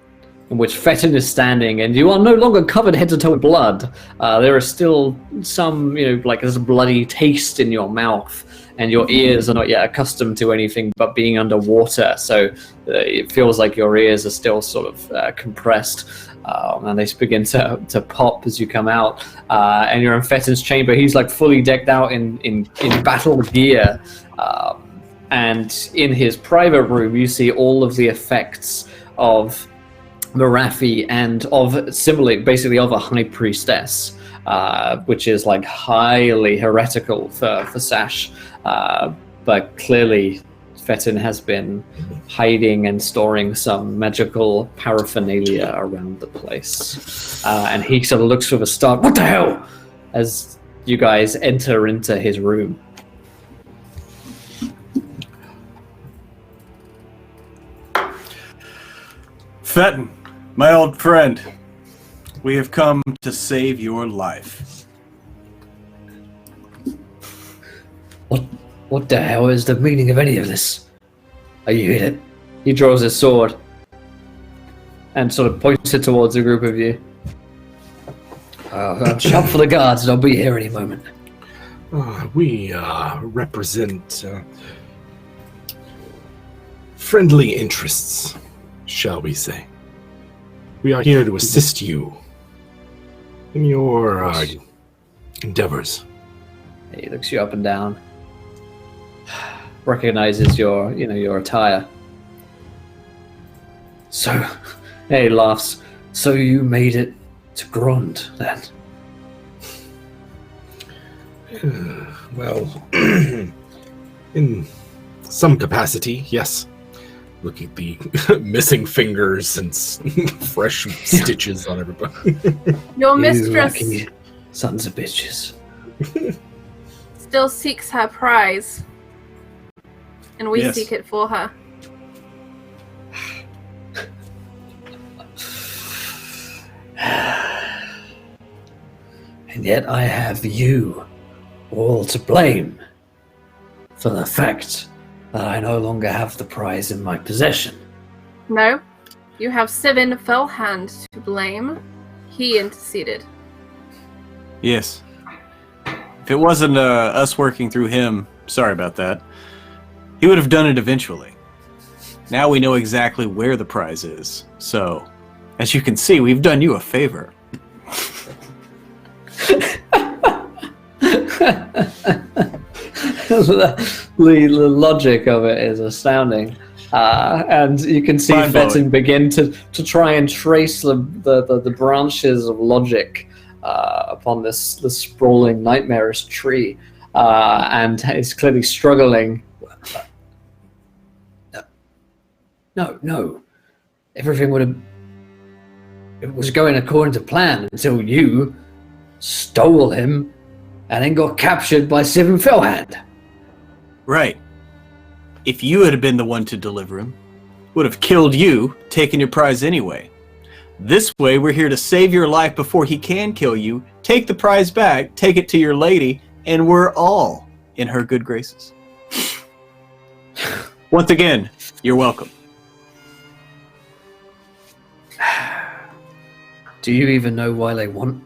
in which Fettin is standing, and you are no longer covered head to toe in blood. There is still some, like there's a bloody taste in your mouth, and your ears are not yet accustomed to anything but being underwater, so it feels like your ears are still sort of compressed. And they begin to pop as you come out, and you're in Fettin's chamber. He's like fully decked out in battle gear, and in his private room you see all of the effects of Marathi and of similarly basically of a high priestess, which is like highly heretical for Sash, but clearly Fettin has been hiding and storing some magical paraphernalia around the place. And he sort of looks with a start, what the hell? As you guys enter into his room. Fettin, my old friend, we have come to save your life. What the hell is the meaning of any of this? Are you in it? He draws his sword and sort of points it towards a group of you. Shout for the guards, and I'll be here any moment. We represent friendly interests, shall we say. We are here to assist you in your endeavors. He looks you up and down. Recognizes your attire. So, he laughs. So you made it to Grond, then? Well, in some capacity, yes. Look at the missing fingers and fresh stitches on everybody. Your mistress. Lucky sons of bitches. still seeks her prize. And we Yes. seek it for her. And yet I have you all to blame for the fact that I no longer have the prize in my possession. No, you have Sivin Fellhand to blame. He interceded. Yes. If it wasn't us working through him, sorry about that, he would have done it eventually. Now we know exactly where the prize is. So, as you can see, we've done you a favor. The logic of it is astounding. And you can see Fetton begin to try and trace the branches of logic upon this sprawling, nightmarish tree. And is clearly struggling. No. Everything it was going according to plan until you stole him and then got captured by Sivin Fellhand. Right. If you had been the one to deliver him, would have killed you, taken your prize anyway. This way, we're here to save your life before he can kill you, take the prize back, take it to your lady, and we're all in her good graces. Once again, you're welcome. Do you even know why they want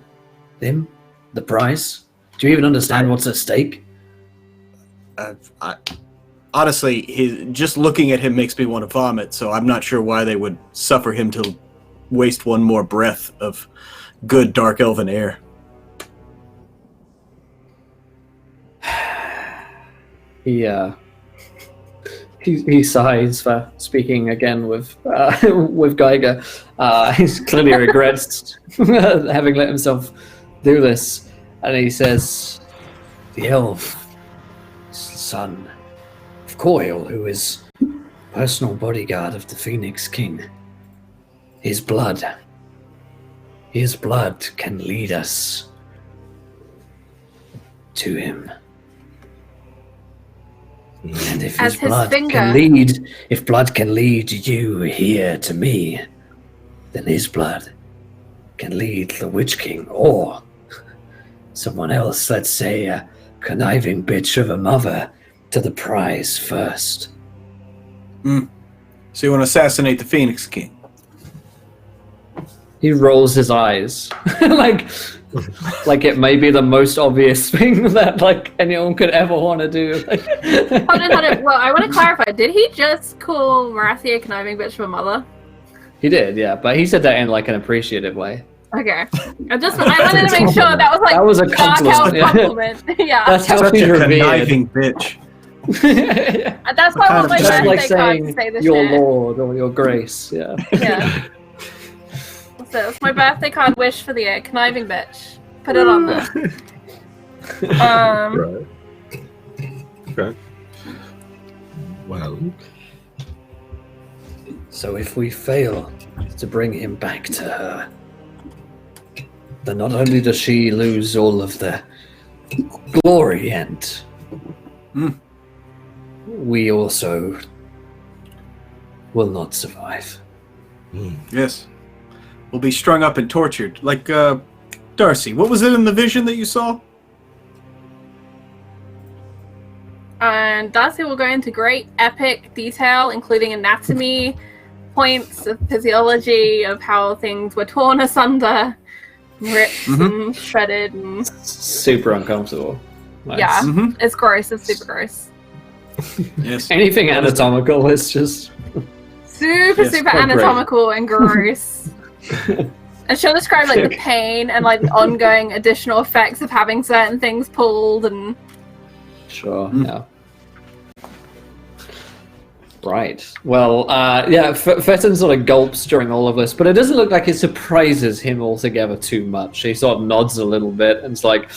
him? The prize? Do you even understand what's at stake? Honestly, just looking at him makes me want to vomit, so I'm not sure why they would suffer him to waste one more breath of good dark elven air. He sighs for speaking again with Geiger. He clearly regrets having let himself do this, and he says, "The elf son of Coil, who is personal bodyguard of the Phoenix King, his blood can lead us to him." And if As his his blood finger- can lead you here to me, then his blood can lead the Witch King or someone else, let's say a conniving bitch of a mother, to the prize first. So you want to assassinate the Phoenix King? He rolls his eyes like it may be the most obvious thing that anyone could ever want to do. Hold on. Well, I want to clarify. Did he just call Marathia a conniving bitch of a mother? He did, yeah, but he said that in an appreciative way. Okay. I wanted to make sure that was a dark elf compliment. Yeah. That's how Such she's a revered. conniving bitch. That's why I want my Just birthday like card to saying say this your shit. lord or your grace, yeah. Yeah. That's my birthday card wish for the year. Conniving bitch. Put it on there. Right. Okay. Well, So if we fail to bring him back to her, then not only does she lose all of the glory and we also will not survive. Yes. We'll be strung up and tortured. Like, Darcy, what was it in the vision that you saw? And Darcy will go into great epic detail, including anatomy, points of physiology, of how things were torn asunder, ripped and shredded. And Super uncomfortable. Nice. yeah, it's gross. It's super gross. Yes. Anything anatomical is just... Super Yes, quite great. anatomical and gross. And she'll describe the pain and the ongoing additional effects of having certain things pulled and Sure, yeah. Right. Well, Fetton sort of gulps during all of this, but it doesn't look like it surprises him altogether too much. He sort of nods a little bit and is like,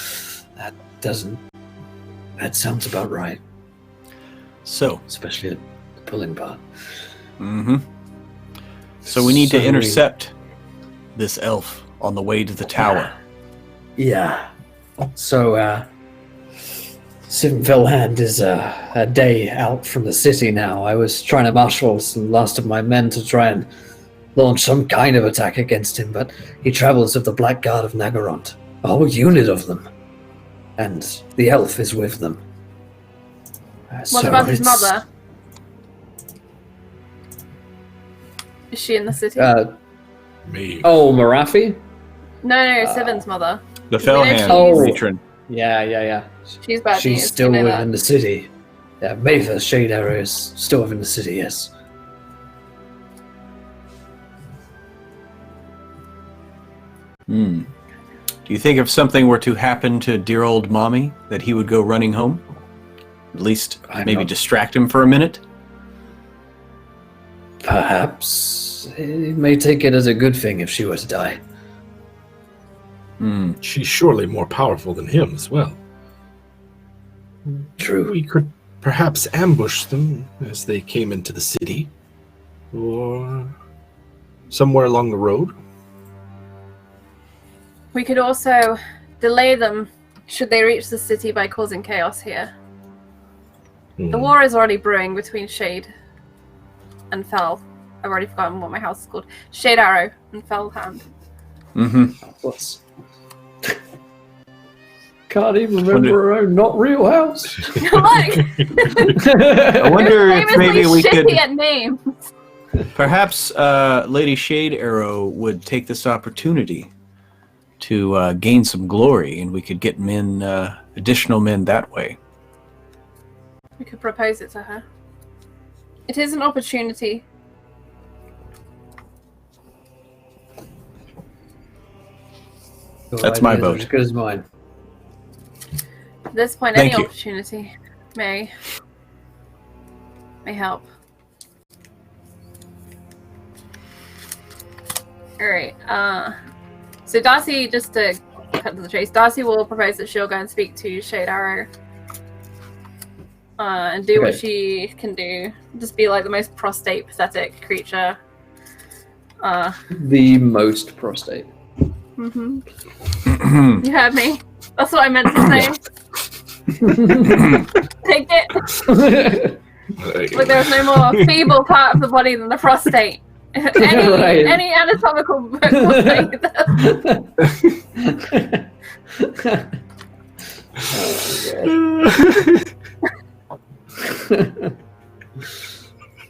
that sounds about right. So. Especially the pulling part. So we need to So we- intercept this elf on the way to the tower. Yeah. So Simville Hand is a day out from the city now. I was trying to marshal the last of my men to try and launch some kind of attack against him, but he travels with the Black Guard of Nagaront, a whole unit of them, and the elf is with them. What about his mother? Is she in the city? Me. Oh, Marafi? No, Sivan's mother. The Fellhand Oh. matron. Yeah. She's bad She's news, still you know within that. the city. Yeah, Mayfair Shade Arrow is still within the city, yes. Do you think if something were to happen to dear old mommy, that he would go running home? At least maybe distract him for a minute? Perhaps. He may take it as a good thing if she were to die. She's surely more powerful than him as well. True. We could perhaps ambush them as they came into the city, or somewhere along the road. We could also delay them should they reach the city by causing chaos here. The war is already brewing between Shade and Fell. I've already forgotten what my house is called. Shade Arrow and Fell Hand. What's... Can't even remember her own not real house. Look! I wonder if maybe we could... at names. Perhaps Lady Shade Arrow would take this opportunity to gain some glory, and we could get men, additional men that way. We could propose it to her. It is an opportunity. That's my vote. As good as mine. At this point, Thank any you. opportunity may help. Alright, so Darcy, just to cut to the chase, Darcy will propose that she'll go and speak to Shade Arrow. And do what she can do. Just be like the most prostate, pathetic creature. The most prostate. You heard me. That's what I meant to say. Take it. Like there's no more feeble part of the body than the prostate. Any anatomical book will say that.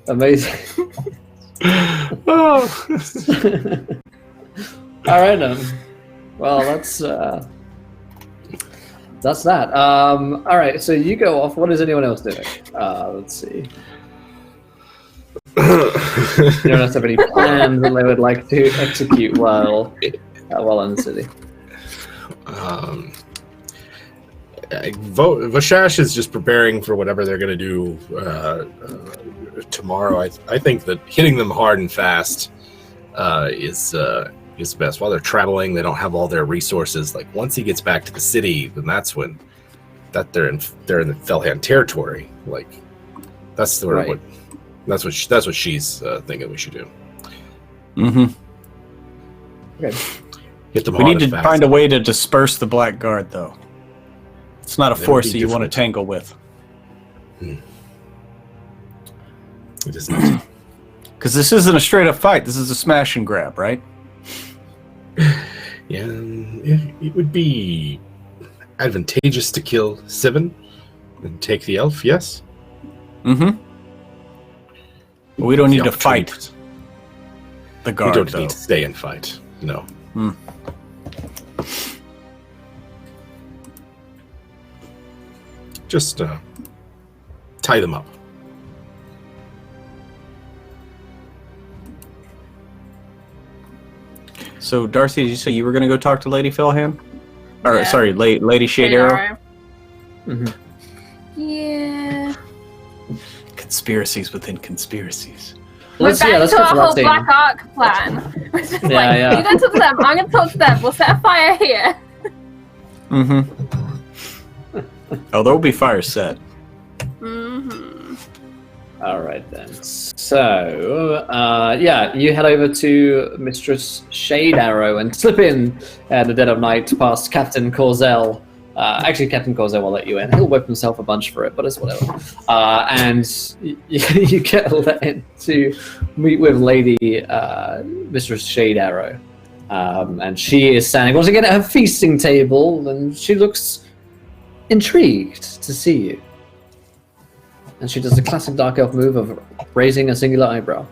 Amazing. All right then. Well, that's that. All right, so you go off. What is anyone else doing? Let's see. You don't have to have any plans that they would like to execute while in the city. Vashash is just preparing for whatever they're going to do tomorrow. I think that hitting them hard and fast is best. While they're traveling, they don't have all their resources. Like once he gets back to the city, then that's when they're in the Fellhand territory. Like that's sort of that's what she's thinking we should do. Okay. Hit them We hard need and to fast. find a way to disperse the Black Guard, though. It's not a force that you want to tangle with. It is not. Because this isn't a straight-up fight. This is a smash and grab, right? Yeah, it would be advantageous to kill Sivan and take the elf, yes? But we don't need to fight the We guard, don't though. need to stay and fight, no. Just tie them up. So, Darcy, did you say you were going to go talk to Lady Fellhand? Or, Yeah. sorry, Lady Shade Arrow? Yeah. Conspiracies within conspiracies. We're back let's to go our for that whole scene. Black Ark plan. We're just Yeah, like, yeah. you go talk to them, I'm gonna talk to them, we'll set a fire here. Oh, there will be fire set. All right then. So, you head over to Mistress Shade Arrow and slip in at the dead of night past Captain Corzell, Actually, Captain Corzo will let you in. He'll whip himself a bunch for it, but it's whatever. And you get let in to meet with Lady Mistress Shade Arrow. And she is standing once again at her feasting table, and she looks intrigued to see you. And she does the classic Dark Elf move of raising a singular eyebrow.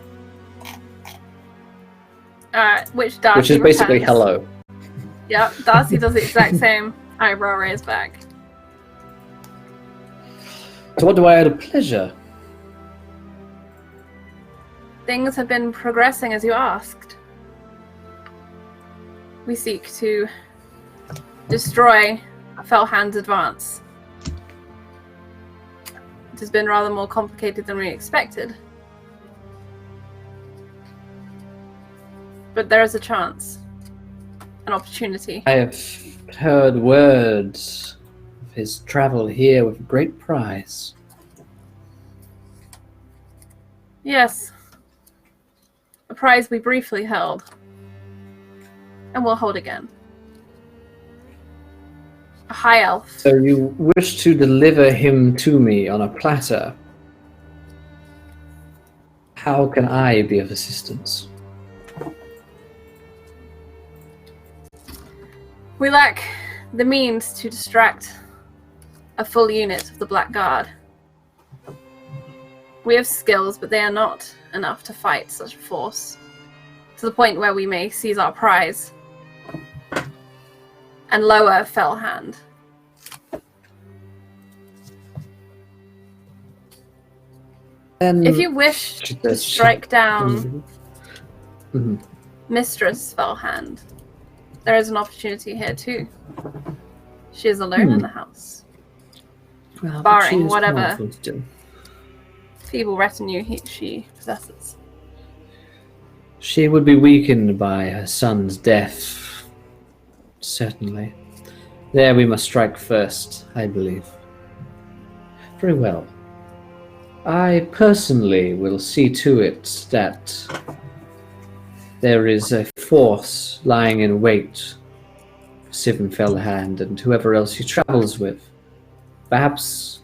Which Darcy Which is basically returns. hello. Yep, Darcy does the exact same eyebrow raise back. So what do I owe to pleasure? Things have been progressing as you asked. We seek to destroy Fellhand's advance. It has been rather more complicated than we expected. But there is a chance. An opportunity. I have heard words of his travel here with great prize. Yes. A prize we briefly held. And will hold again. A high elf. So you wish to deliver him to me on a platter. How can I be of assistance? We lack the means to distract a full unit of the Black Guard. We have skills, but they are not enough to fight such a force. To the point where we may seize our prize and lower Fellhand. Then If you wish to strike down Mhm. Mistress Fellhand, there is an opportunity here too. She is alone in the house. Well, but barring she is whatever. powerful to do. Feeble retinue she possesses. She would be weakened by her son's death. Certainly. There we must strike first, I believe. Very well. I personally will see to it that there is a force lying in wait for Sivan Fellhand and whoever else he travels with. Perhaps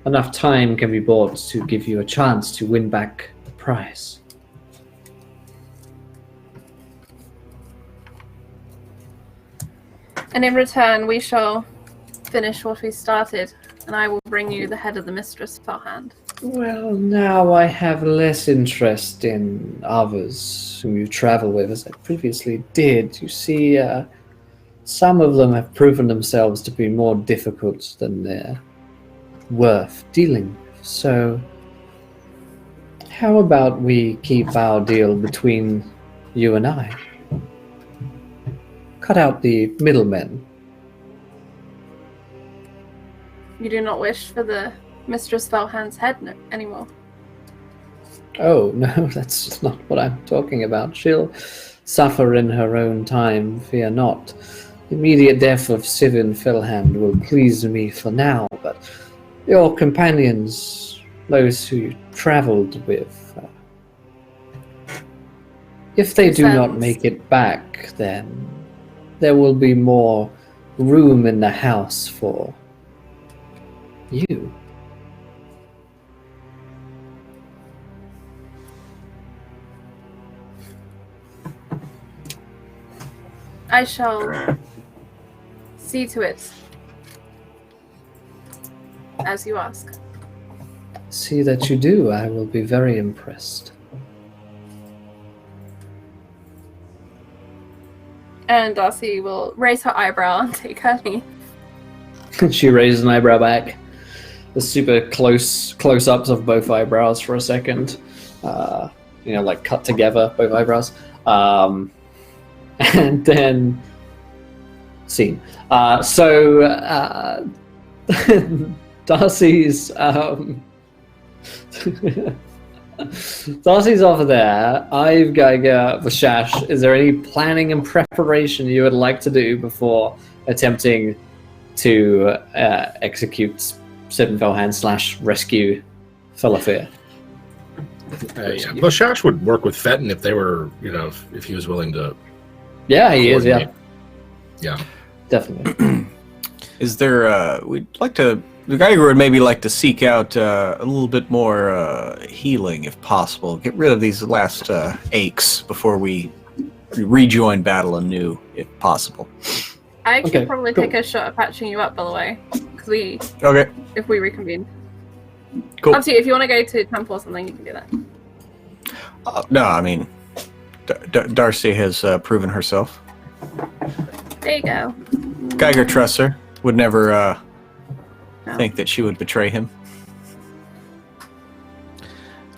enough time can be bought to give you a chance to win back the prize. And in return, we shall finish what we started, and I will bring you the head of the Mistress Fellhand. Well, now I have less interest in others whom you travel with, as I previously did. You see, some of them have proven themselves to be more difficult than they're worth dealing with. So, how about we keep our deal between you and I? Cut out the middlemen. You do not wish for the Mistress Fellhand's head anymore. Oh, no, that's not what I'm talking about. She'll suffer in her own time, fear not. The immediate death of Sivan Fellhand will please me for now, but your companions, those who you travelled with, if they do not make it back, then there will be more room in the house for you. I shall see to it as you ask. See that you do. I will be very impressed. And Darcy will raise her eyebrow and take her knee. She raises an eyebrow back. The super close-ups of both eyebrows for a second. Like cut together, both eyebrows. And then scene. Darcy's Darcy's over there. I've Geiger, Vashash. Is there any planning and preparation you would like to do before attempting to execute Sivan Fellhand / rescue Felafir? Yeah, Boshash would work with Fenton if they were, if he was willing to. Yeah, he is. Yeah, Yeah, definitely. Is there? We'd like to. The Geiger would maybe like to seek out a little bit more healing, if possible. Get rid of these last aches before we rejoin battle anew, if possible. I could probably take a shot at patching you up, by the way, because if we reconvene. Cool. Obviously, if you want to go to temple or something, you can do that. No, I mean, Darcy has proven herself. There you go. Geiger trusts her. Would never think that she would betray him.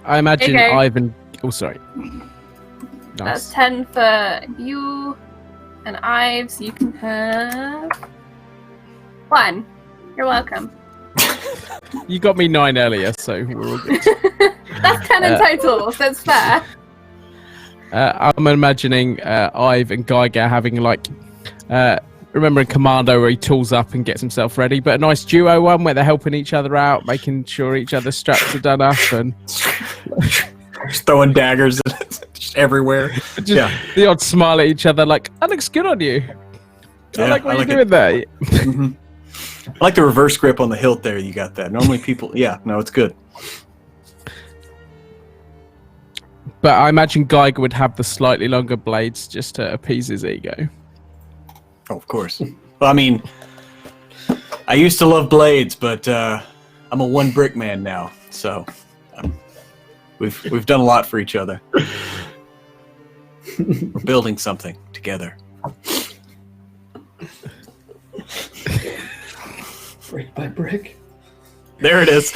I imagine Okay. Ivan. Oh, sorry. That's Nice. 10 for you and Ives. You can have 1. You're welcome. You got me 9 earlier, so we're all good. That's 10 in total, so it's fair. I'm imagining Ive and Geiger having like. Remember in Commando where he tools up and gets himself ready, but a nice duo one where they're helping each other out, making sure each other's straps are done up and Just throwing daggers just everywhere. just the odd smile at each other like, that looks good on you. I like what you're doing there. Mhm. I like the reverse grip on the hilt there. You got that. Normally people, it's good. But I imagine Geiger would have the slightly longer blades just to appease his ego. Oh, of course. Well, I mean, I used to love blades, but I'm a one brick man now, so we've done a lot for each other. We're building something together. Brick by brick. There it is.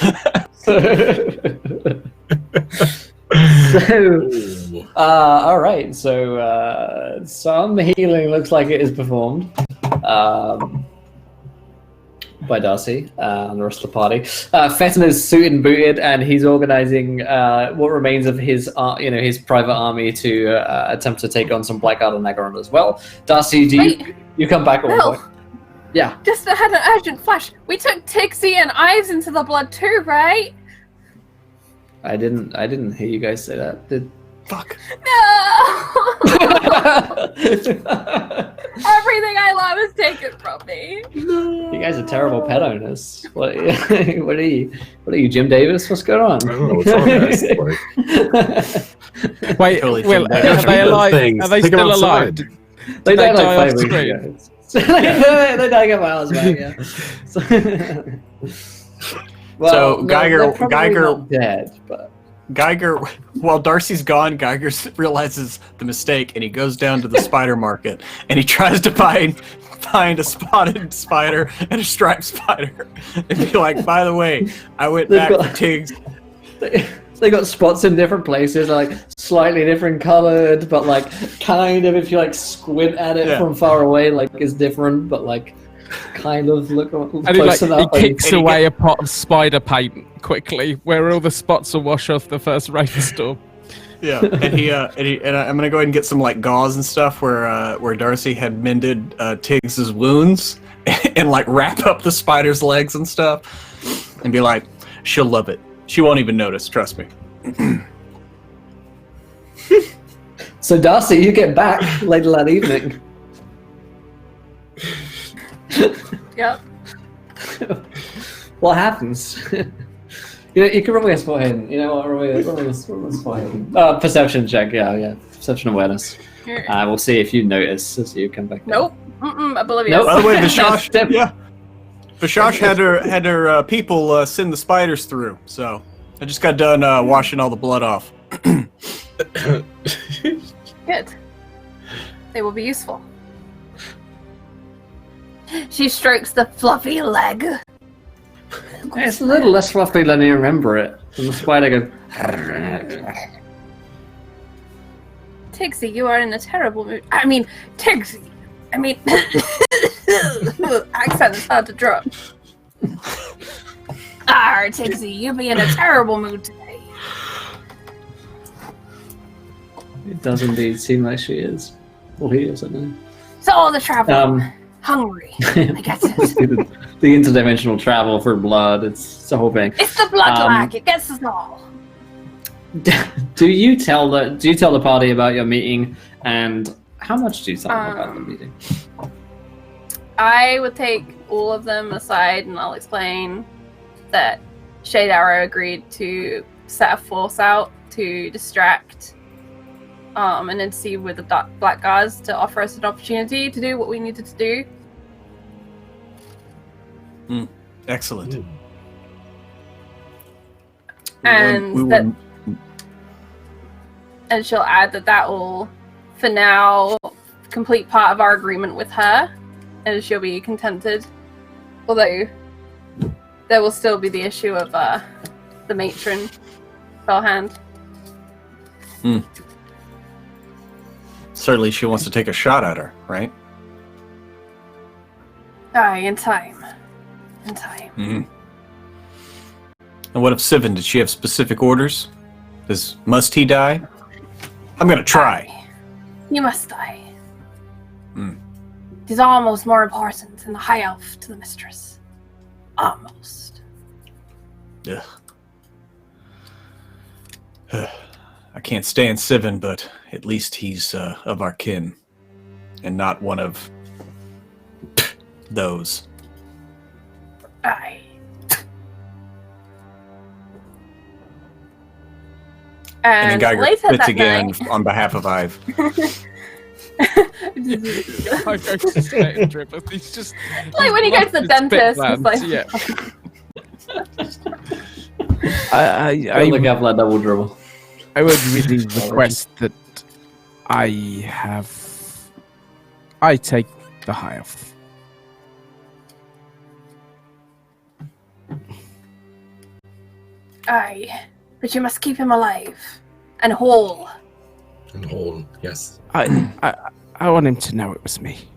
So, all right. So, some healing looks like it is performed by Darcy and the rest of the party. Fenton is suited and booted, and he's organizing what remains of his, his private army to attempt to take on some Blackguard and Nagaron as well. Darcy, you come back at one point? Yeah. Just had an urgent flash. We took Tixie and Ives into the blood too, right? I didn't hear you guys say that. Fuck. No! Everything I love is taken from me. You guys are terrible pet owners. What are you, Jim Davis? What's going on? I don't know what's wrong, guys. Like, Wait, Totally Will, think are they alive? things. Are they Take 'em still alive? outside. Did They they died die like off 5 weeks screen? ago. They died a miles back, yeah. So, Geiger- they're probably Geiger- not dead, but Geiger, while Darcy's gone, Geiger realizes the mistake, and he goes down to the spider market, and he tries to find a spotted spider and a striped spider, and be like, by the way, I went They've back got- for Tiggs. they got spots in different places, like slightly different colored, but like kind of if you like squint at it from far away, like it's different, but like kind of look And close enough. he kicks away a pot of spider paint quickly, where all the spots will wash off the first rainstorm. Yeah, and I'm gonna go ahead and get some like gauze and stuff where Darcy had mended Tiggs's wounds, and like wrap up the spider's legs and stuff, and be like, she'll love it. She won't even notice. Trust me. So Darcy, you get back later that evening. Yep. What happens? You can roll a spot hidden. You know what? Roll a spot hidden. Perception check. Yeah. Perception awareness. We'll see if you notice as you come back. Nope. Oblivious. Nope. By the way, Vishash, Step- Vishash had her people send the spiders through, so I just got done washing all the blood off. Good. They will be useful. She strokes the fluffy leg. It's a little less fluffy than you remember it. And the spider goes. Tixie, you are in a terrible mood. I mean, Tixie. I mean, accent is hard to drop. Tixie, you be in a terrible mood today. It does indeed seem like she is. Well, he is, I know. So the travel. Hungry. I guess it. the interdimensional travel for blood. It's the whole thing. It's the blood lack. It gets us all. Do you tell the party about your meeting, and how much do you tell them about the meeting? I would take all of them aside and I'll explain that Shade Arrow agreed to set a force out to distract and then see with the Black Guards to offer us an opportunity to do what we needed to do. Excellent. And and she'll add that will, for now, complete part of our agreement with her, and she'll be contented. Although there will still be the issue of the matron Fellhand. Certainly, she wants to take a shot at her, right? Aye, in time. In time. Mm-hmm. And what of Sivan? Did she have specific orders? Must he die? I'm gonna try. Aye. You must die. Mm. It is almost more important than the High Elf to the Mistress. Almost. Ugh. I can't stand Sivan, but at least he's of our kin, and not one of those. Aye. And then Geiger later spits that again night, on behalf of Ive. I go to state and drip, but he's just like when you go to the dentist, it's like, yeah. I look out for that double dribble. I would really request that I take the High Elf. aye, but you must keep him alive and whole. And whole, yes. I want him to know it was me.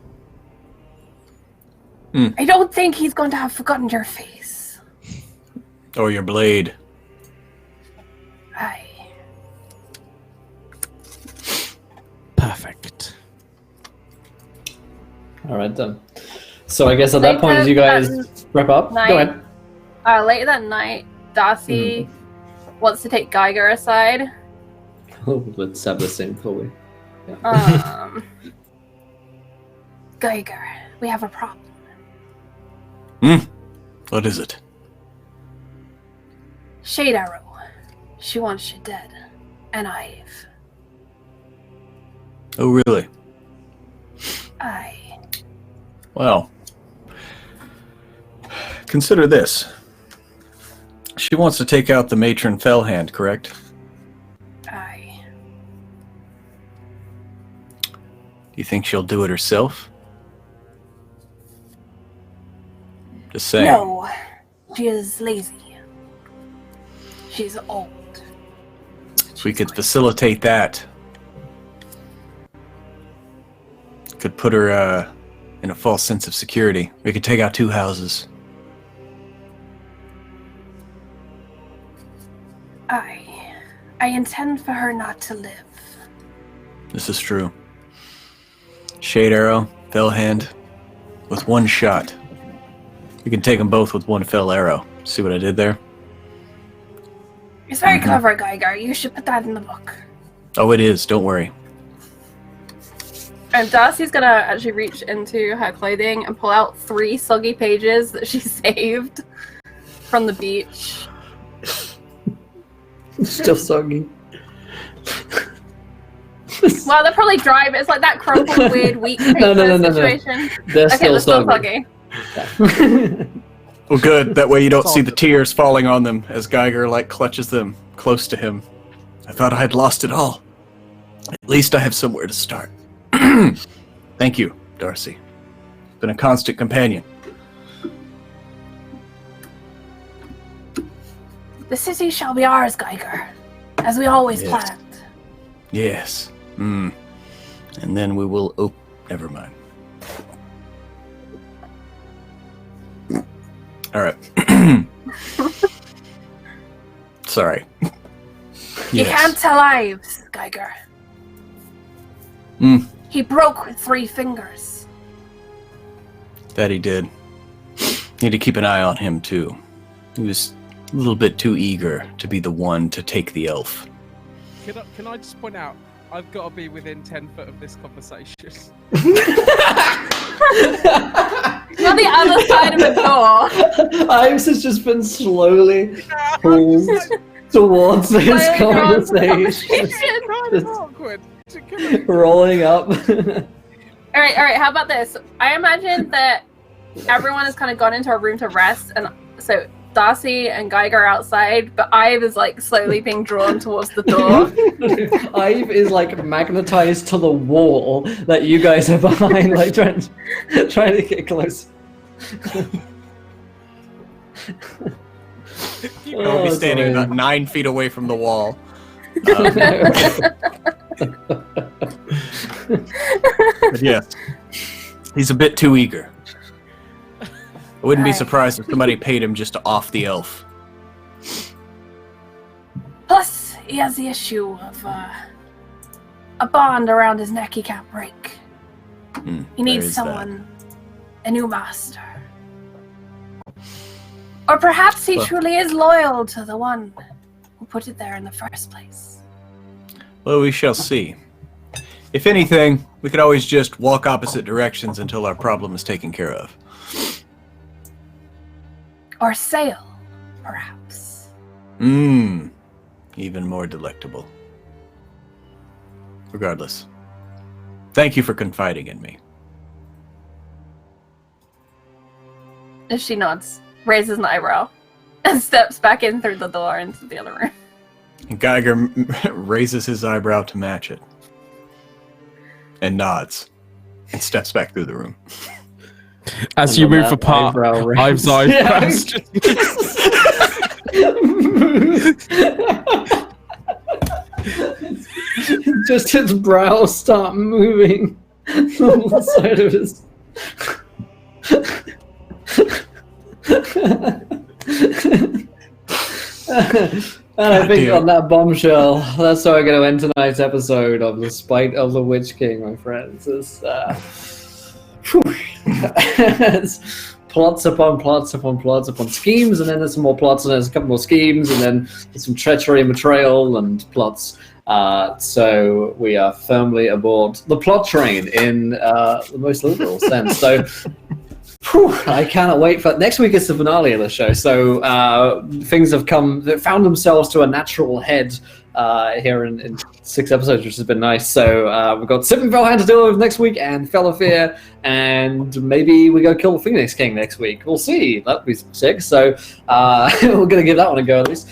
I don't think he's going to have forgotten your face. Or your blade. Aye. Perfect. All right then. So I guess at that point, as you guys wrap up, go ahead. Later that night, Darcy wants to take Geiger aside. Oh, let's have the same before we. Geiger, we have a problem. What is it? Shade Arrow. She wants you dead. And Ive. Oh, really? Aye. Well, consider this. She wants to take out the matron Fellhand, correct? Aye. Do you think she'll do it herself? Just saying. No. She is lazy. She's old. If we could facilitate that, could put her in a false sense of security. We could take out 2 houses. I intend for her not to live. This is true. Shade Arrow, Fellhand, with 1 shot. We can take them both with 1 fell arrow. See what I did there? It's very clever, Geiger. You should put that in the book. Oh, it is. Don't worry. And Darcy's gonna actually reach into her clothing and pull out 3 soggy pages that she saved from the beach. Still soggy. Well, they're probably dry, but it's like that crumpled, weird, weak paper situation. They're Okay, still they're still soggy. soggy. Well, good. That way you don't see the tears falling on them as Geiger, clutches them close to him. I thought I had lost it all. At least I have somewhere to start. Thank you, Darcy. Been a constant companion. The city shall be ours, Geiger, as we always Yes. planned. Yes. And then we will... Oh, never mind. All right. Sorry. You can't tell Ives, Geiger. He broke with 3 fingers. That he did. Need to keep an eye on him, too. He was a little bit too eager to be the one to take the elf. Can I just point out, I've got to be within 10 foot of this conversation. the other side of the door. Ives has just been slowly pulled towards this Slowly drawn to the conversation. Kind of awkward. Rolling up. All right. How about this? I imagine that everyone has kind of gone into a room to rest, and so Darcy and Geiger are outside, but Ive is like slowly being drawn towards the door. Ive is like magnetized to the wall that you guys are behind, like trying to get close. I'll be standing about 9 feet away from the wall. But yes, he's a bit too eager. I wouldn't be Right. surprised if somebody paid him just to off the elf. Plus, he has the issue of a bond around his neck he can't break. He needs someone, a new master. Or perhaps he truly is loyal to the one who put it there in the first place. Well, we shall see. If anything, we could always just walk opposite directions until our problem is taken care of. Or sail, perhaps. Even more delectable. Regardless, thank you for confiding in me. She nods, raises an eyebrow, and steps back in through the door into the other room. And Geiger raises his eyebrow to match it. And nods. And steps back through the room. As you move apart, Ive's eyes Just his brows start moving on the side of his. And I think on that bombshell, that's how we're going to end tonight's episode of The Spite of the Witch King, my friends. It's plots upon plots upon plots upon schemes, and then there's some more plots, and there's a couple more schemes, and then there's some treachery and betrayal and plots. So we are firmly aboard the plot train in the most literal sense. So I cannot wait for next week. Is the finale of the show, so things have found themselves to a natural head here in 6 episodes, which has been nice. So we've got Sippenfellhand to deal with next week, and Fell of Fear, and maybe we go kill the Phoenix King next week. We'll see. That'll be sick. So we're gonna give that one a go at least.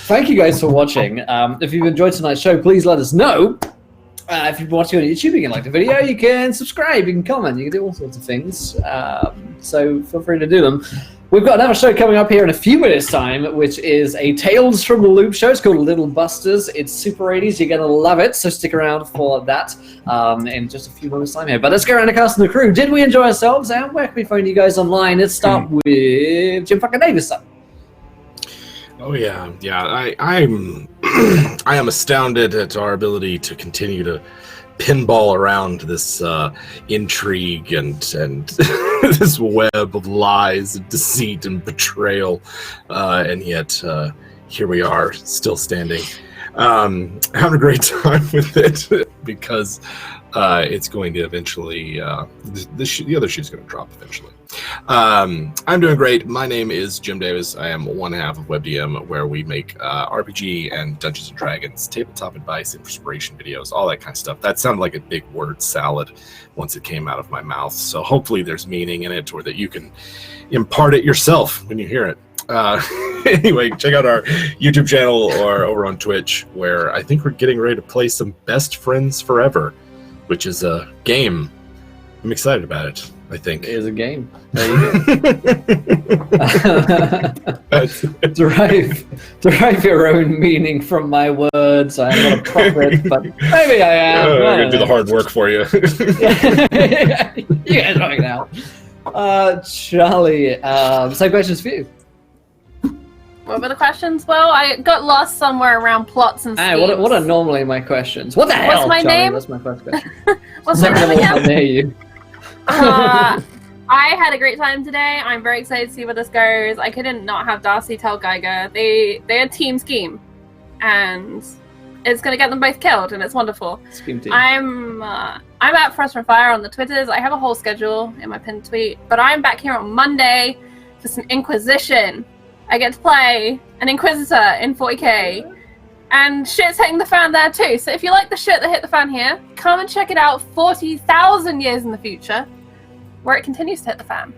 Thank you guys for watching. If you've enjoyed tonight's show, please let us know. If you're watching on YouTube, you can like the video, you can subscribe, you can comment, you can do all sorts of things. So feel free to do them. We've got another show coming up here in a few minutes' time, which is a Tales from the Loop show. It's called Little Busters. It's super 80s. You're going to love it, so stick around for that in just a few moments' time here. But let's go around the cast and the crew. Did we enjoy ourselves? And where can we find you guys online? Let's start with Jim fucking Davis. Oh yeah. I am astounded at our ability to continue to pinball around this intrigue and this web of lies and deceit and betrayal, and yet here we are, still standing, having a great time with it because it's going to eventually the other shoe's going to drop eventually. I'm doing great. My name is Jim Davis. I am one half of WebDM, where we make RPG and Dungeons and Dragons, tabletop advice, inspiration videos, all that kind of stuff. That sounded like a big word salad once it came out of my mouth. So hopefully there's meaning in it, or that you can impart it yourself when you hear it. Anyway, check out our YouTube channel or over on Twitch, where I think we're getting ready to play some Best Friends Forever, which is a game. I'm excited about it. I think it is a game. There you go. derive your own meaning from my words. I'm not a prophet, but maybe I am. I'm gonna do the hard work for you. You guys right now. Charlie, same questions for you. What were the questions? Well, I got lost somewhere around plots and schemes. What are normally my questions? What the hell, What's my Charlie? name? That's my first question. What's my name again? How dare you? I had a great time today. I'm very excited to see where this goes. I couldn't not have Darcy tell Geiger. They had team scheme, and it's going to get them both killed, and it's wonderful. Scheme team. I'm at Frost from Fire on the Twitters. I have a whole schedule in my pinned tweet, but I'm back here on Monday for some Inquisition. I get to play an Inquisitor in 40k, and shit's hitting the fan there too. So if you like the shit that hit the fan here, come and check it out 40,000 years in the future, where it continues to hit the fan.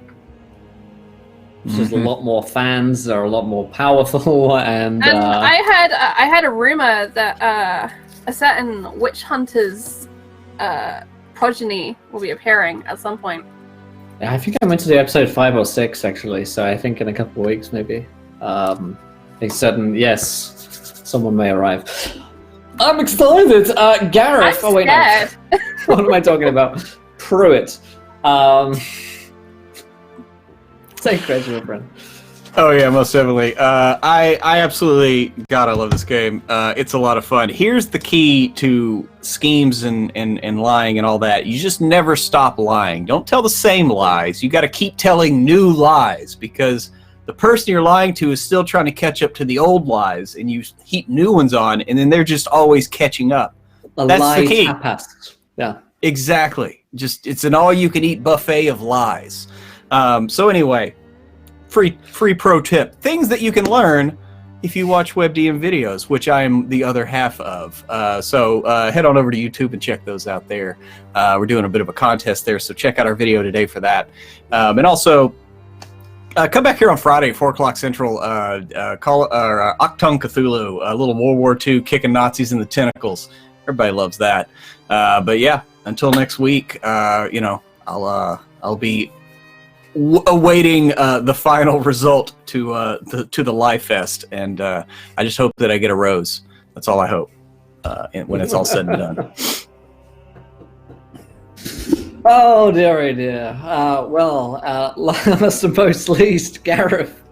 There's a lot more fans. They're a lot more powerful, and I had a rumor that a certain witch hunter's progeny will be appearing at some point. yeah, I think I went to the episode 5 or 6 actually. So I think in a couple of weeks maybe. A certain someone may arrive. I'm excited. Gareth. I'm oh wait, scared. no. What am I talking about? Pruitt. Say crazy, my friend. Oh yeah, most definitely. I absolutely, God, I love this game. It's a lot of fun. Here's the key to schemes and lying and all that. You just never stop lying. Don't tell the same lies. You got to keep telling new lies, because the person you're lying to is still trying to catch up to the old lies, and you heap new ones on, and then they're just always catching up. That's the key. Yeah. Exactly. Just it's an all-you-can-eat buffet of lies. So anyway, free pro tip: things that you can learn if you watch WebDM videos, which I am the other half of. So head on over to YouTube and check those out there. We're doing a bit of a contest there, so check out our video today for that. And also, come back here on Friday, 4 o'clock Central. Call Octung Cthulhu, a little World War II kicking Nazis in the tentacles. Everybody loves that. But yeah, until next week, I'll be awaiting the final result to the Live Fest, and I just hope that I get a rose. That's all I hope when it's all said and done. Oh dear, oh dear. Last and most least, Gareth.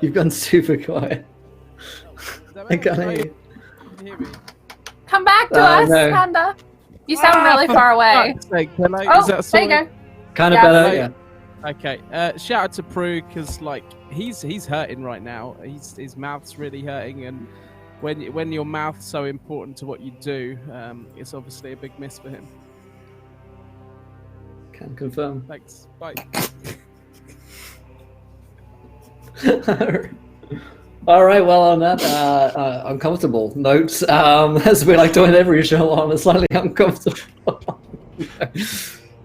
You've gone super quiet. I can't hear you. Come back to us, no. Panda. You sound really far away. There you go. Kind of Yeah. better, yeah. Okay. Shout out to Prue, because like he's hurting right now. His mouth's really hurting, and when your mouth's so important to what you do, it's obviously a big miss for him. Can confirm. Thanks. Bye. All right, well, on that uncomfortable note, as we like to end every show on a slightly uncomfortable.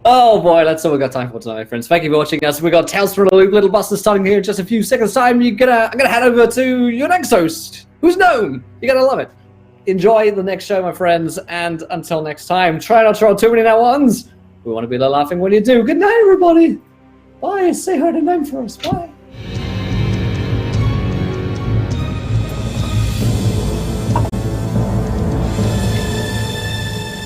Oh boy, that's all we got time for tonight, friends. Thank you for watching us. We got Tales from the Loop, Little Buster starting here in just a few seconds' time. I'm gonna head over to your next host, who's known. You're gonna love it. Enjoy the next show, my friends, and until next time, try not to roll too many now ones. We want to be there laughing when you do. Good night, everybody. Bye. Say her name for us. Bye.